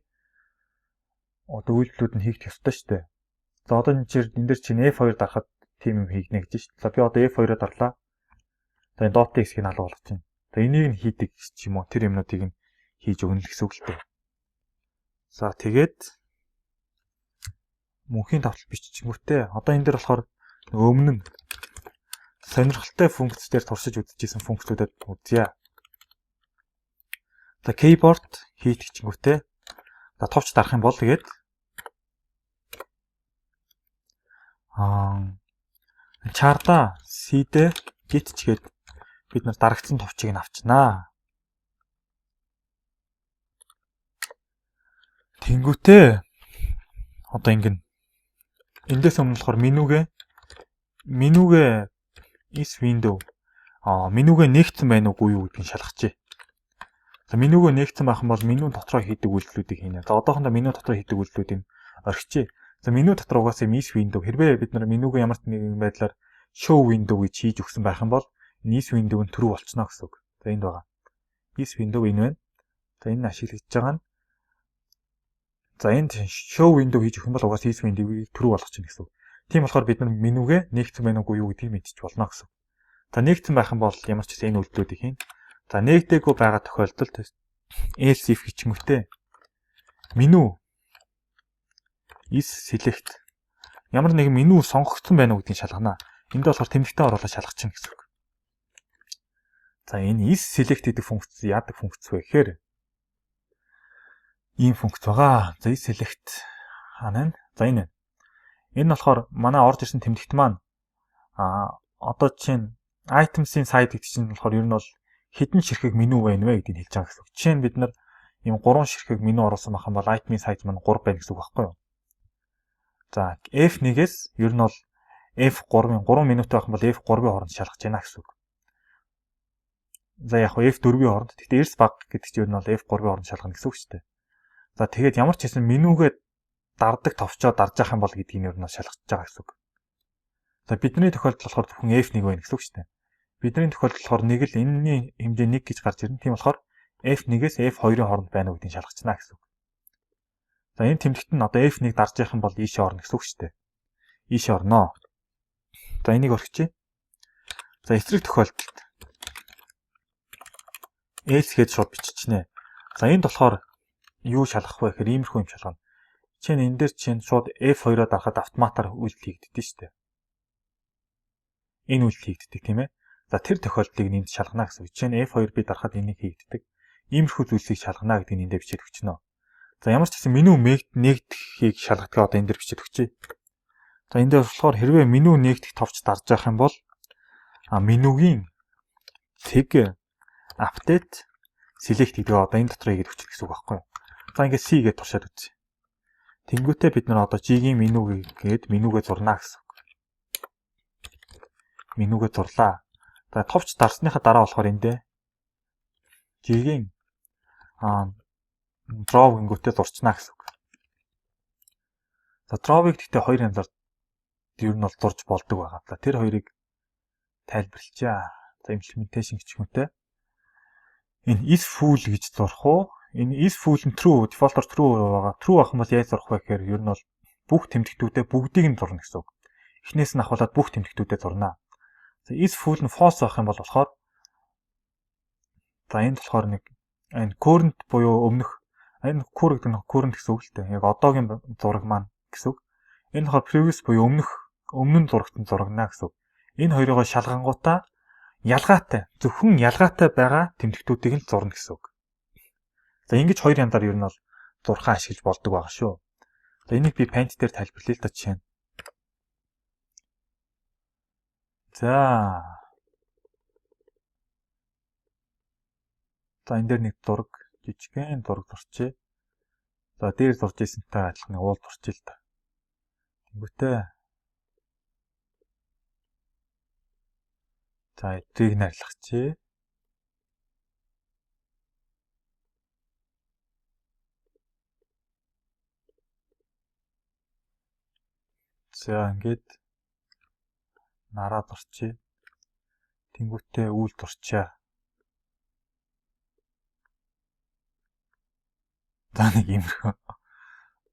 одоо үйлдэлүүд нь хийх ёстой шүү дээ. За одоо энэ дээр чинь F2 дарахад тийм юм хийгнэ гэж шүү дээ. За би одоо F2-оор дарлаа. За энэ dot x-ийг нь алга болгож байна. За энийг нь хийдэг ч юм уу тэр юмнуудыг нь хийж өгнө л гэсэн үг л дээ. За тэгээд мөнхийн давталт биччихмүртэй. Одоо энэ дээр болохоор өмнө нь сонирхолтой функц дээр туршиж үзчихсэн функцлүүдэд үзье. За keyboard хийгчмүртэй. За товч дарах юм бол тэгээд чарда C-дээ гитчгээд бид нар дарагдсан товчийг нь авчнаа. Тэнгүүтээ одоо ингэн эндээс өмнө болохоор менюгээ is window менюгээ нэгтсэн байна уугүй юу гэдгийг шалгачээ. За менюгээ нэгтсэн байх юм бол меню дотроо хийдэг үйлдэлүүдийг хийнэ. За одоохондоо меню дотроо хийдэг үйлдэлүүдийг орхичээ. За меню дотор угаасаа is window хэрвээ бид нар менюгээ ямар ч нэгэн байдлаар show window гэж хийж өгсөн байх юм бол is window нь true болчихно гэсэн үг. За энд байгаа. Is window энэ байна. За энэ ашиглагдж байгаа нь за энд show window хийж өгөх юм бол угаасаа is window-ийг true болгочихно гэсэн үг. Тийм болохоор бид нар менюгээ нэгтсэн байна уугүй юу гэдгийг мэдчих болно гэсэн. За нэгтсэн байх юм бол ямар ч гэсэн энэ үйлдэлүүдийг хийн. За нэгдээгүй байгаа тохиолдолд else if гिचмэгтэй меню is select ямар нэгэн меню сонгогдсон байна уу гэдгийг шалгана. Энд болохоор тэмдэгтээ оруулаад шалгачихна гэсэн үг. За энэ is select гэдэг функц яадаг функц вэ гэхээр ийм функц байгаа. За is select ханаа. За энэ. Энэ болохоор манай орж ирсэн тэмдэгт маань одоо чинь items-ийн side гэдэг чинь болохоор ер нь бол хэдэн ширхэг меню байна вэ гэдгийг хэлж байгаа гэсэн үг. Жишээ нь бид нар ийм 3 ширхэг меню оруулсан байх юм бол item-ийн size маань 3 байна гэсэн үг байхгүй юу? За F1-ээс ер нь бол F3-ын 3 минуттай байх юм бол F3-ийн хооронд шалгаж байна гэсэн үг. За яг хөө F4-ийн хооронд. Гэхдээ эрс баг гэдэг чинь ер нь бол F3-ийн хооронд шалгана гэсэн үг шүү дээ. За тэгээд ямар ч хэсэн менюгээ дардаг товчоо дарж явах юм бол гэдгийг нь ер нь шалгаж байгаа гэсэн үг. За бидний тохиолдолд болохоор зөвхөн F1 байна гэсэн үг шүү дээ. Бидний тохиолдолд болохоор нэг л энэний хэмжээ 1 гэж гарч ирнэ. Тийм болохоор F1-ээс F2-ийн хооронд байна уу гэдгийг шалгачна гэсэн үг. За энэ тэмдэгт нь одоо F1-ийг дарж явах юм бол ийшээ орно гэсэн үг шүү дээ. Ийшээ орно. За энийг орхичих. За эсрэг тохиолдолд else гэж шууд биччихнэ. За энд болохоор юу шалгах вэ гэхээр иймэрхүү юм шалгана. Чинь энэ дээр чинь шууд F2-оо дарахад автоматар үйлдэл хийгддэг шүү дээ. Энэ үйлдэл хийгддэг тийм ээ. За тэр тохиолдлыг энд шалгана гэсэн үг. Жишээ нь F2 би дарахад энийг хийгддэг. Иймэрхүү зүйлсийг шалгана гэдгийг эндээ бичиж өгчнө. За ямар ч гэсэн меню нэгдэхийг шалгадгаа одоо энэ дээр бичиж өгчээ. За энэ дээр болохоор хэрвээ меню нэгдэх товч дарж явах юм бол менюгийн tag update select гэдэг одоо энэ дотор игээд өгчих гэсэн үг байхгүй юу? За ингээд C гэж туршаад үзье. Тэнгүүтээ бид нар одоо G-ийн меню гээд менюгээ зурнаа гэсэн үг. Менюгээ зурлаа. За товч дарсныхаа дараа болохоор эндээ G-ийн draw гингүүтээ зурчнаа гэсэн үг. За draw-ыг гэхдээ хоёр янзаар ер нь бол зурж болдог байгаа. За тэр хоёрыг тайлбарлачаа. За implementation гिचмэтэй. Энэ is full гэж зурх уу? Энэ is full нь true, default-оор true байгаа. True ах юм бол яаж зурх вэ гэхээр ер нь бол бүх тэмдэгтүүдэд бүгдийг нь зурна гэсэн үг. Эхнээс нь ахуулаад бүх тэмдэгтүүдэд зурнаа. За is full нь false байх юм бол болохоор за энд болохоор нэг энэ current буюу өмнөх энэ current гэсэн үг л дээ. Яг одоогийн зураг маань гэсэн үг. Энэ болохоор previous буюу өмнө нь зурагтан зурагнаа гэсэн үг. Энэ хоёроо шалгангуудаа зөвхөн ялгаатай байгаа тэмдэгтүүдийг нь зурна гэсэн үг. За ингэж хоёр янзаар ер нь бол зурхаа ашиглаж болдог байгаа шүү. За энийг би paint дээр тайлбарлая л да жишээ нь. За энэ дээр нэг зураг жижигхэн зураг зурчээ. За дээр зурж ийсэнтэй адилхан нэг уул зурчээ л да. Тэнгүүтээ. За эдрийг нарлагчээ. За ингээд нараад орчээ. Тэнгүүтээ үүл дурчаа. За нэг иймэрхүү.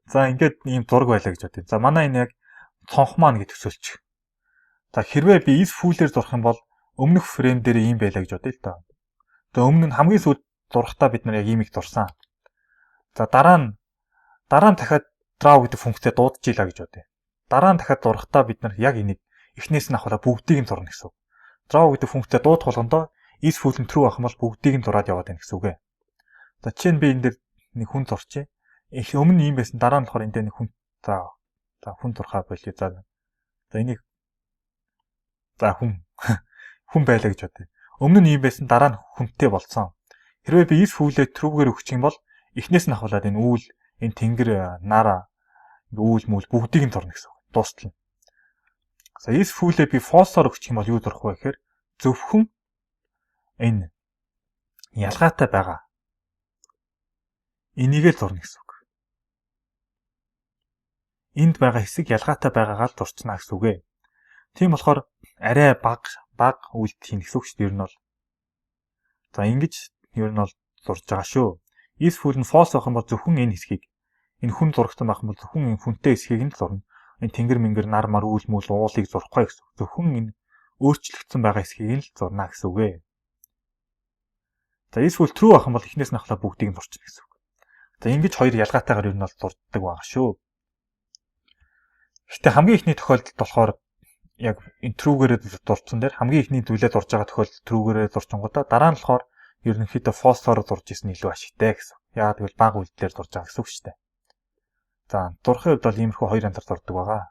За ингээд ийм зураг байлаа гэж бодъё. За манай энэ яг цонх маань гэж төсөөлчих. За хэрвээ би is full-ээр зурх юм бол өмнөх фрейм дээр ийм байлаа гэж бодъё л доо. За өмнө нь хамгийн сүүлд зурхтаа бид нар яг иймийг зурсан. За дараа нь дахиад draw гэдэг функцээ дуудчихлаа гэж бодъё. Дараа нь дахиад зурхтаа бид нар яг энийг эхнээс нь авахлаа бүгдийг нь зурна гэсэн үг. Draw гэдэг функцээ дуудах болгондоо is full нь true ах юм бол бүгдийг нь зураад яваад байна гэсэн үг ээ. За жишээ нь би энэ дээр нэг хүн зурчээ. Өмнө нь ийм байсан дараа нь болохоор энэ дээр нэг хүн за хүн зурхаа болъё. За За энийг за хүн байлаа гэж бодъё. Өмнө нь ийм байсан, дараа нь хүнтэй болсон. Хэрвээ би is фүүлээ true-гээр өгчих юм бол эхнээс нь ахуулаад энэ үүл, энэ тэнгэр, нар, үүл мүл бүгдийг нь зурна гэсэн үг. Дуустал нь. За is фүүлээ би false-оор өгчих юм бол юу зурах вэ гэхээр зөвхөн энэ ялгаатай байгаа. Энийг л зурна гэсэн үг. Энд байгаа хэсэг ялгаатай байгаагаа л зурцна гэсэн үг ээ. Тийм болохоор арай баг үйлдэл хийн гэсэн үг шүү дээ. Ер нь бол. За ингэж ер нь бол зурж байгаа шүү. Is фүүл нь false байх юм бол зөвхөн энэ хэсгийг, энэ хүн зурагсан байх юм бол зөвхөн энэ хүнтэй хэсгийг нь зурна. Энэ тэнгэр мэнгэр нар мар үйл мүл уулыг зурахгүй гэсэн үг. Зөвхөн энэ өөрчлөгдсөн байгаа хэсгийг нь л зурна гэсэн үг ээ. За is фүүл true байх юм бол эхнээс нь ахлаа бүгдийг нь зурчихна гэсэн үг. За ингэж хоёр ялгаатайгаар ер нь бол зурддаг байгаа шүү. Гэтэ хамгийн ихний тохиолдолд болохоор яг энэ true-гээрээ зурцсан дээр хамгийн ихний зүйлээ зурж байгаа тохиолдолд true-гээрээ зурчингуудаа дараа нь болохоор ерөнхийдөө false-оор зурж исэн илүү ашигтай гэсэн. Яагаад гэвэл бага үйлдэлээр зурж байгаа гэсэн үг шүү дээ. За зурхын хувьд бол иймэрхүү хоёр янзаар зурдаг байгаа.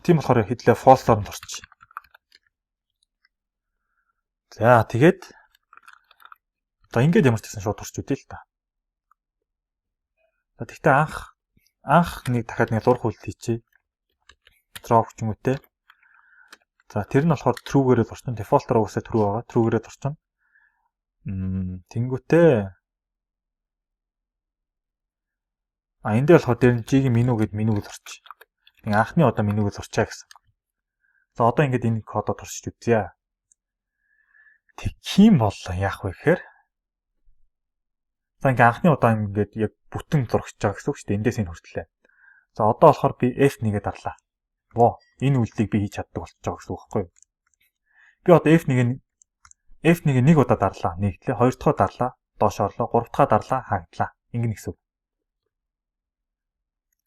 Тийм болохоор хэдлээ false-оор зурчих. За тэгээд за ингээд ямар ч гэсэн шууд турч үдээ л та. За тэгтээ анх нэг дахиад нэг зурх үйлдэл хийчихье. Drop ч юм уу те. За тэр нь болохоор true-гээрээ зурчихна. Default-оор уусаа true байгаа. True-гээрээ зурчихна. Тэнгүүтээ энд дээр болохоор дээр нь G-ийн меню гэд менюг зурчих. Тэг анхны одоо менюг зурчаа гэсэн. За одоо ингээд энэ кодоо туршиж үзье. Тэг хийм бол яах вэ гэхээр за ингээд анхны удаа ингээд яг бүтэн зурагч байгаа гэсэн үг шүү дээ. Эндээс энэ хүртлээ. За одоо болохоор би F1-гээ дарлаа. Энэ үйлдэлийг би хийж чаддаг болчихж байгаа гэсэн үг байхгүй юу? Би одоо F1-ийг нэг удаа дарлаа, нэгтлээ, хоёр дахь удаа дарлаа, доош орлоо, гурав дахь дарлаа, хааглаа. Ингэнэ гэсэн үг.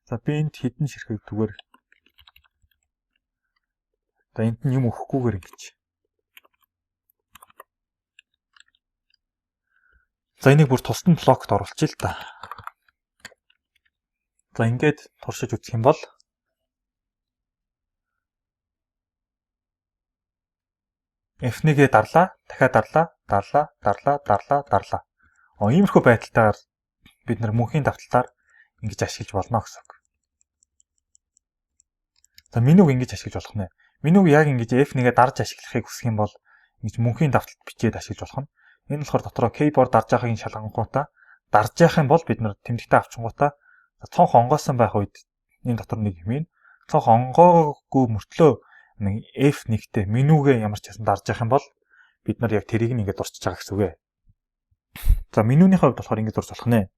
За би энд хідэн ширхэг зүгээр. За энд нь юм өгөхгүйгээр ингэж. За энийг бүр тусдан блокт оруулчих л та. За ингээд туршиж үзэх юм бол F1-гээ дарлаа, дахиад дарлаа. Иймэрхүү байдалтаар бид нар мөнхийн давталтаар ингэж ашиглаж болно гэсэн үг. За менюг ингэж ашиглаж болох нэ. Менюг яг ингэж F1-гээ дарж ашиглахыг хүсэх юм бол ингэж мөнхийн давталт бичээд ашиглаж болох нь. Энэ болохоор дотроо keyboard дарж байгааг шалгангуудаа дарж явах юм бол бид нар тэмдэгтээ авчингуудаа цонх онгоосон байх үед энэ дотор нэг юм ин цонх онгоогүй мөртлөө нэг F1-тэй менюгээ ямар ч хэсэн дарж явах юм бол бид нар яг тэрийг нь ингээд дурчж байгаа гэсэн үг ээ. За менюний хувьд болохоор ингээд дурж болох нэ.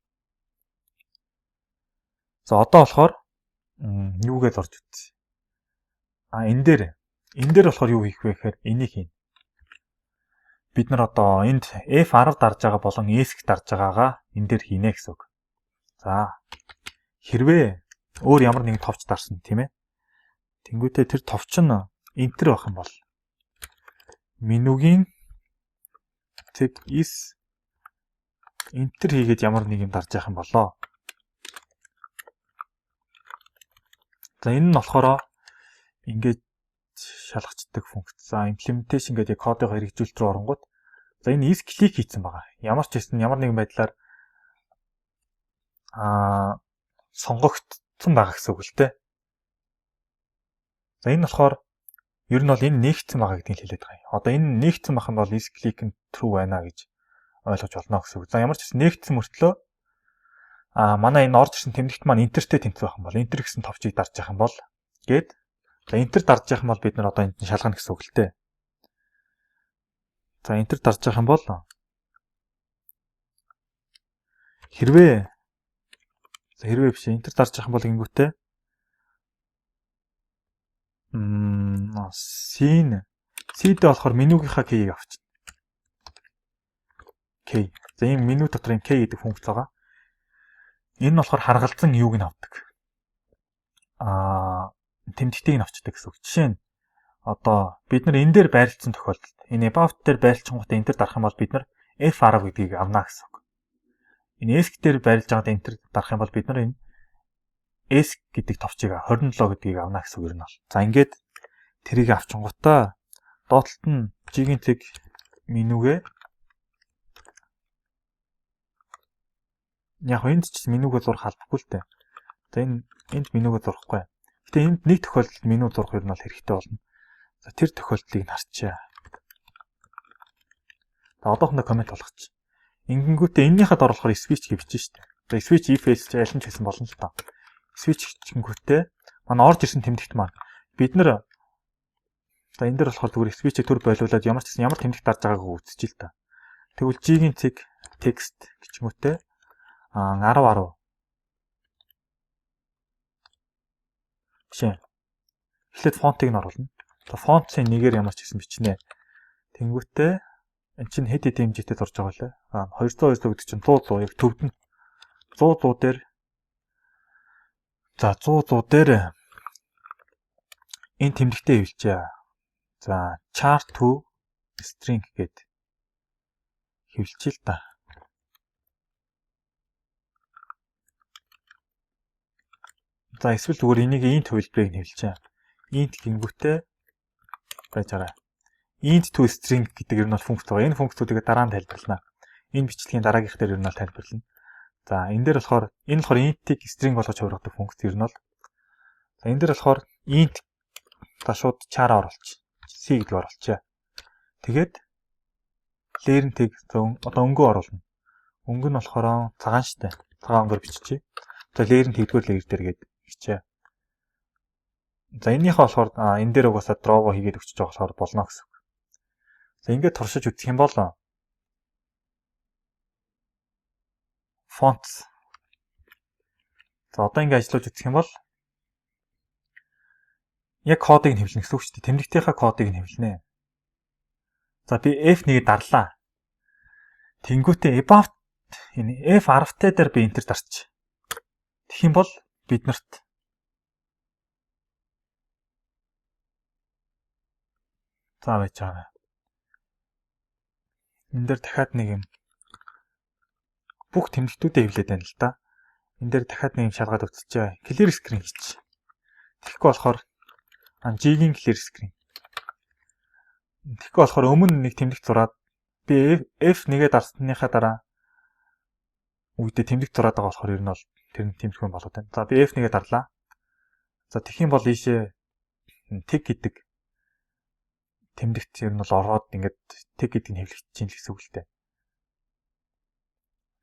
За одоо болохоор юугээ дурж үзье. Энэ дээр болохоор юу хийх вэ гэхээр энийг хийн. Бид нар одоо энд F10 дарж байгаа болон ESC дарж байгаагаа энэ дээр хийнэ гэсэн үг. За хэрвээ өөр ямар нэгэн товч дарсан тийм ээ. Тэнгүүтээ тэр товч нь enter байх юм бол менюгийн tab is enter хийгээд ямар нэг юм дарж явах юм болоо. За энэ нь болохоор ингээд шалгацдаг функц. За implementation гэдэг кодыг хэрэгжүүлэлт рүү оронгууд за энэ is click хийсэн байгаа. Ямар ч хэсэн ямар нэгэн байдлаар сонгогдсон байгаа гэсэн үг л дээ. За энэ болохоор ер нь бол энэ нэгдсэн байгаа гэдгийг хэлээд байгаа юм. Одоо энэ нэгдсэн байх юм бол is click нь true байна гэж ойлгож болно гэсэн үг. За ямар ч хэсэн нэгдсэн мөртлөө манай энэ орж ирсэн тэмдэгт маань enterтэй тэмцэх байх юм бол enter гэсэн товчийг дарж явах юм бол гээд за enter дарж явах юм бол бид нар одоо энд шалгана гэсэн үг л дээ. За enter дарж явах юм бол хэрвээ биш enter дарж явах юм бол гингүүтээ C-д болохоор менюгийнхаа key-ийг авчихна. Key. За ийм меню дотор ийм key гэдэг функц байгаа. Энэ нь болохоор харгалзан юуг нь авдаг. Тэмдэгтийг нь авчдаг гэсэн үг. Жишээ нь одоо бид нар энэ дээр байрлалцсан тохиолдолд энэ about дээр байрлалчингуудаа enter дарах юм бол бид нар F10 гэдгийг авна гэсэн үг. Энэ ESC дээр байрлаж байгаад enter дарах юм бол бид нар энэ S гэдэг товчийг 27 гэдгийг авна гэсэн үг юм бол. За ингээд тэрийг авчингуудаа доотлолт нь G-ийн тэг менюгээ яг энд ч менюгээ зурх албагүй л дээ. За энд менюгээ зурхгүй. Гэтэ энд нэг тохиолдолд меню зурх юм бол хэрэгтэй болно. За тэр тохиолдлыг харчаа. За одоохондоо комент болгочих. Ингэнгүүтээ энэнийхад оруулахаар switch гэж бичсэн шүү дээ. За switch if else аль нь ч хэлсэн болно л доо. Switch гэнгүүтээ манай орж ирсэн тэмдэгт маань бид нэр за энэ дээр болохоор зүгээр switch-ийг төр болиулаад ямар ч гэсэн ямар тэмдэгт дарж байгааг үзчихье л та. Тэгвэл G-ийн тэг text гэчмүүтээ 10 жишээ. Эхлээд фонтыг нь оруулна. За фонтын нэгээр ямар ч гэсэн бичнэ. Тэнгүүтээ эн чинь хэд хэд хэмжээтэй зурж байгаа лээ. 200 гэдэг чинь 100 яг төвдөн. 100 дээр за 100 дээр энэ тэмдэгтээ хэвлэжээ. За chart to string гэд хэвлэчихэ л та. За эсвэл зүгээр энийг int хувилбарыг нь хэвлэжээ. Int гингүүтээ байжаарай. Int to string гэдэг нь бол функц байгаа. Энэ функцүүдийг дараа нь тайлбарлана. Энэ бичлэгийн дараагийнх дээр нь бол тайлбарлана. За энэ дээр болохоор энэ болохоор int-ийг string болгож хувиргадаг функц ер нь бол. За энэ дээр болохоор int та шууд char оруулчих. C гэдэг оруулчаа. Тэгээд layer-ын тэг одоо өнгөө оруулна. Өнгө нь болохоор цагаан штэ. Цагаан өнгөөр биччихье. За layer-ын тэгдүгээр layer дээр гээд бичээ. За энэнийхээ болохоор энэ дээр угаасаа draw хийгээд өчөж байгаа болохоор болно гэсэн үг. За ингээд туршиж үзэх юм бол fonts. За одоо ингээд ажиллаж үзэх юм бол яг кодыг нь хэвлэнэ гэсэн үг шүү дээ. Тэмдэгтийнхаа кодыг нь хэвлэнэ. За би F1-ийг дарлаа. Тэнгүүтээ about энэ F10-тай дээр би enter дарчих. Тэгэх юм бол биднэрт за байж байгаа. Энэ дээр дахиад нэг юм бүх тэмдэгтүүдэд хэвлээд байна л да. Энэ дээр дахиад нэг юм шалгаад үзчихье. Clear screen хийчих. Тэгэхгүй болохоор G-ийн clear screen. Тэгэхгүй болохоор өмнө нэг тэмдэгт зураад би F1-гээ дарсныхаа дараа үедээ тэмдэгт зураад байгаа болохоор ер нь бол тэр нь тэмдэггүй болоод байна. За би F1-гээ дарлаа. За тэгэх юм бол ийшээ тэг гэдэг тэмдэгт ер нь бол ороод ингээд тэг гэдэг нь хэвлэгдэж чинь л гэсэн үг л дээ.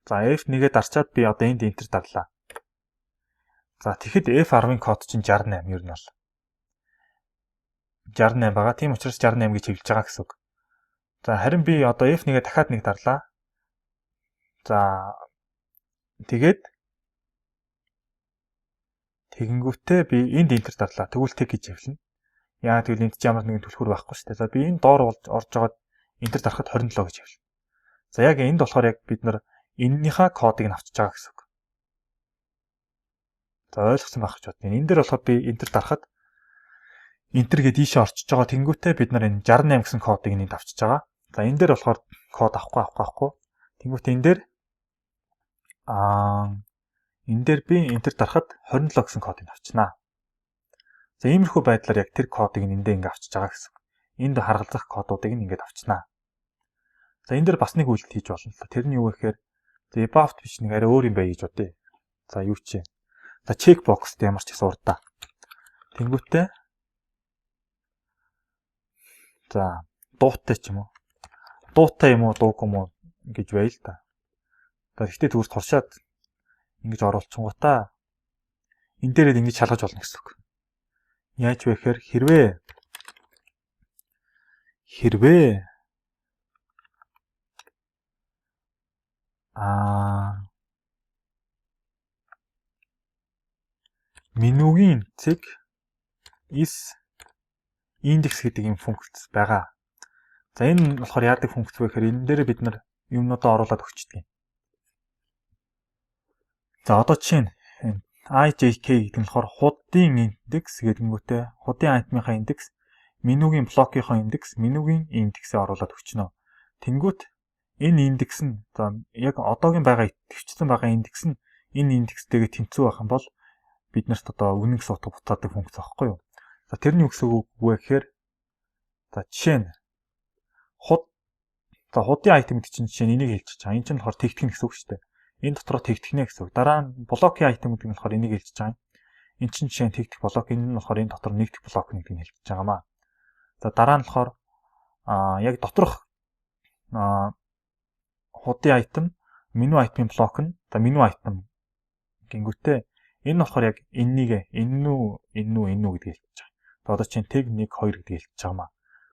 За F1-гээ дарчаад би одоо энд enter дарлаа. За тэгэхэд F10-ын код чинь 68 ер нь бол 68 байгаа. Тийм учраас 68 гэж хэвлэж байгаа гэсэн үг. За харин би одоо F1-гээ дахиад нэг дарлаа. За тэгээд тэгэнгүүтээ би энд enter дарлаа. Тэгвэл тэг гэж хэвлэнэ. Яа тэгвэл энд ч ямар нэгэн түлхүүр байхгүй шүү дээ. За би энэ доор орж байгаа enter дарахад 27 гэж хэвлэнэ. За яг энд болохоор яг бид нар энэнийхээ кодыг нь авчиж байгаа гэсэн үг. За ойлгосон байх гэж бодъё. Энэ дээр болохоор би enter дарахад enter гэдээ ийшээ орчиж байгаа. Тэнгүүтээ бид нар энэ 68 гэсэн кодыг энд авчиж байгаа. За энэ дээр болохоор код авахгүй. Тэнгүүтээ энэ дээр энэ дээр би enter дарахад 27 гэсэн кодыг авчнаа. За иймэрхүү байдлаар яг тэр кодыг эндээ ингээ авчиж байгаа гэсэн. Энд харгалзах кодуудыг ингээд авчнаа. За энэ дээр бас нэг үйлдэл хийж болно л та. Тэр нь юу вэ гэхээр about биш нэг арай өөр юм бай гэж бодъё. За юу ч юм. За check box дээр ямар ч гэсэн урдаа. Тэнгүүтээ за дуутай ч юм уу. Дуутай юм уу, дуугүй юм уу гэж байл л та. За гэхдээ төгс туршаад ингэж оруулчихгоотаа энэ дээрээ ингэж шалгаж болно гэсэн үг. Яаж вэ гэхээр хэрвээ менюгийн цэг is index гэдэг юм функц байгаа. За энэ болохоор яадаг функц вэ гэхээр энэ дээр бид нар юмнуудаа оруулаад өгчдөг. За одоо жишээ нь IJK гэдэг нь болохоор хуудын индекс гэдэг нь хуудын айтмынхаа индекс, менюгийн блокийнхаа индекс, менюгийн индексээ оруулаад өгчнө. Тэнгүүт энэ индекс нь за яг одоогийн байгаа идэвхжсэн байгаа индекс нь энэ индекстэйгээ тэнцүү байх юм бол биднэрт одоо үнэн гэсэн утга буцаадаг функц аахгүй юу. За тэрний үгс үгүй гэхээр за жишээ нь худын айтем гэдэг чинь жишээ нь энийг хэлчихэж байгаа. Энэ чинь болохоор тэгтгэн гэсэн үг шүү дээ. Энэ дотроо тэгтгэнэ гэсэн үг. Дараа нь блокийн айтем гэдэг нь болохоор энийг хэлчихэж байгаа. Энэ чинь жишээ нь тэгтэх блок, энэ нь болохоор энэ дотор нэгдэх блок гэдгийг хэлчихэж байгаамаа. За дараа нь болохоор яг доторх худын айтем, меню айтемын блок нь за меню айтем гингүүтээ энэ болохоор яг энэнийг энэ үү гэдгийг хэлчихэж байгаа. За одоо чинь тэг 1 2 гэдгийг хэлчихэж байгаамаа.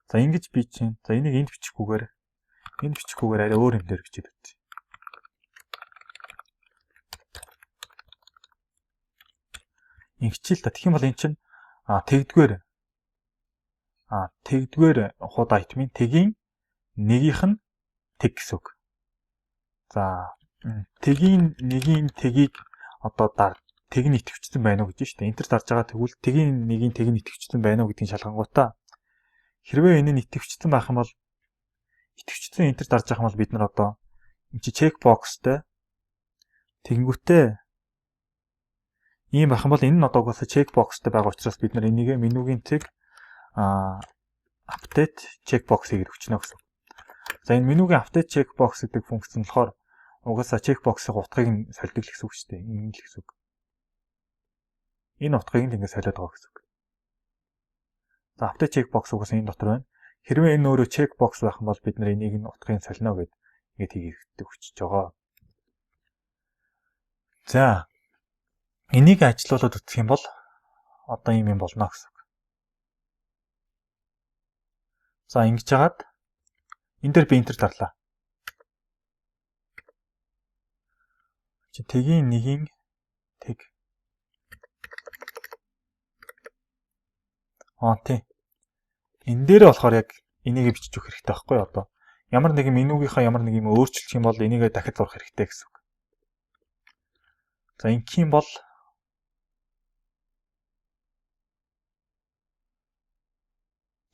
За ингэж би чинь за энийг энд бичихгүйгээр арай өөр юм дээр бичээд өгч. Ингэчил та тэгэх юм бол эн чинь тэгдгээр хууд айтмын тэгийн нэгийнх нь тэг гэсэн үг. За тэгийн нэгийн тэгийг одоо тэг нь идэвхжсэн байна уу гэж байна шүү дээ. Энтер дарж байгаа тэгвэл тэгийн нэгийн тэг нь идэвхжсэн байна уу гэдгийг шалгангуудаа хэрвээ энэ нь идэвхжсэн байх юм бол идэвхжсэн энтер дарж байгаа юм бол бид нар одоо энэ чи чек бокстэй тэгэнгүүтээ ийм байх юм бол энэ нь одоо угаасаа чек бокстэй байгаа учраас бид нар энийг менюгийн тэг update checkbox гэж өгчнө гэсэн. За энэ менюгийн update checkbox гэдэг функц нь болохоор угаасаа checkbox-ийн утгыг нь солидог л гэсэн үг шүү дээ. Энэ л гэсэн үг. Энэ утгыг нь ингэ солиод байгаа гэсэн үг. За update checkbox угаасаа энэ дотор байна. Хэрвээ энэ өөрөө checkbox байх юм бол бид нар энийг нь утгыг солино гэд ингэж хийгээд өгчөж байгаа. За энийг ажилуулад үзэх юм бол одоо ийм юм болно гэсэн. За ингэж хагаад энэ дээр би энтер дарлаа. Чи тэгийн нэгийн тэг. Тийм. Энэ дээр болохоор яг энийг бичиж өгөх хэрэгтэй байхгүй юу одоо. Ямар нэгэн менюгийнхаа ямар нэг юм өөрчлөх юм бол энийг дахиад зурх хэрэгтэй гэсэн үг. За ингэх юм бол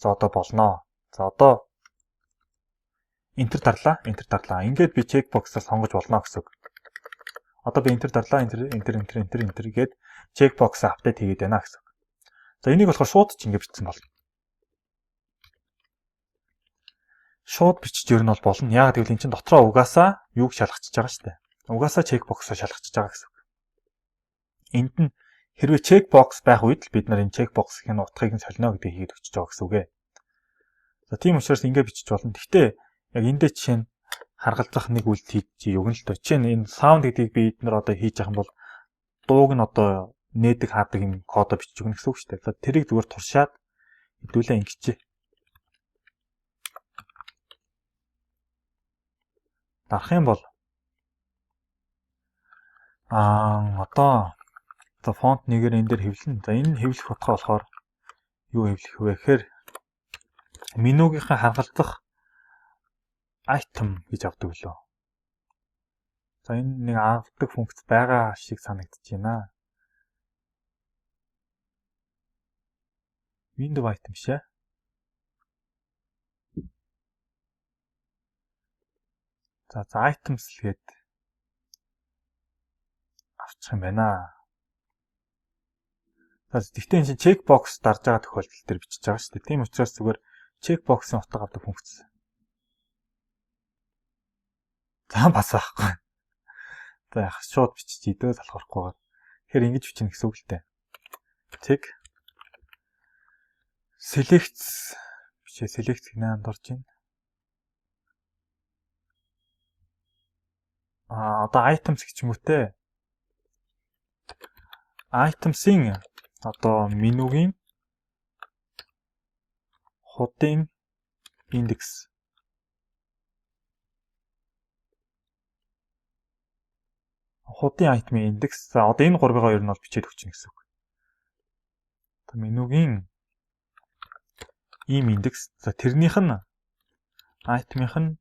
за одоо болно. За одоо энтер дарлаа. Ингээд би чекбоксаар сонгож болно гэсэн үг. Одоо би энтер дарлаа. Энтер гээд чекбокс апдейт хийгээд байна гэсэн үг. За энийг болохоор шууд ч ингээд бичсэн болно. Шууд бичиж ер нь бол болно. Яг гэвэл эн чинь дотроо угаасаа юуг шалгачиж байгаа шүү дээ. Угаасаа чекбоксоо шалгачиж байгаа гэсэн үг. Энд нь хэрвээ чекбокс байх үед л бид нар энэ чекбоксхийн утгыг нь солино гэдгийг хийгээд өчөж байгаа гэсэн үг ээ. За тийм учраас ингэ бичиж болно. Гэхдээ яг эндээ жишээ нь харгалзах нэг үйлдэл хийж өгнө л доо. Жишээ нь энэ саунд гэдгийг бид нар одоо хийж байгаа юм бол дууг нь одоо нээдэг хаадаг юм кодо бичиж өгнө гэсэн үг шүү дээ. За тэрийг зүгээр туршаад хэдүүлээ ингэчээ. Дарах юм бол одоо за фонт нэгээр энэ дээр хэвлэн. За энэ хэвлэх утга болохоор юу хэвлэх вэ гэхээр менюгийнхаа харгалзах item гэж авдаг лөө. За энэ нэг авдаг функц байгаа шиг санагдаж байна. Window item шээ. За items л гээд авчих юм байна. За гэхдээ энэ checkbox дарж байгаа тохиолдол төр бичиж байгаа шүү дээ. Тийм учраас зүгээр checkbox-ын утга авдаг функц. За бас байхгүй. За яг шууд бичиж идөө залхуурахгүйгээр. Тэгэхээр ингэж бичнэ гэсэн үг л дээ. Check select гэнэ дурж байна. Одоо items гэж юм уу те. Items-ийн одоо менюгийн хуудын индекс. Хуудын айтмын индекс. За одоо энэ гурвыгаа ер нь бол бичээд өгч гэнэ гэсэн үг. Одоо менюгийн ийм индекс. За тэрнийх нь айтмынх нь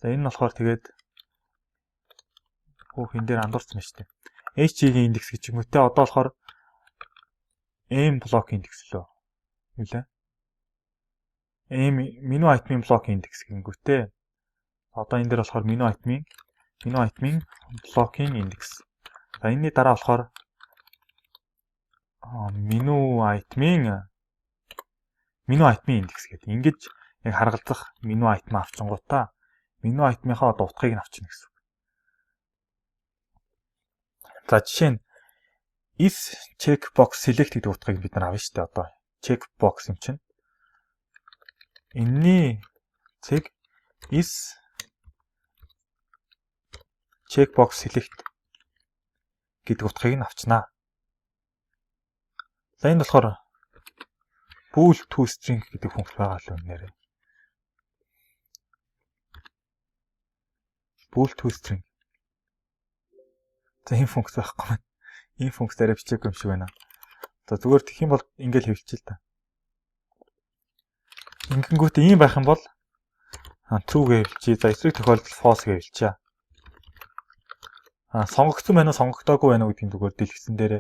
за энэ нь болохоор тэгээд энэ дээр андуурсан байна шүү дээ. HG-ийн индекс гэж юм уу те. Одоо болохоор M блок индекс лөө. Юу лээ? Меню айтмын блок индекс гэнгүүтээ. Одоо энэ дээр болохоор меню айтмын блокийн индекс. За энэний дараа болохоор меню айтмын индекс гэдэг. Ингэж яг харгалзах меню айтм авчингуудаа меню айтмынхаа одоо утгыг нь авчна гэсэн үг. За жишээ нь is checkbox select гэдэг утгыг бид нар авна шүү дээ. Одоо checkbox юм чинь. Энэний цэг is checkbox select гэдэг утгыг нь авчнаа. За энд болохоор bool to string гэдэг функц байгаа л үнээрээ. Bool to string. За энэ функц байхгүй маань. Энэ функц дээр бичээгүй юм шиг байна. За зүгээр тэгэх юм бол ингээл хэвлчихээ л та. Ингэнгүүтээ ийм байх юм бол true гэж хэлчихье. За эсрэг тохиолдолд false гэж хэлчихье. Сонгогдсон байна уу, сонгогдоогүй байна уу гэдгийг зүгээр дэлгэцэн дээр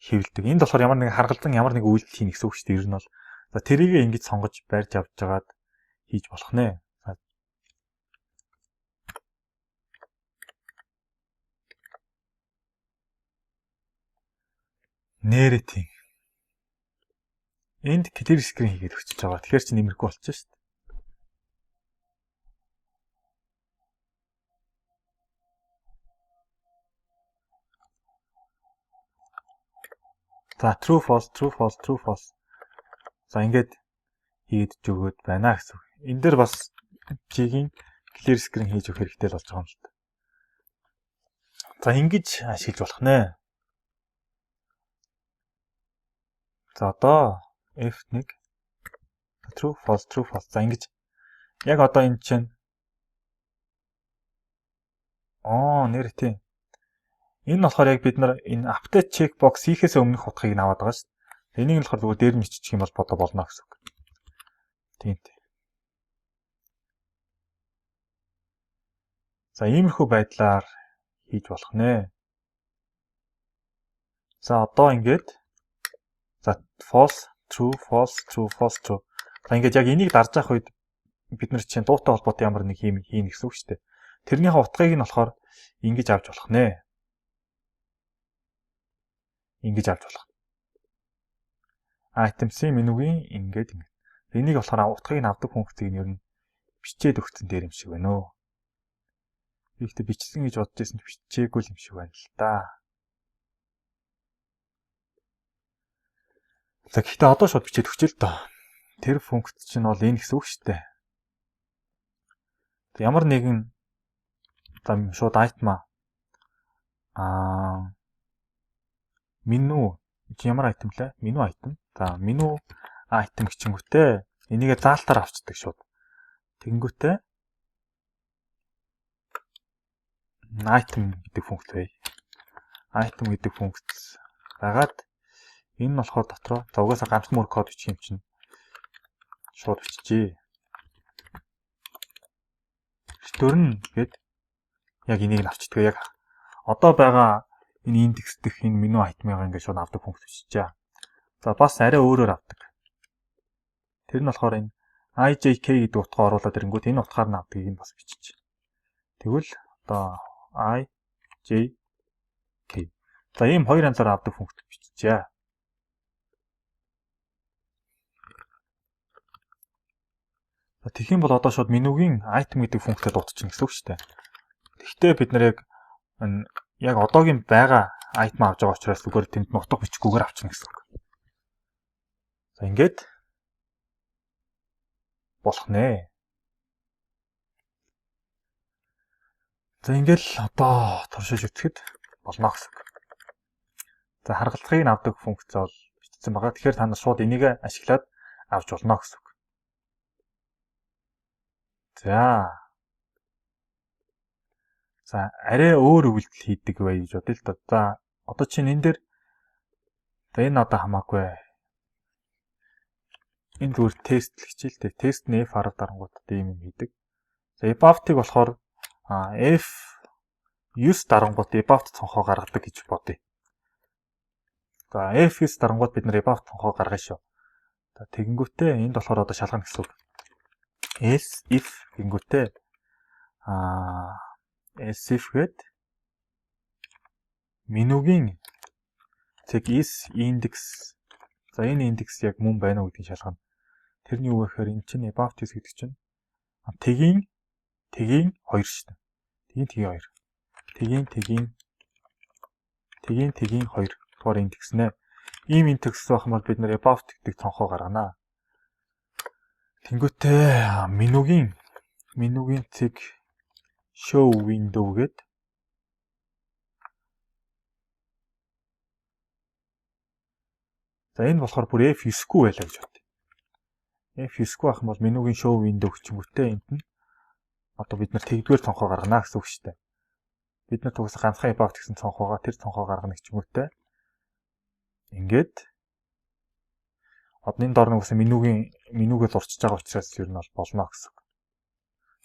хэвлэдэг. Энд болохоор ямар нэг харгалзан ямар нэг үйлдэл хийнэ гэсэн үг шүү дээ. Ер нь бол за тэрийг ингэж сонгож барьж авч жагаад хийж болох нэ. Нэрээ тийм. Энд clear screen хийгээд өчөж байгаа. Тэгэхээр чи нэмэрхүү болчихно шүү дээ. За true false. За ингээд хийгээд өгөөд байна гэсэн үг. Энэ дээр бас чигийн clear screen хийж өгөх хэрэгтэй л болж байгаа юм л та. За ингэж ашиглаж болох нэ. За одоо F1 true false. За ингэж яг одоо энэ чинь нэр тийм. Энэ нь болохоор яг бид нар энэ update checkbox хийхээс өмнөх утгыг нь аваад байгаа шүү дээ. Энийг нь болохоор зүгээр дээр нь биччих юм бол бодо болно гэсэн үг. Тийм. За иймэрхүү байдлаар хийж болох нэ. За одоо ингээд за false true. За ингээд яг энийг дарж авах үед бид нар чинь дуутай холбоотой ямар нэг хийнэ гэсэн үг шүү дээ. Тэрнийхээ утгыг нь болохоор ингэж авч болох нэ. Ингэж авч болох. Items-ийн менюгийн ингээд. Энийг болохоор утгыг нь авдаг функцийг нь ер нь бичээд өгсөн дээр юм шиг байна өө. Би ихтэй бичсэн гэж бодож байсан ч бичээгүй юм шиг байна л да. За гэхдээ одоо шууд бичээд өгчээ л доо. Тэр функц чинь бол энэ гэсэн үг шүү дээ. Ямар нэгэн шууд item меню ямар item лээ? Меню item. За меню item гिचэнгүүтээ энийгээ заалтаар авчдаг шууд. Тэгэнгүүтээ item гэдэг функц бай. Item гэдэг функц дагаад энэ нь болохоор дотроо за угаасаа ганц мөр код бичих юм чинь шууд биччихье. Return гээд яг энийг нь авчдаг. Яг одоо байгаа энэ индекс дэх энэ меню айтмыг ингээд шууд авдаг функц биччихье. За бас арай өөрөөр авдаг. Тэр нь болохоор энэ IJK гэдэг утгаа оруулаад ирэнгүүт энэ утгаар нь авдгийг нь бас биччихье. Тэгвэл одоо IJK. За ийм хоёр янзаар авдаг функц биччихье. Тэгэх юм бол одоо шууд менюгийн item гэдэг функцэд дутчихна гэсэн үг шүү дээ. Гэхдээ бид нар яг одоогийн байгаа item авч байгаа учраас зүгээр тэнд нутаг бичгүүгээр авчихна гэсэн үг. За ингээд болох нэ. За ингээл одоо туршиж үзэхэд болно гэсэн үг. За харгалзахыг нь авдаг функц бол бичсэн байгаа. Тэгэхээр та нар шууд энийг ашиглаад авч болно гэсэн үг. За арай өөр үйлдэл хийдэг бай гэж бодъё л доо. За одоо чинь энэ дээр энэ одоо хамаагүй. Энэ зүгээр тест л хичээл дээ. Тест нь F10 дарангуудад ийм юм хийдэг. За above-ыг болохоор F9 дарангууд above цонхоо гаргадаг гэж бодъё. За F9 дарангууд бид нэр above цонхоо гаргана шүү. За тэгэнгүүтээ энд болохоор одоо шалгана гэсэн үг. Else if гингүүтээ else if гээд менюгийн цэг is index. За энэ индекс яг мөн байна уу гэдгийг шалгана. Тэр нь юу вэ гэхээр энэ чинь about is гэдэг чинь тэгийн 2 шүү дээ. Тэгийн 2 дугаар индекс нэ. Ийм индекс байх юм бол бид нэр about гэдэг цонхоо гаргана. Тэнгүүтээ менюгийн цэг show window гээд за энэ болохоор бүр F9-гүй байлаа гэж бод. F9-гүй байх юм бол менюгийн show window гэчингүүтээ энд нь одоо бид нар тэгдгээр цонхоо гаргана гэсэн үг шүү дээ. Бид нар тугас ганцхан about гэсэн цонхоогоо тэр цонхоо гаргана гэчингүүтээ ингээд одны дор нүгс менюгээ зурчиж байгаа учраас ер нь бол болно гэсэн.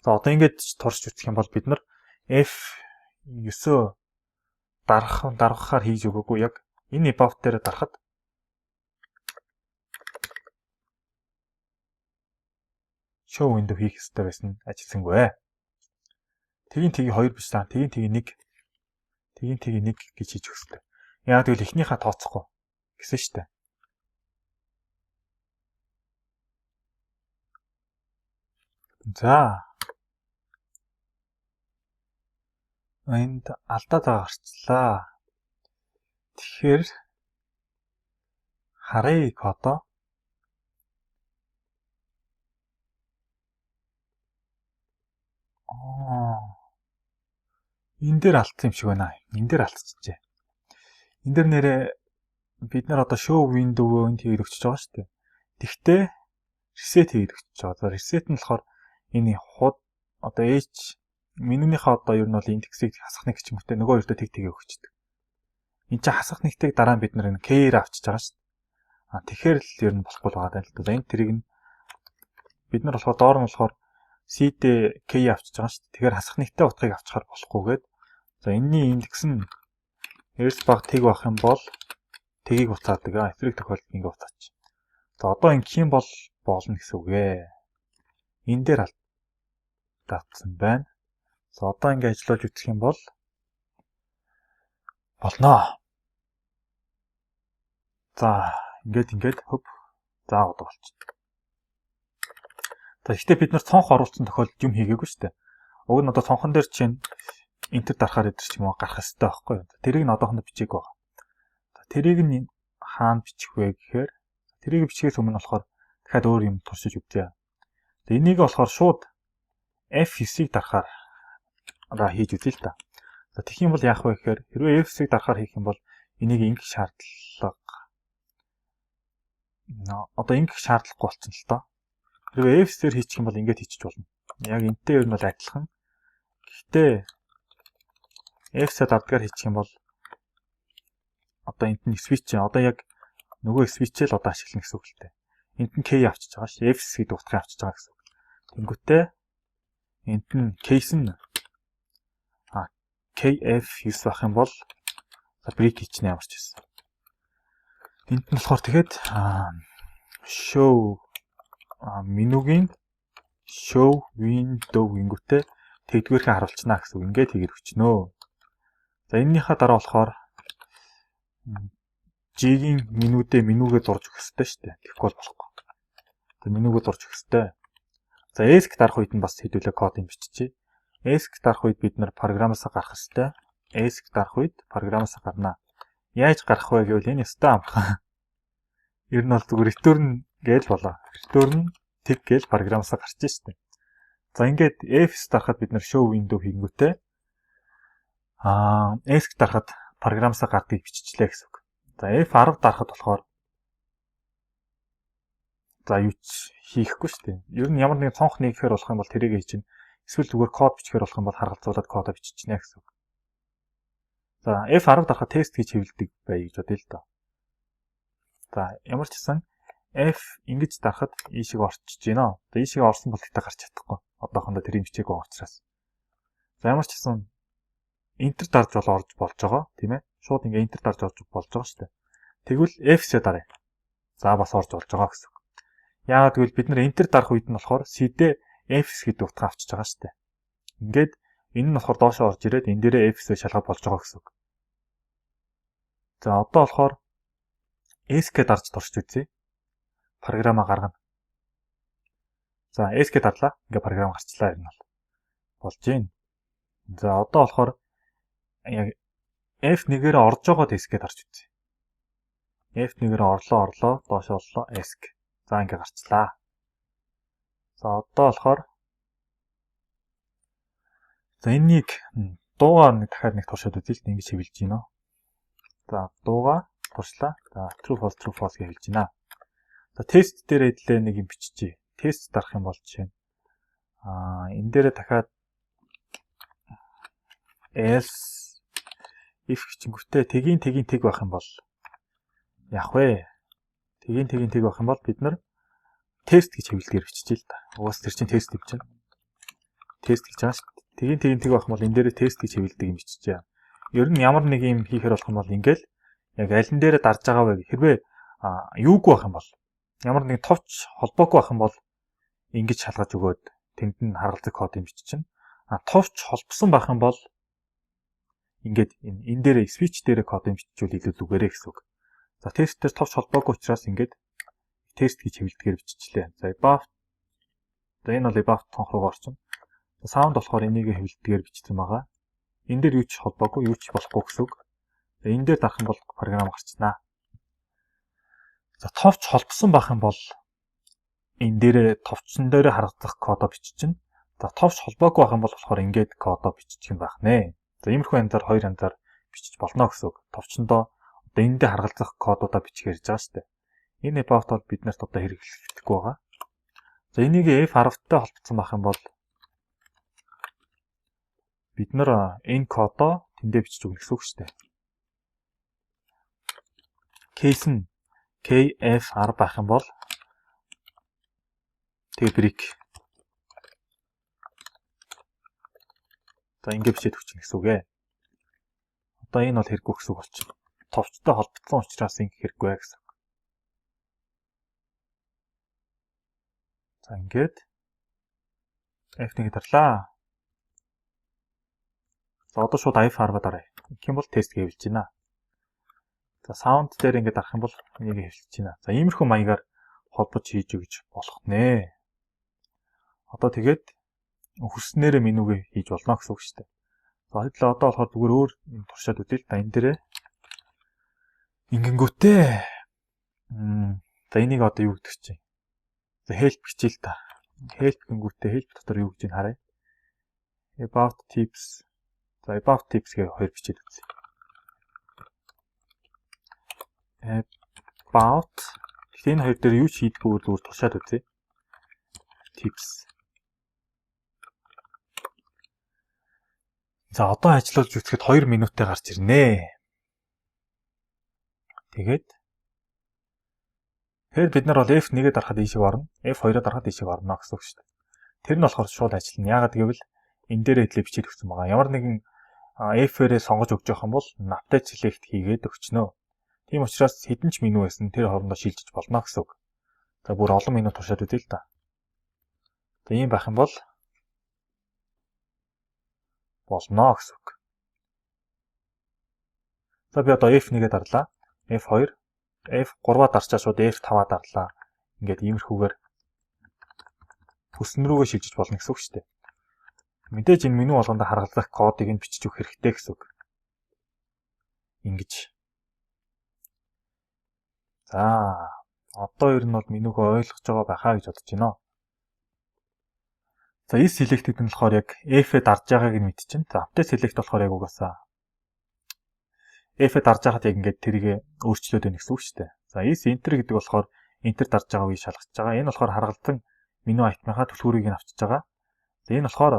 За одоо ингээд турш үзэх юм бол бид нар F9 дарахаар хийж өгөөгүй яг энэ about дээр дарахад show window хийх хэрэгтэй байсан ажилласангүй. Тэгийн 2 биш та. Тэгийн 1 гэж хийж өгөх хэрэгтэй. Яг тэгвэл эхнийхээ тооцохгүй гэсэн шүү дээ. За. Энд алдаа гарчлаа. Тэгэхээр харъя кодо. Энэ дээр алдсан юм шиг байна. Энэ дээр алдчихжээ. Энэ дээр нэрээ бид нар одоо show window-г хийгээд өгчөж байгаа шүү дээ. Тэгтээ reset хийгээд өгчөж байгаа. За reset нь болохоор энэ хууд одоо h менюнийхээ одоо ер нь бол индексийг хасах нэг ч юм уу нөгөө хоёртой тэг өгчдөг. Энд чинь хасах нэгтэйг дараа нь бид нар энэ k-ээр авчиж байгаа шүү дээ. Тэгэхээр л ер нь болохгүй л байгаа даа л да. Энэ тэрийг нь бид нар болохоор доор нь болохоор C-д K авчиж байгаа шүү дээ. Тэгэхээр хасах нэгтэй утгыг авчихаар болохгүйгээд за энэний индекс нь эрс баг тэг байх юм бол тэгийг буцаадаг. Эфрэг тохиолдолд ингэ буцаач. За одоо ингэх юм бол болно гэсэн үг ээ. Энэ дээр алдсан байна. За одоо ингэ ажиллаж үзэх юм бол болно. За ингээд хөв заагаад болчихно. За ихтэй бид нар цонх оруулсан тохиолдолд юм хийгээгүй шүү дээ. Уг нь одоо цонхон дээр чинь энтер дарахаар идэр ч юм уу гарах хэрэгтэй байхгүй юу? Тэрийг нь одоохондоо бичээг байгаа. За тэрийг нь хаана бичих вэ гэхээр тэрийг бичгээс өмнө болохоор дахиад өөр юм туршиж үзье. За энийг болохоор шууд F9-ийг дарахаар хийж үзье л та. За тэгэх юм бол яах вэ гэхээр хэрвээ F9-ийг дарахаар хийх юм бол энийг ингэх шаардлага одоо ингэх шаардлагагүй болчихно л тоо. Хэрвээ F9-ээр хийчих юм бол ингэж хийчих болно. Яг энтэй ер нь бол адилхан. Гэхдээ F9-аар дардгаар хийчих юм бол одоо энд нь switch одоо яг нөгөө switch-эл одоо ашиглана гэсэн үг л дээ. Энд нь K авчиж байгаа ш. F9 гэдэг утгыг авчиж байгаа гэсэн үг. Тэнгүүтээ энд нь case нь KF9 байх юм бол break хийчихнэ ямар ч байсан. Энд нь болохоор тэгэхэд show менюгийн show window гингүүтээ тэгдгээрхээ харуулчихна гэсэн үг. Ингээд хийгээд өчнөө. За энэнийхээ дараа болохоор G-ийн менюгээ дурж өгөх хэрэгтэй шүү дээ. Тэгэхгүй бол болохгүй. За менюгээ дурж өгөх хэрэгтэй. За ESC дарах үед нь бас хэдүүлээ код юм биччихье. ESC дарах үед бид нар програмаас гарах хэрэгтэй. ESC дарах үед програмаас гарнаа. Яаж гарах вэ гэвэл энэ өстэй амархан. Ер нь бол зүгээр return гэж болоо. Return тэг гэж програмаас гарч штэ. За ингээд F9 дарахад бид нар show window хийнгүүтээ ESC дарахад програмаас гардыг биччихлээ гэсэн үг. За F10 дарахад болохоор за юу ч хийхгүй штэ. Ер нь ямар нэгэн цонх нэгэхээр болох юм бол тэрийг хийж чинь. Эсвэл зүгээр код бичихээр болох юм бол харгалзуулаад кодоо биччихнэ гэсэн үг. За F10 дарахад тест гэж хэвлэдэг бай гэж бодъё л доо. За ямар ч гэсэн F ингэж дарахад ийшиг орчиж гинэ. За ийшиг орсон бол тэгтээ гарч чадахгүй. Одоохондоо тэрийг бичээг байгаа учраас. За ямар ч гэсэн enter дарж орж болж байгаа тийм ээ. Шууд ингээ enter дарж орж болж байгаа шүү дээ. Тэгвэл F-сээ даръя. За бас орж болж байгаа гэсэн үг. Яагаад гэвэл бид нар enter дарах үед нь болохоор C-дээ F гэдэг утга авчиж байгаа шүү дээ. Ингээд энэ нь болохоор доошоо орж ирээд энэ дээрээ F-сээ шалгаад болж байгаа гэсэн үг. За одоо болохоор ESC дарж туршиж үзье. Програмаа гаргана. За ESC дарлаа. Ингээ програм гарчлаа юм болж байна. За одоо болохоор яг F1-ээр орж байгаа ESC дарж үзье. F1-ээр орлоо, доош орлоо, ESC. За ингээ гарчлаа. За одоо болохоор за энэнийг дуугаар дахиад нэг туршаад үзье л да ингэж хэвлэж гинөө. За дуугаа туршлаа. За true false гэж хэлж гинэ. За тест дээр хэдлээ нэг юм биччихье. Тест дарах юм бол жишээ нь энэ дээрээ дахиад else if гिचингүүтээ тэгийн тэг байх юм бол яах вэ? Тэгийн тэг байх юм бол бид нар тест гэж хэвлэлээр биччихье л да. Уус тэр чинь тест гэж байна. Тест гэж байгаа шүү дээ. Тэгийн тэг байх юм бол энэ дээрээ тест гэж хэвлэлдэг юм биччихье. Ер нь ямар нэг юм хийхээр болох юм бол ингээл яг алин дээрээ дарж байгаа вэ? Хэрвээ юугүй байх юм бол ямар нэг товч холбоогүй байх юм бол ингэж шалгаж өгөөд тэнд нь харгалзах код юм биччихнэ. Товч холбосон байх юм бол ингээд энэ дээр switch дээр код юм биччихвэл илүү зүгээрээ гэсэн үг. За тест дээр товч холбоогүй учраас ингээд тест гэж хэвлэлдгээр биччихлээ. За above. За энэ бол above тонх руу орчин. Sound болохоор энийг хэвлэлдгээр бичсэн байгаа. Энэ дээр юу ч холбоогүй, юу ч болохгүй гэсэн үг. За энэ дээр дарах юм бол програм гарчнаа. За товч холбосон байх юм бол энэ дээрээ товчсон дээрээ харагдах кодоо биччихнэ. За товч холбоогүй байх юм бол болохоор ингээд кодоо биччих юм байх нэ. За иймэрхүү янзаар хоёр янзаар бичиж болно гэсэн үг. Товчондоо одоо энд дээр харгалзах кодуудаа бичих ярьж байгаа шүү дээ. Энэ above бол бид нарт одоо хэрэглэхгүй байгаа. За энийг F10-тай холбоцсон байх юм бол бид нар энэ кодоо тэндээ бичиж өгнө гэсэн үг шүү дээ. Case нь KF10 байх юм бол тэгээ break. За ингэ бичээд өгч гэсэн үг ээ. Одоо энэ бол хэрэггүй гэсэн үг болчихно. Товчтой холбогдсон учраас ингэ хэрэггүй гэсэн үг. За ингээд F1-ийг дарлаа. За одоо шууд F10 дараа. Ингэх юм бол тест гэвэлж байна. За sound дээр ингээд дарах юм бол энийг хэвлэж байна. За иймэрхүү маягаар холбож хийж өгч болох нэ. Одоо тэгээд хүснээрээ менюгээ хийж болно гэсэн үг шүү дээ. За хэдлээ одоо болохоор зүгээр өөр юм туршаад үзье л да энэ дээрээ. Ингэнгүүтээ. За энийг одоо юу гэдэг чинь. За help хичээл та. Help гингүүтээ help дотор юу гэж ин харъя. About tips. За about tips гээ хоёр бичээд үзье. About энэ хоёр дээр юу ч хийдгүү зүгээр туршаад үзье. Tips. За одоо ажиллуулж үзэхэд 2 минуттай гарч ирнэ. Тэгээд бид нар бол F1-ээр дарахад ийшээ орно, F2-оор дарахад ийшээ орно гэсэн үг шүү дээ. Тэр нь болохоор шууд ажиллана. Яагаад гэвэл энэ дээр хэдлээ бичиж өгсөн байгаа. Ямар нэгэн F-ээрээ сонгож өгч явах юм бол update select хийгээд өгчнөө. Тийм учраас хэдэн ч меню байсан тэр хоорондоо шилжиж болно гэсэн үг. За бүр олон меню туршаад үзье л да. За ийм байх юм бол болно гэсэн үг. За би одоо F1-гээ дарлаа. F2, F3-аа дарчаа шууд F5-аа дарлаа. Ингээд иймэрхүүгээр хүсн рүүгээ шилжиж болно гэсэн үг шүү дээ. Мэдээж энэ меню болгонд харгалзах кодыг нь бичиж өгөх хэрэгтэй гэсэн үг. Ингэж. За одоо ер нь бол менюгөө ойлгож байгаа байхаа гэж бодож байна. За is selected нь болохоор яг F-ээ дарж байгааг нь мэдчихэв. За update select болохоор яг угаасаа F-ээ дарж байхад яг ингээд тэрийг өөрчлөөд байна гэсэн үг шүү дээ. За is enter гэдэг болохоор enter дарж байгаа үеийг шалгаж байгаа. Энэ болохоор харгалзан меню айтмынхаа түлхүүрийг нь авчиж байгаа. За энэ болохоор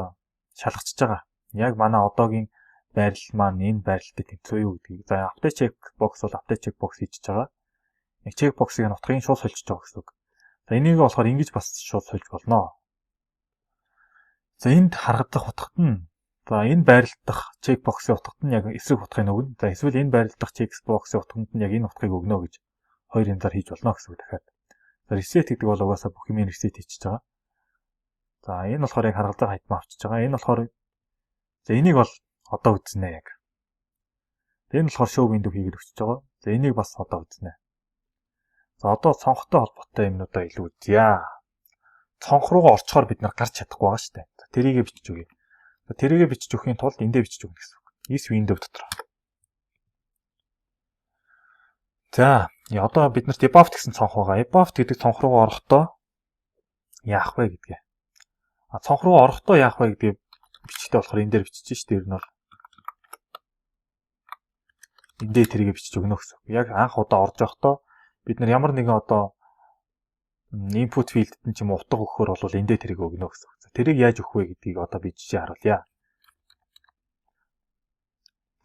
шалгачж байгаа. Яг манай одоогийн байрлал маань энэ байрлалтай тэнцвээ юу гэдгийг. За update check box бол update check box хийж байгаа. Яг check box-ыг нутгийн шууд сольж байгаа гэсэн үг. За энийг болохоор ингэж бас шууд сольж болно. За энд харагдах утгад нь за энэ байрлал дахь check box-ийн утгад нь яг эсрэг утгыг өгнө. За эсвэл энэ байрлал дахь check box-ийн утгад нь яг энэ утгыг өгнө гэж хоёр янзаар хийж болно гэсэн үг дахиад. За reset гэдэг бол угаасаа бүх юм reset хийчихэж байгаа. За энэ болохоор яг харгалзах айтмаа авчиж байгаа. Энэ болохоор за энийг бол одоо үзнэ яг. Энэ болохоор show window хийгээд өчөж байгаа. За энийг бас одоо үзнэ. За одоо цонхтой холбоотой юмнуудаа илүү үзье. Цонх руугаа орчхоор бид нар гарч чадахгүй байгаа шүү дээ. Тэрийгэ бичиж өгье. Тэрийгэ бичиж өгөхийн тулд эндээ бичиж өгнө гэсэн үг. Is window дотор. За, одоо бид нарт epoft гэсэн цонх байгаа. Epoft гэдэг цонх руугаа орохдоо яах вэ гэдгээ. Цонх руу орохдоо яах вэ гэдгийг бичгтэй болохоор энэ дээр бичиж шүү дээ. Ер нь бол эндээ тэрийгэ бичиж өгнө гэсэн. Яг анх удаа орж явахдаа бид нар ямар нэгэн одоо input field-д нь ч юм уу утга өгөхөөр бол эндээ тэрийг өгнө гэсэн. Тэрийг яаж өгөх вэ гэдгийг одоо би жишээ харуулъя.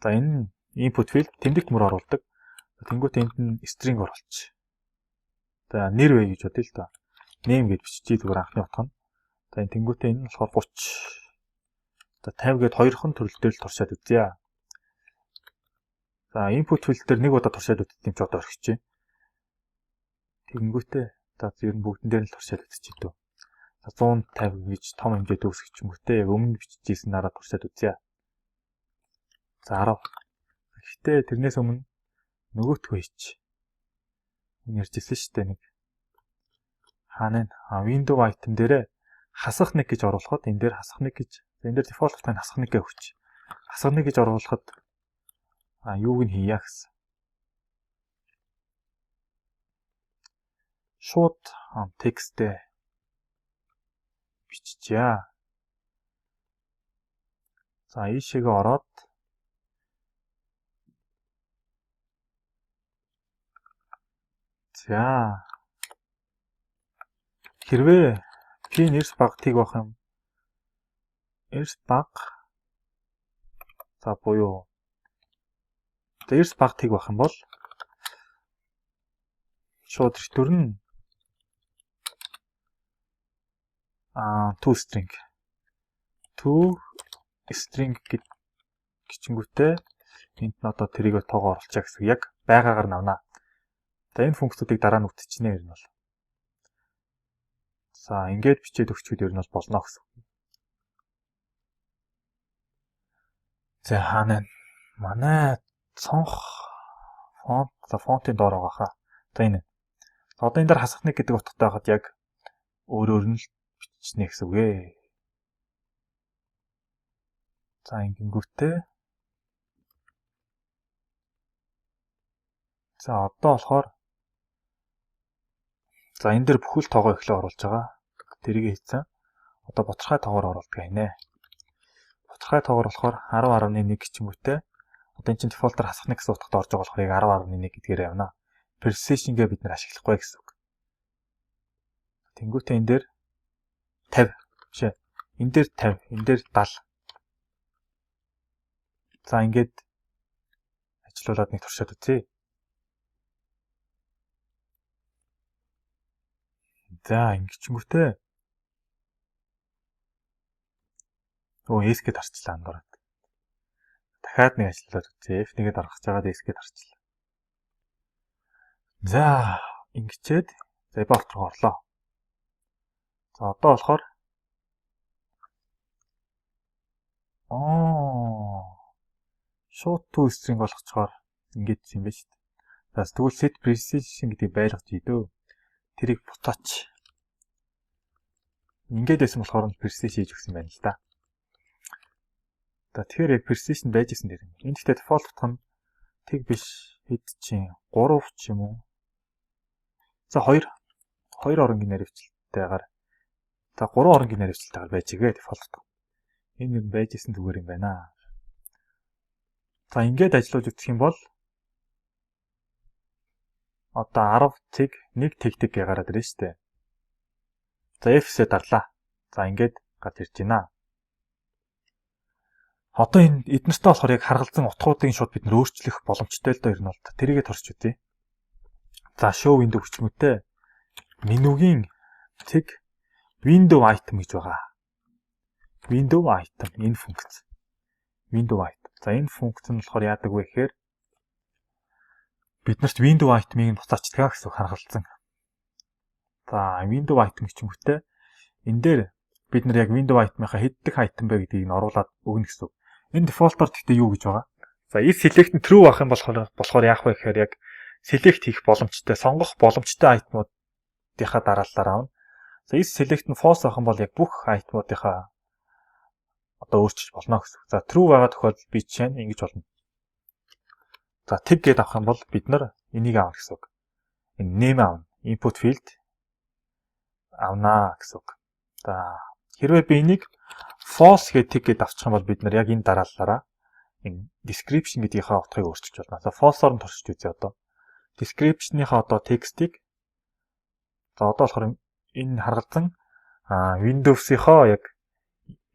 За энэ input field тэмдэгт мөр оруулдаг. Тэнгүүт энд нь string оруулчих. За нэр вэ гэж бодъё л да. Name гэж биччихье зүгээр анхны утга нь. За энэ тэнгүүтээ энэ нь болохоор 30. За 50 гээд хоёрхан төрөл дээр л туршаад үзье. За input field дээр нэг удаа туршаад үзтiin ч одоо орхичих. Тэнгүүтээ за ер нь бүгдэн дээр нь л туршаад үзчих дөө. За 150 гэж том хэмжээд үүсгэж юм гүтээ яг өмнө биччихсэн нараа туршаад үзье. За 10. Гэхдээ тэрнээс өмнө нөгөөтгөө хийч. Энэ ярьжсэн шүү дээ нэг. Хаана window item дээрээ хасах нэг гэж оруулахад энэ дээр хасах нэг гэж энэ дээр default тань хасах нэг гэж өгч. Хасах нэг гэж оруулахад юуг нь хийя гэсэн. Шууд текстээ биччихье. За ийшээгээ ороод за хэрвээ p нэрс баг тийг байх юм. Эрс баг за буюу эрс баг тийг байх юм бол шууд return to string гिचингүүтээ энд нь одоо тэрийг тоогоо оруулчаа гэсэн яг байгаагаар навнаа. За энэ функцүүдийг дараа нь үтчихнэ ер нь бол. За ингээд бичээд өгчүүд ер нь бол болно гэсэн. За хаана манай цонх фонт за фонтын доор байгаа хаа. За энэ. Одоо энэ дээр хасах нэг гэдэг утгатай байхад яг өөрөөр нь л бичнэ гэсэн үг ээ. За ингэнгүүтээ. За одоо болохоор за энэ дээр бүхэл тоогоо эхлээ оруулж байгаа. Тэрийг хийцэн. Одоо боцорхой тоогоор оруулдаг гинэ. Боцорхой тоогоор болохоор 10.1 гिचингүүтээ. Одоо энэ чинь дефолтоор хасах нэг гэсэн утгатай орж байгаа болохоор яг 10.1 гэдгээр явна. Precision-гээ бид нэр ашиглахгүй гэсэн үг. Тэнгүүтээ энэ дээр 50 бишээ. Энэ дээр 50, энэ дээр 70. За ингээд ажиллуулад нэг туршаад үзье. За ингэчгүүтээ. S-гээд арчлаа андуураад. Дахиад нэг ажиллуулад үзье. F1-гээд орох гэж байгаад S-гээд арчлаа. За ингэчээд за epoft руу орлоо. За одоо болохоор short to string болгочоор ингэж юм байна шүү дээ. За тэгвэл set precision гэдэг байлгаж ийдөө. Тэрийг буцаач. Ингээд байсан болохоор precision хийж өгсөн байна л да. За тэгэхээр яг precision байж исэн дээр. Энэ гэхдээ default утга нь тэг биш хэд чинь 3 ч юм уу. За 2 оронгийн наривчлалтайгаар за 3 оронгийн наривчлалтайгаар байж игээ default утга. Энэ юм байж исэн зүгээр юм байна. За ингээд ажиллаж үзэх юм бол одоо 10 тэг 1 тэг гараад ирнэ шүү дээ. За F-сээ дарлаа. За ингээд гад ирж байна. Одоо энэ эднэртээ болохоор яг харгалзан утгуудын шууд бид нөр өөрчлөх боломжтой л доо ер нь бол тэрийгэ турч үзье. За show window хүчмөтэй менюгийн тэг window item гэж байгаа. Window item энэ функц. Window item. За энэ функц нь болохоор яадаг вэ гэхээр биднэрт window item-ыг буцаачдаг гэсэн харгалзан. За window item хүчмөтэй энэ дээр бид нар яг window item-ийнхаа хэддэх item бэ гэдгийг нь оруулаад өгнө гэсэн. Энэ дефолтоор гэхдээ юу гэж байгаа? За if select нь true байх юм болохоор яах вэ гэхээр яг select хийх боломжтой, сонгох боломжтой айтмуудынхаа дараалалаар аавна. За if select нь false байх юм бол яг бүх айтмуудынхаа одоо өөрчилж болно гэсэн. За true байгаа тохиолдолд би чинь ингэж болно. За tag гээд авах юм бол бид нар энийг аавна гэсэн үг. Энэ name аавна. Input field авнаа гэсэн үг. За хэрвээ би энийг false гэдэг tag гээд авчих юм бол бид нар яг энэ дараалалаараа энэ description гэдгийнхаа утгыг өөрчилж болно. За false-оор нь туршиж үзье одоо. Description-ийнхаа одоо текстийг за одоо болохоор энэ харгалзан Windows-ийнхоо яг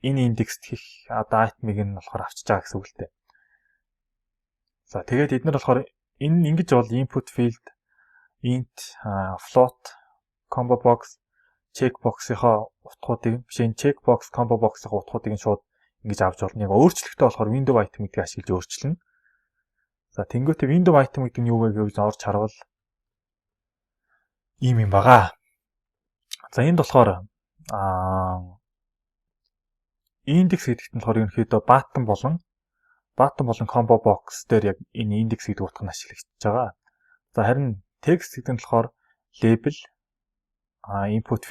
энэ индекс гэх одоо item-ыг нь болохоор авчиж байгаа гэсэн үг л дээ. За тэгээд эдгээр болохоор энэ ингэж бол input field int float combo box checkbox-ийнхаа утгуудыг биш энэ checkbox combo box-ийнхаа утгуудыг нь шууд ингэж авч болно. Яг өөрчлөлтөө болохоор window item гэдгийг ашиглаж өөрчилнө. За тэнгуүтээ window item гэдэг нь юу вэ гэж орж харвал ийм юм байгаа. За энд болохоор индекс гэдэгт нь болохоор ерөнхийдөө button болон combo box дээр яг энэ индекс гэдэг утга нь ашиглагдаж байгаа. За харин text гэдэг нь болохоор label input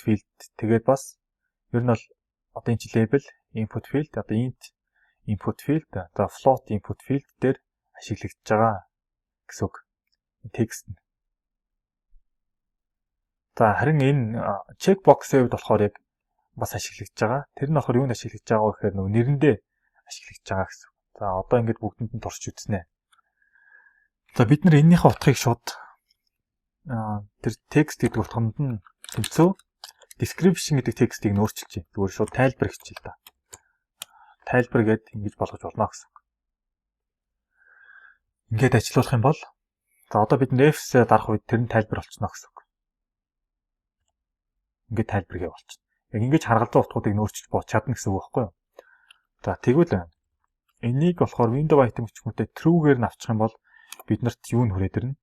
field тэгээд бас ер нь бол одоо энэ чи label input field одоо int input field за float input field дээр ашиглагдаж байгаа гэсэн үг. Text нь. За харин энэ checkbox-ийн хувьд болохоор яг бас ашиглагдаж байгаа. Тэр нь болохоор юунд ашиглагдаж байгаа вэ гэхээр нөгөө нэрэндээ ашиглагдаж байгаа гэсэн. За одоо ингэж бүгдэнд нь туршиж үзнэ. За бид нар энэнийхээ утгыг шууд тэр text гэдэг утганд нь тэмцүү description гэдэг текстийг нь өөрчилж байна. Зүгээр шууд тайлбар хичээл та. Тайлбар гээд ингэж болгож болно гэсэн. Ингээд ажиллуулах юм бол за одоо бид F-с дарах үед тэр нь тайлбар болчихно гэсэн. Ингээд тайлбар гээ болчихно. Яг ингэж харгалзуу утгуудыг нь өөрчилж бод чадна гэсэн үг байхгүй юу? За тэгвэл энийг болохоор window item гिचгүүтээ true-гээр нь авчих юм бол биднэрт юу н хүрээд ирнэ?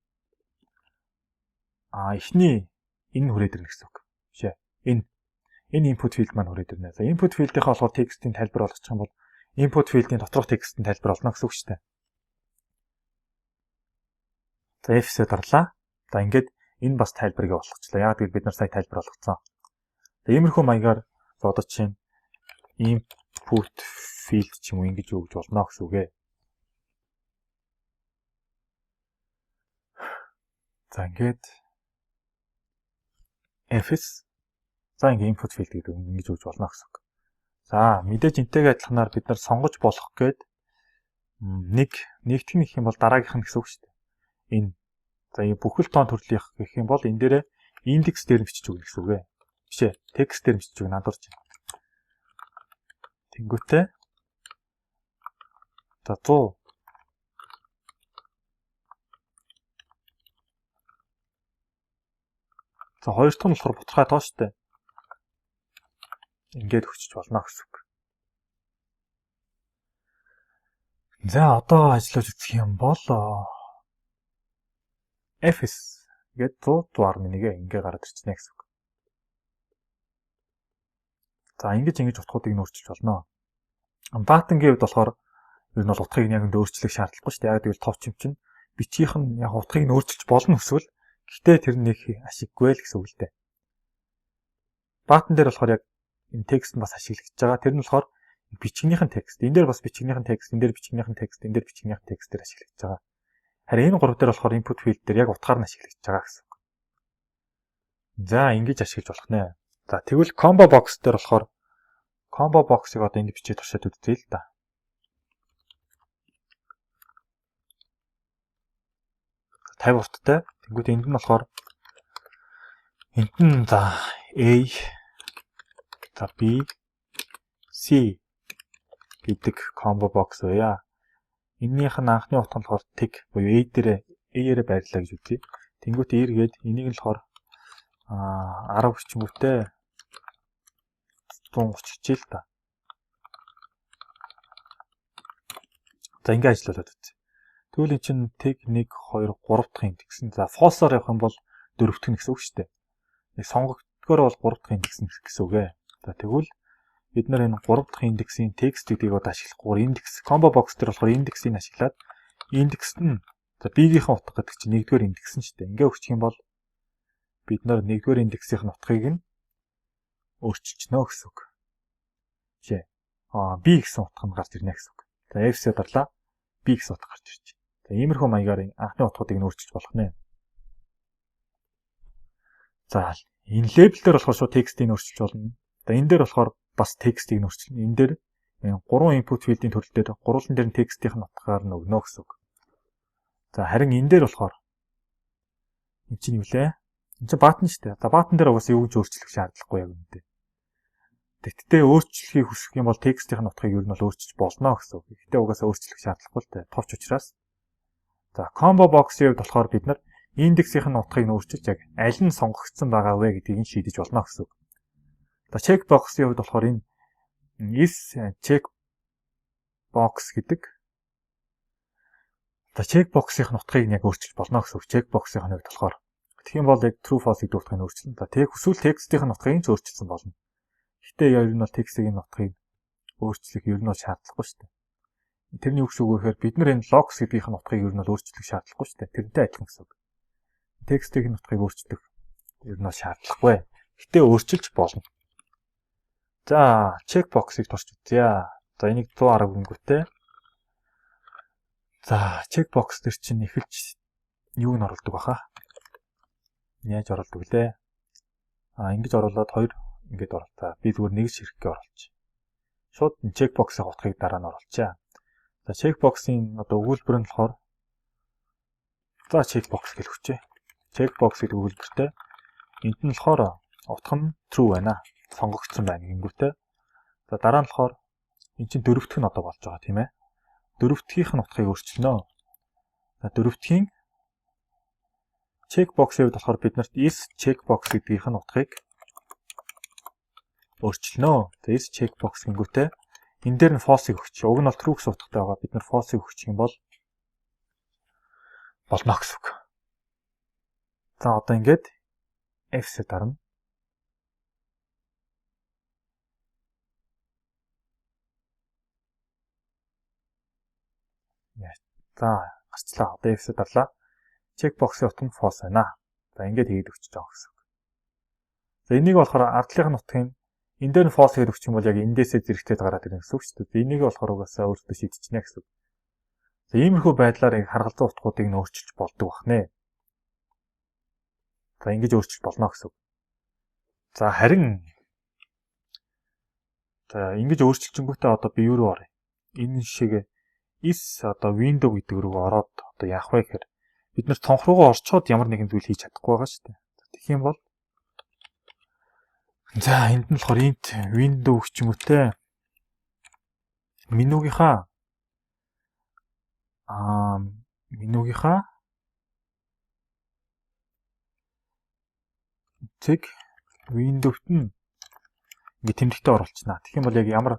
Эхний энэ хүрээд ирнэ гэсэн үг. Биш ээ. Энэ input field маань хүрээд ирнэ. За input field-ийнхаа болохоор текстийн тайлбар болгочих юм бол input field-ийн доторх текстийн тайлбар болно гэсэн үг шүү дээ. За F-с дарлаа. За ингээд энэ бас тайлбарыг болгочлаа. Яг гэвэл бид нар сая тайлбар болгоцсон. За иймэрхүү маягаар одоо чинь input field ч юм уу ингэж өгж болно гэсэн үг ээ. За ингээд F-с за ингээд input field гэдэг ингэж өгж болно гэсэн үг. За мэдээж энтэйгээ адилханаар бид нар сонгож болох гээд нэгтгэх нь гэх юм бол дараагийнх нь гэсэн үг шүү дээ. Энэ за энэ бүхэл тоон төрлийнх гэх юм бол энэ дээрээ индекс дээр бичиж өгнө гэсэн үг ээ. Биш ээ, текст дээр бичиж өгнө надурч. Тэнгүүтээ за 100 за хоёр дахь нь болохоор бутархай тоо штэ. Ингээд өчөж болно гэсэн үг. За одоо ажиллаж үзэх юм бол F-с гээд 100.1 ингээ гараад ирчихнэ гэсэн үг. За ингэж утгуудыг нь өөрчилж болно. Button-гийн хувьд болохоор ер нь бол утгыг нь яг энэ өөрчлөх шаардлагагүй шүү дээ. Яг тэгвэл товч юм чинь бичгийнх нь яг утгыг нь өөрчилж болно эсвэл гэхдээ тэр нэг ашиггүй л гэсэн үг л дээ. Button дээр болохоор яг энэ текст нь бас ашиглагдаж байгаа. Тэр нь болохоор бичгнийх нь текст. Энэ дээр бас бичгнийх нь текст, энэ дээр бичгнийх нь текст, энэ дээр бичгнийх нь текст дээр ашиглагдаж байгаа. Харин энэ гурав дээр болохоор input field дээр яг утгаар нь ашиглагдаж байгаа гэсэн үг. За ингэж ашиглаж болох нэ. За тэгвэл combo box дээр болохоор combo box-ыг одоо ингэ бичиж туршаад үзье л да. Тавь урттай. Тэнгүүд энд нь болохоор энд нь за A за B C гэдэг combo box байя. Эннийх нь анхны утга нь болохоор tick буюу A-ээр байрлаа гэж үзье. Тэнгүүт эргээд энийг нь болохоор 10 хүчингүүтээ 130 хичээл та. За ингэ ажиллаад үзье. Тэгвэл эн чинь tick 1 2 3 дахь индекс нь. За false-оор явах юм бол 4 дахь нь гэсэн үг шүү дээ. Сонгогдохоор бол 3 дахь индекс нь гэсэн үг ээ. За тэгвэл бид нар энэ 3 дахь индексийн текст гэдгийг одоо ашиглахгүй индекс combo box дээр болохоор индексийг ашиглаад индекст нь за B-ийн утга гэдэг чинь 1-р индекс нь шүү дээ. Ингээ өгчих юм бол бид нар 1-р индексийн утгыг нь өөрчилчихнө гэсэн үг. Жишээ. B гэсэн утга нь гарч ирнэ гэсэн үг. За F-с дарлаа B гэсэн утга гарч ирж байна. За иймэрхүү маягаар анхны утгуудыг нь өөрчилж болох нэ. За энэ лейбл дээр болохоор шууд текстийг нь өөрчилж болно. За энэ дээр болохоор бас текстийг нь өөрчилнө. Энэ дээр 3 input field-ийн төрөл дээр гурван дээр нь текстийн утгаар нь өгнө гэсэн үг. За харин энэ дээр болохоор энэ чинь юу лээ? Энэ чинь button шүү дээ. За button дээр угаасаа юу гэж өөрчлөх шаардлагагүй яг үнэндээ. Тэгтээ өөрчлөхийг хүсэх юм бол текстийн утгыг ер нь бол өөрчилж болно гэсэн үг. Гэхдээ угаасаа өөрчлөх шаардлагагүй л дээ. Товч учраас. За combo box-ийн хувьд болохоор бид нар индексийн утгыг нь өөрчилж яг аль нь сонгогдсон байгаа вэ гэдгийг нь шийдэж болно гэсэн үг. За check box-ийн хувьд болохоор энэ is check box гэдэг. За check box-ийн утгыг нь яг өөрчилж болно гэсэн үг. Check box-ийн хувьд болохоор тэгэх юм бол яг true false гэдэг утгыг нь өөрчилнө. За тэг хүсвэл текстийн утгыг нь ч өөрчилсөн болно. Гэхдээ ер нь бол текстийн утгыг өөрчлөх ер нь бол шаардлагагүй шүү дээ. Тэрний үгс үг гэхээр бид нар энэ logs гэдгийнх нь утгыг ер нь бол өөрчлөх шаардлагагүй шүү дээ. Тэрнтэй адилхан гэсэн үг. Текстийн утгыг өөрчлөх ер нь бол шаардлагагүй. Гэтэ өөрчилж болно. За check box-ыг турш үзье. За энийг 110 гингүүтэй. За check box дээр чинь эхэлж юуг нь оруулдаг баха? Яаж оруулдаг лээ? Ингэж оруулаад 2 ингэж оруултаа. Би зүгээр нэг ширхгээ оруулж. Шууд check box-ийн утгыг дараа нь оруулчаа. За check box-ийн одоо өгүүлбэр нь болохоор за check box гэж хүчээ. Check box гэдэг өгүүлбэртэй. Энд нь болохоор утга нь true байна. Сонгогдсон байна гингүүтэй. За дараа нь болохоор эн чинь дөрөвдөх нь одоо болж байгаа тийм ээ. Дөрөвдгийнх нь утгыг өөрчилнө. За дөрөвдгийн check box-ийн хувьд болохоор бид нарт is check box гэдгийнх нь утгыг өөрчилнө. За is check box гингүүтэй. Энэ дээр нь false-ыг өгч. Уг нь бол true гэсэн утгатай байгаа. Бид нар false-ыг өгчих юм бол болно гэсэн үг. За одоо ингээд F-с дарна. За гарчлаа. Одоо F-с дарлаа. Check box-ийн утга нь false байна. За ингээд хийгээд өгч байгаа гэсэн үг. За энийг болохоор ардлынхын утгыг энэ дээр нь false гэж өгчих юм бол яг эндээсээ зэрэгтэй гараад ирнэ гэсэн үг шүү дээ. Энийг болохоор угаасаа өөртөө шийдчихнэ гэсэн үг. За иймэрхүү байдлаар яг харгалзан утгуудыг нь өөрчилж болдог бахнэ. За ингэж өөрчилж болно гэсэн үг. За харин за ингэж өөрчилжингүүтээ одоо би юу руу оръё? Энэ шиг is одоо window гэдэг рүү ороод одоо яах вэ гэхээр бид нар цонх руугаа орчоод ямар нэгэн зүйл хийж чадахгүй байгаа шүү дээ. Тэгэх юм бол за энд нь болохоор int window гэх юм үүтэй менюгийнхаа тэг window-т нь ингээ тэмдэгтээ оруулчихна. Тэгэх юм бол яг ямар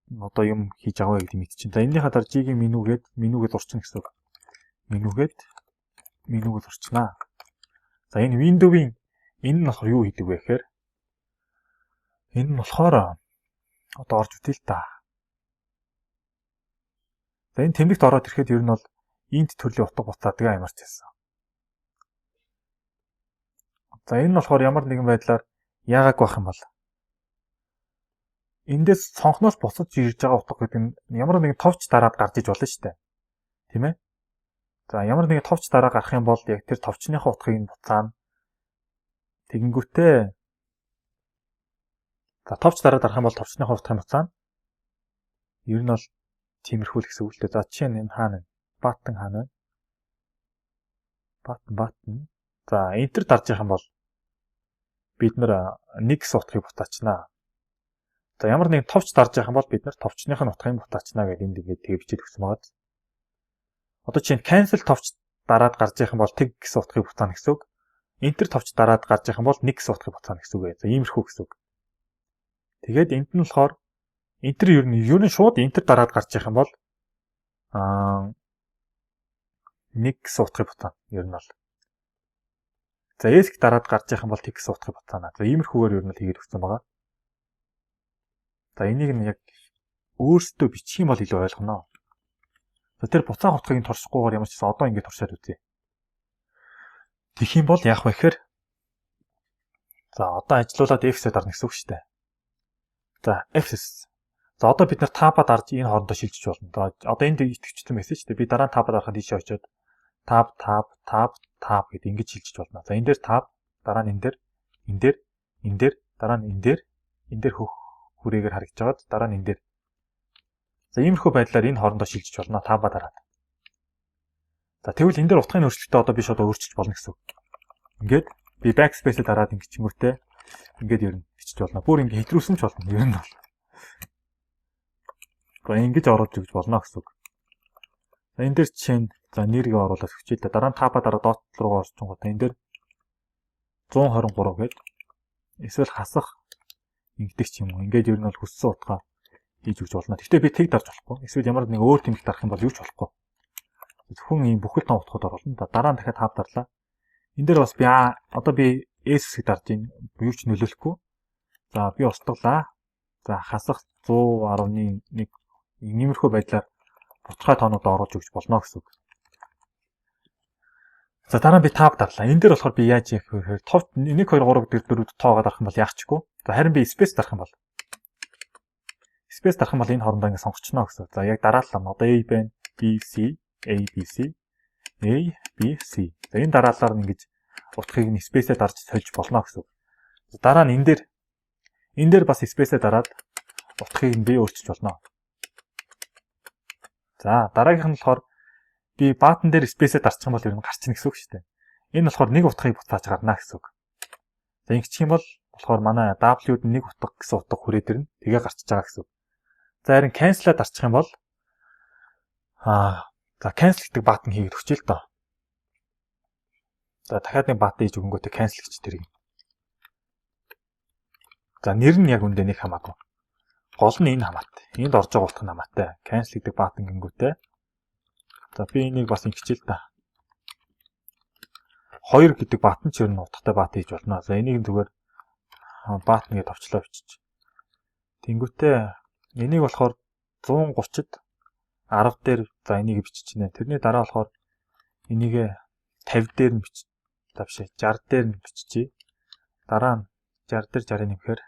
одоо юм хийж байгаа вэ гэдэг мэдчихээн. За энэний хадаар G-ийн менюгээд урчна гэсэн үг. Менюгээд урчнаа. За энэ window-ийн энэ нь болохоор юу хийдэг вэ гэхээр энэ нь болохоор одоо орж үтэй л та. За энэ тэмдэгт ороод ирэхэд ер нь бол int төрлийн утга буцаадаг ямарч байсан. За энэ нь болохоор ямар нэгэн байдлаар яагааг байх юм бол эндээс цонхноос буцаж ирж байгаа утга гэдэг нь ямар нэгэн товч дараад гарч иж болно шүү дээ. Тийм ээ? За ямар нэгэн товч дараа гарах юм бол яг тэр товчныхоо утгыг нь буцаана. Тэгэнгүүтээ за товч дараа гарах юм бол товчныхоо утгыг буцаана. Ер нь бол тиймэрхүү л гэсэн үг л дээ. За жишээ нь энэ хаана вэ? Button хаана вэ? Button. За enter дарж явах юм бол бид нэр нэг гэсэн утгыг бутаачнаа. За ямар нэгэн товч дарж явах юм бол бид нар товчных нь утгыг бутаачнаа гэдэг энд ингээд тэгээ бичиж өгсөн байгаа. Одоо чинь cancel товч дараад гарч явах юм бол тэг гэсэн утгыг бутаана гэсэн үг. Enter товч дараад гарч явах юм бол нэг гэсэн утгыг бутаана гэсэн үг ээ. За иймэрхүү гэсэн үг. Тэгээд энд нь болохоор enter ер нь шууд enter дараад гарч явах юм бол нэг гэсэн утгыг бутаана. Ер нь бол. За ESC дараад гарч явах юм бол тэг гэсэн утгыг бутаана. За иймэрхүүгээр ер нь хийгээд өгсөн байгаа. За энийг нь яг өөрсдөө бичих юм бол илүү ойлгоно. За тэр буцаан утгыг туршихгүйгээр ямар ч гэсэн одоо ингэ туршаад үзье. Тэгэх юм бол яах вэ гэхээр за одоо ажилуулад F-д дарна гэсэн үг шүү дээ. За F-с. За одоо бид нар таба дарж энэ хоорондоо шилжиж болно. За одоо энд итгэвчсэн байсан шүү дээ. Би дараа нь таба дарахад ийшээ очиод tab гэдэг ингэж шилжиж болно. За энэ дээр tab, дараа нь энэ дээр, дараа нь энэ дээр хөх хүрээгээр харагдаж байгаад дараа нь энэ дээр. За иймэрхүү байдлаар энэ хоорондоо шилжиж болно таба дараад. За тэгвэл энэ дээр утгын өөрчлөлтөө одоо би шууд өөрчилж болно гэсэн үг. Ингээд би backspace-д дараад ингэчингүүтээ ингээд ер нь бичиж болно. Бүр ингэ хэтрүүлсэн ч болно. Ер нь бол. За ингэж оруулж өгч болно гэсэн үг. За энэ дээр жишээ нь за нэрийг оруулаад өгчээ л да. Дараа нь таба дараа дот руугаа орчингуудаа энэ дээр 123 гээд эсвэл хасах ингэдэг ч юм уу. Ингээд ер нь бол хүссэн утгаа хийж өгч болно. Гэхдээ би тэг дарж болохгүй. Эсвэл ямар нэг өөр тэмдэг дарах юм бол юу ч болохгүй. Зөвхөн ийм бүхэл том утгууд оруулна. Дараа нь дахиад тав дарлаа. Энэ дээр бас би одоо би S-ийг дарж ийн юу ч нөлөөлөхгүй. За би устгалаа. За хасах 100.1 иймэрхүү байдлаар буцхай тоонуудаа оруулж өгч болно гэсэн үг. За дараа нь би тав дарлаа. Энэ дээр болохоор би яаж яах вэ гэхээр товт 1 2 3 4 тоогоо дарах юм бол яахчгүй. За харин би space дарах юм бол энэ хоорондоо ингэ сонгочихно гэсэн. За яг дараалал одоо A байна. B C A B C. За энэ дараалалаар нь ингэж утгыг нь space-ээр дарж сольж болно гэсэн. Дараа нь энэ дээр бас space-ээр дараад утгыг нь би өөрчилж болно. За дараагийнх нь болохоор би button дээр space-ээр дарчих юм бол ер нь гарч ийн гэсэн үг шүү дээ. Энэ болохоор нэг утгыг буцааж гарна гэсэн үг. За ингэчих юм бол болохоор манай W-д нэг утга гэсэн утга хүрээд ирнэ. Тэгээ гарчиж байгаа гэсэн үг. За харин cancel-а дарчих юм бол за cancel гэдэг button хийгээд өгчээ л доо. За дахиад нэг button хийж өгөнгөтэй cancel гэж тэрийг. За нэр нь яг үндэ нэг хамаагүй. Гол нь энэ хамаатай. Энд орж байгаа утга нь хамаатай. Cancel гэдэг button гингүүтэй. За би энийг бас ингэчээ л да. 2 гэдэг button ч ер нь утгатай button хийж болно. За энийг зүгээр button гэж товчлоо бичиж. Тэнгүүтээ энийг болохоор 130-д 10 дээр за энийг биччихнэ. Тэрний дараа болохоор энийг 50 дээр нь бичиж. За биш 60 дээр нь биччихье. Дараа нь 60 дээр 60 нэмэхээр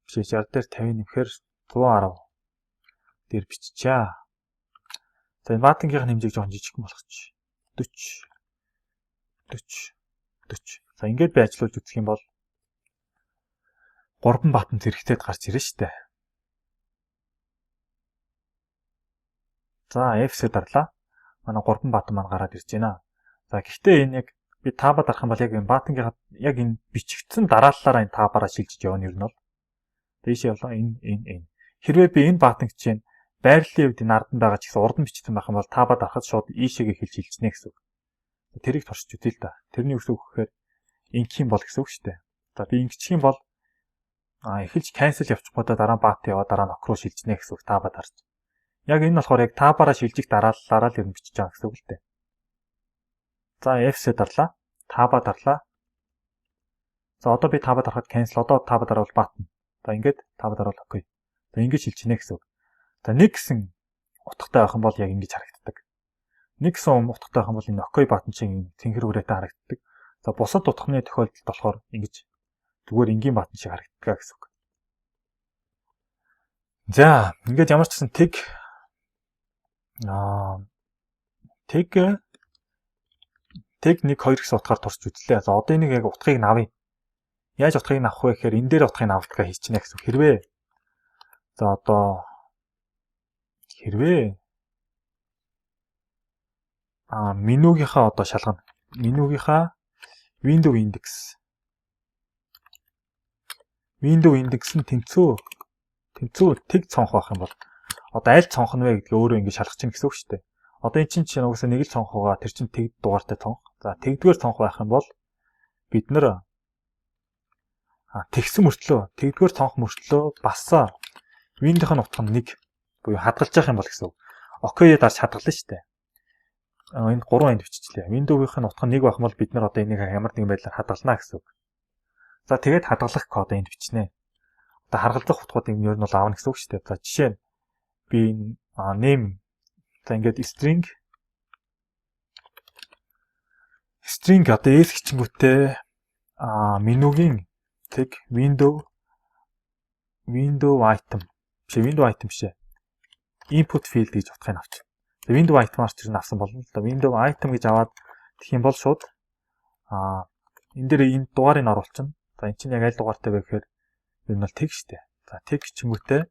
биш 60 дээр 50 нэмэхээр 110 дээр биччихье. За энэ баттингийн хэмжээг жоохон жижигхэн болгочих. 40. За ингээд би ажиллуулж үзэх юм бол 3 баттан зэрэгтэй гарч ирнэ шүү дээ. За F-д дарлаа. Манай 3 баттан маань гараад ирж байна. За гэхдээ энэ яг би таба дарах юм бол яг энэ баттангийн яг энэ бичигдсэн дараалалаараа энэ табаараа шилжиж явна ер нь бол. Дээшээ болоо энэ. Хэрвээ би энэ баттанг чинь байрлалын үед энэ ард нь байгаа ч гэсэн урд нь бичсэн байх юм бол таба дарахад шууд ийшээгээ хэлж хилжнэ гэсэн үг. Тэрийг туршиж үзье л да. Тэрний үс үг гэхээр ингэх юм бол гэсэн үг шүү дээ. За би ингэчих юм бол эхэлж cancel явчихгүйдаа дараа нь бат яваа дараа нь ок руу шилжнэ гэсэн үг таба дарж. Яг энэ нь болохоор яг табаараа шилжих дараалалаараа л ер нь бичиж байгаа гэсэн үг л дээ. За F-д дарлаа. Таба дарлаа. За одоо би таба дарахад cancel одоо таба дарвал button. За ингээд таба дарвал окей. За ингэж шилжинэ гэсэн үг. За нэг гэсэн утгатай байх юм бол яг ингэж харагддаг. Нэг гэсэн утгатай байх юм бол энэ окей button чинь цэнхэр хүрээтэй харагддаг. За бусад утганы тохиолдолд болохоор ингэж зүгээр энгийн button шиг харагддаг гэсэн үг. За ингээд ямар ч гэсэн тэг 1 2 гэсэн утгаар турч үзлээ. За одоо энийг яг утгыг нь авъя. Яаж утгыг нь авах вэ гэхээр энэ дээр утгыг нь авалтгаа хийчихнэ гэсэн. За одоо менюгийнхаа одоо шалгана. Менюгийнхаа window index нь тэнцүү тэг цонх байх юм бол одоо аль цонх нь вэ гэдгээ өөрөө ингэ шалгах чинь гэсэн үг шүү дээ. Одоо эн чинь угсаа нэг л цонх байгаа. Тэр чинь тэг дугаартай цонх. За тэгдгээр цонх байх юм бол бид нэр тэгсэн мөртлөө тэгдгээр цонх мөртлөө бас Windows-ын утга нь 1 буюу хадгалж явах юм бол гэсэн үг. Окей дарж хадгална шүү дээ. Энд 3 энд биччихлээ. Windows-ын утга нь 1 байх юм бол бид нар одоо энийг ямар нэгэн байдлаар хадгална гэсэн үг. За тэгээд хадгалах код энд бичнэ. одоо харгалзах утгуудыг ер нь бол аавна гэсэн үг шүү дээ. За жишээ нь би name за ингээд string одоо S гिचингүүтээ менюгийн тэг window item биш input field гэж утгыг авчих. За window item-аар ч авсан болно. Одоо window item гэж аваад тэгэх юм бол шууд энэ дээр энэ дугаарыг оруулчихна. За эн чинь яг аль дугаартай вэ гэхээр ер нь бол тег штэ. За тег гिचингүүтээ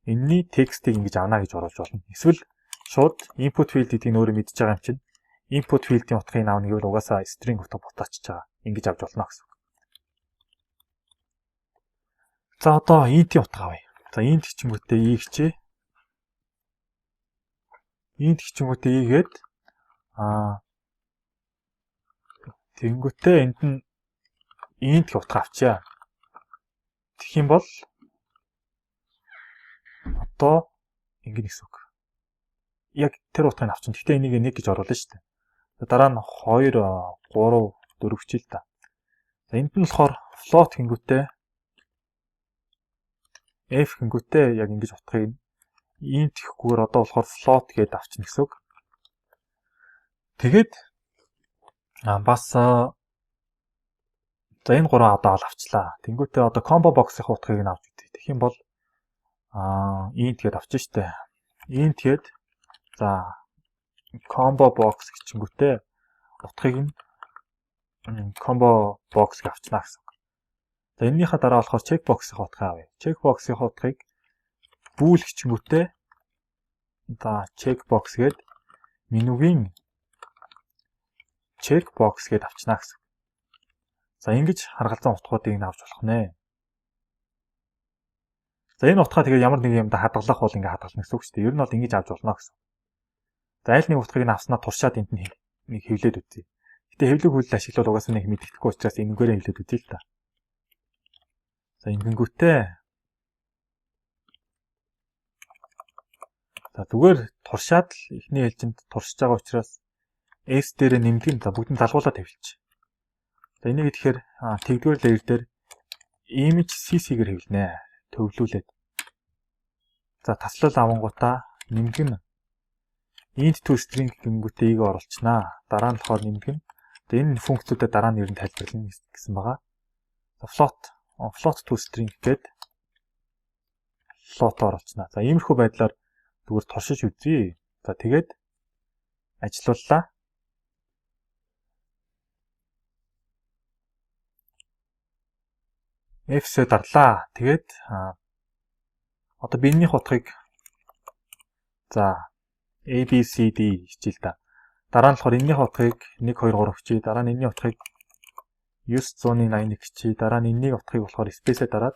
энэний текстийг ингэж авна гэж оруулж болно. Эсвэл шууд input field гэдгийг өөрөө мэдж байгаа юм чинь input field-ийн утгыг авна гэвэл угаасаа string утга ботаачиж байгаа. Ингэж авч болно гэсэн. За одоо int-ийн утга авъя. За int гिचингүүтээ ийгчээ. Int гिचингүүтээ ийгээд тэгэнгүүтээ энд нь int гэх утга авчия. Тэгэх юм бол одоо ингэ гэсэн үг. Яг тэр утгыг авчин. Гэхдээ энийг 1 гэж оруулна шүү дээ. Дараа нь 2 3 4 хичээл та. За энд нь болохоор float гингүүтээ f гингүүтээ яг ингэж утгыг int гэхгүйгээр одоо болохоор float гэдээ авчихна гэсэн үг. Тэгээд бас за энэ 3 одоо авчлаа. Тэнгүүтээ одоо combo box-ийн утгыг нь авч үзье. Тэгэх юм бол int гэдээ авчих штэ. Int гээд за combo box гिचингүүтээ утгыг нь combo box гэж авчнаа гэсэн үг. За энэнийхээ дараа болохоор checkbox-ийн утгыг авъя. Checkbox-ийн утгыг bool гिचингүүтээ за checkbox гээд менюгийн checkbox гээд авчнаа гэсэн. За ингэж харгалзан утгуудыг нь авч болох нэ. За энэ утгаа тэгээ ямар нэг юмда хадгалах бол ингээ хадгална гэсэн үг шүү дээ. Ер нь бол ингэж авч болно гэсэн. За аль нэг утгыг нь авснаа туршаад энд нь нэг хэвлээд үзье. Гэтэ хэвлэг хүлэл ашиглал угаасаа нэг мэддэхгүй учраас энэгээр хэвлээд үзье л та. За ингэнгүүтээ за зүгээр туршаад л эхний хэлжинд туршиж байгаа учраас S дээр нэмдэг. За бүгд нь залгуулаад тавьчих. За энийг тэгэхээр тэгдгээр layer дээр image cc-гээр хэвлэнэ. Төвлүүлээд. За таслал авангуудаа нэмгэн int to string гингүүтээ ийг оруулчихнаа. Дараа нь болохоор нэмгэн. Тэгээ энэ функцүүдэд дараа нь ер нь тайлбарлана гэсэн байгаа. За float to string гээд float оруулчихнаа. За иймэрхүү байдлаар зүгээр туршиж үзье. За тэгээд ажиллууллаа. F-сээ дарлаа. Тэгээд одоо биенийх утгыг за A B C D хичээл та. Дараа нь болохоор энэнийх утгыг 1 2 3 хичээ. Дараа нь энэний утгыг 981 хичээ. Дараа нь энэний утгыг болохоор space-ээ дараад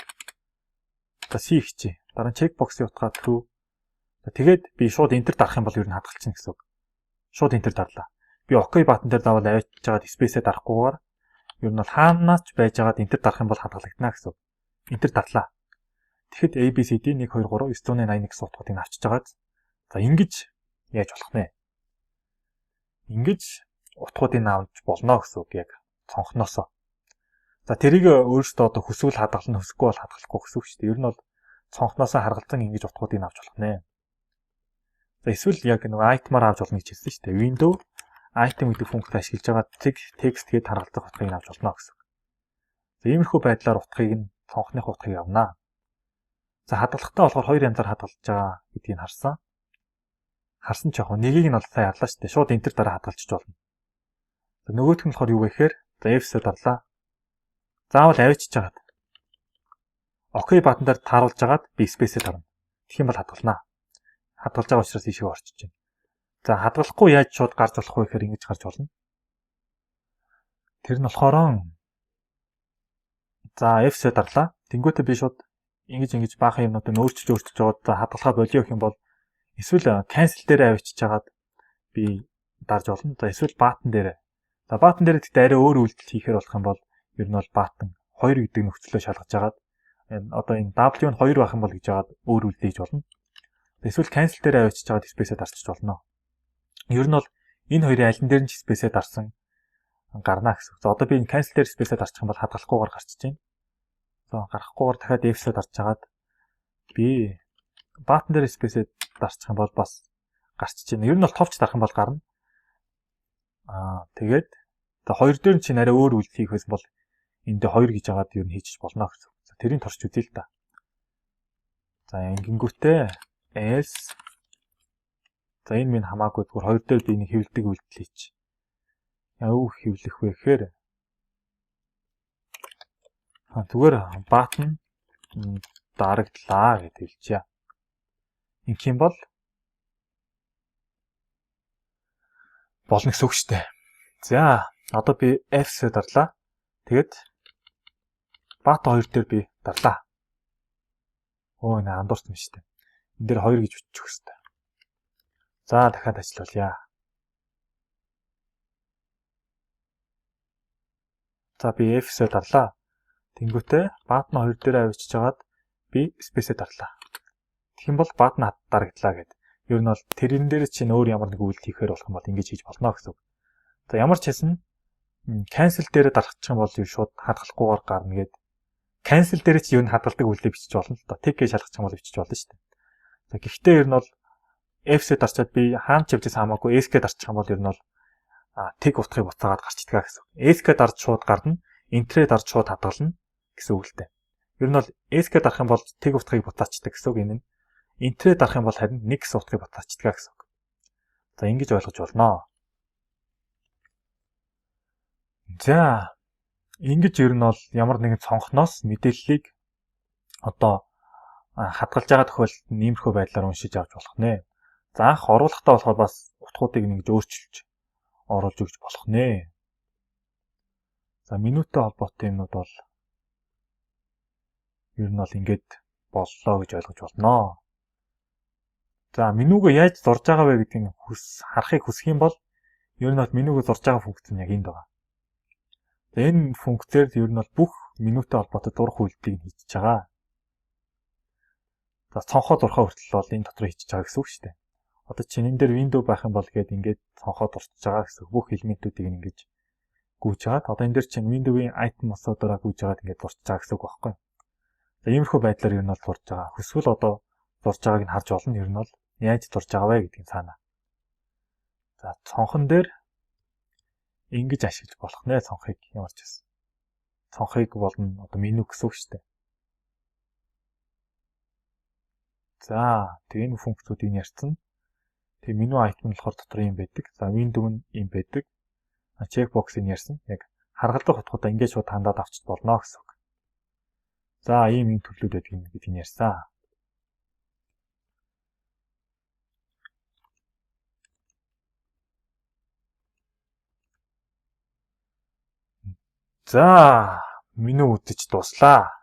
за C хичээ. Дараа нь checkbox-ийн утгаа true. Тэгээд би шууд enter дарах юм бол ер нь хадгалчихна гэсэн үг. Шууд enter дарлаа. Би OK бутан дээр давал авчиж жагаад space-ээ дарахгүйгээр ер нь бол хаанаач байж байгаад enter дарах юм бол хадгалагдана гэсэн үг. Enter дарлаа. Тэгэхэд ABCD 1 2 3 981 гэсэн утгуудыг авчиж жагаад за ингэж яаж болох нэ? Ингэж утгуудыг авч болно гэсэн үг яг цонхноосоо. За тэрийг өөрөөсөө одоо хүсвэл хадгална, хүсэхгүй бол хадгалахгүй гэсэн үг шүү дээ. Ер нь бол цонхноосоо харгалзан ингэж утгуудыг авч болох нэ. За эсвэл яг нэг item-аар авч болно гэж хэлсэн шүү дээ. Window item гэдэг функцийг ашиглаж байгаа text гээд харгалзах утгыг авч болно гэсэн. За иймэрхүү байдлаар утгыг нь цонхных утгыг авнаа. За хадгалахтаа болохоор хоёр янзаар хадгалж байгаа гэдгийг харсан. Харсан ч яг нэгийг нь бол сайн харлаа шүү дээ. Шууд enter дараа хадгалчих болно. За нөгөөх нь болохоор юу вэ гэхээр за F-сээ дарлаа. Заавал авчиж жагаад. OK бутан дээр тааруулж жагаад би space-ээ дарна. Тэгэх юм бол хадгалнаа. Хадгалж байгаа учраас ийшээ орчиж байна. За хадгалахгүй яаж шууд гарч болох вэ гэхээр ингэж гарч болно. Тэр нь болохоор за F-сээ дарлаа. Тэнгүүтээ би шууд ингэж баахан юмнуудыг өөрчилж жоод за хадгалгаа болио гэх юм бол эсвэл cancel дээр авчиж жагаад би дарж болно. За эсвэл button дээр. За button дээр гэхдээ арай өөр үйлдэл хийхээр болох юм бол ер нь бол button 2 гэдэг нөхцөлөө шалгаж жагаад одоо энэ W нь 2 байх юм бол гэж жагаад өөр үйлдэл хийж болно. Эсвэл cancel дээр авчиж жагаад space-ээ дарчих болно. Ер нь бол энэ хоёрын аль нь дээр нь space-ээ дарсан гарна гэсэн. За одоо би энэ cancel дээр space-ээ дарчих юм бол хадгалахгүйгээр гарчиж байна. За гарахгүйгээр дахиад F-сээ дарж хагаад би баатан дээр space-ээ дарчих юм бол бас гарч чинь. Ер нь бол товч дарах юм бол гарна. Тэгээд за 2 дээр чинь арай өөр үйлдэл хийх байсан бол энд дээр 2 гэж хагаад ер нь хийчих болно гэсэн. За тэрийг торч үзье л да. За ингэнгүүтээ S за энэ минь хамаагүй зүгээр 2 дээр би нэг хэвлдэг үйлдэл хийчих. Яв хэвлэх вэ гэхээр зүгээр баатан дарагдлаа гэж хэлчихье. Ингэх юм бол болно гэсэн үг шүү дээ. За одоо би F-сээ дарлаа. Тэгээд баатан 2 дээр би дарлаа. Энэ андуурсан юм шүү дээ. Энд дээр 2 гэж биччих хэвээр. За дахиад ажиллуулъя. За би F-сээ дарлаа. Тэнгүүтээ баатан 2 дээр авчиж хагаад би space-ээ дарлаа. Тэгэх юм бол баатан дарагдлаа гэдэг. Ер нь бол тэрэн дээр чинь өөр ямар нэг үйлдэл хийхээр болох юм бол ингэж хийж болно гэсэн үг. За ямар ч хэсэн cancel дээр дарахчих юм бол юу шууд хадгалахгүйгээр гарна гээд cancel дээр чи юу н хадгалдаг үйлдэл бичиж болно л доо. Тэг гэж шалгачих юм бол бичиж болно шүү дээ. За гэхдээ ер нь бол F-сээ дарчаад би хаан ч явжээс хамаагүй S-гээ дарчих юм бол ер нь бол тэг утгыг буцаагаад гарчдаг гэсэн үг. S-гээ дарж шууд гарна, Enter-ээ дарж шууд хадгална гэсэн үг л дээ. Ер нь бол S-гээ дарах юм бол тэг утгыг буцаачдаг гэсэн үг энэ. Enter-ээ дарах юм бол харин нэг гэсэн утгыг буцаачдаг гэсэн үг. За ингэж ойлгож болно. За ингэж ер нь бол ямар нэгэн цонхноос мэдээллийг одоо хадгалж байгаа тохиолдолд иймэрхүү байдлаар уншиж авч болох нэ. За анх оруулахдаа болохоор бас утгуудыг ингэж өөрчилж оруулж өгч болох нэ. За минуттай холбоотой юмнууд бол ер нь бол ингэж боллоо гэж ойлгож болно. За менюгөө яаж зурж байгаа вэ гэдгийг харахыг хүсэх юм бол ер нь бол менюгөө зурж байгаа функц нь яг энд байгаа. За энэ функцээр ер нь бол бүх менютай холбоотой зурх үйлдэлийг хийж байгаа. За цонхоо зурхаа хүртэл бол энэ дотор хийчихэж байгаа гэсэн үг шүү дээ. Одоо чинь энэ дээр window байх юм бол гээд ингээд цонхоо дурчж байгаа гэсэн бүх элементүүдийг ингэж гүйж хагаад одоо энэ дээр чинь window-ийн item мосодороо гүйж хагаад ингээд дурчж байгаа гэсэн үг байхгүй. За иймэрхүү байдлаар ер нь бол дурж байгаа. Хүсвэл одоо дурж байгааг нь харж олно. Ер нь бол яаж дурж байгаа вэ гэдгийг цаана. За цонхон дээр ингэж ашиглаж болох нэ цонхыг ямар ч байсан. Цонхыг болно одоо меню гэсэн үг шүү дээ. За тэгээ энэ функцүүдийг ярьсан. Тэгээ меню айтем нь болохоор дотор юм байдаг. За window нь юм байдаг. Checkbox-ыг ярьсан. Яг харгалзах утгуудаа ингэж шууд хандаад авчиж болно гэсэн үг. За ийм төрлүүд байдгийг ярьсан. За меню үзэж дуслаа.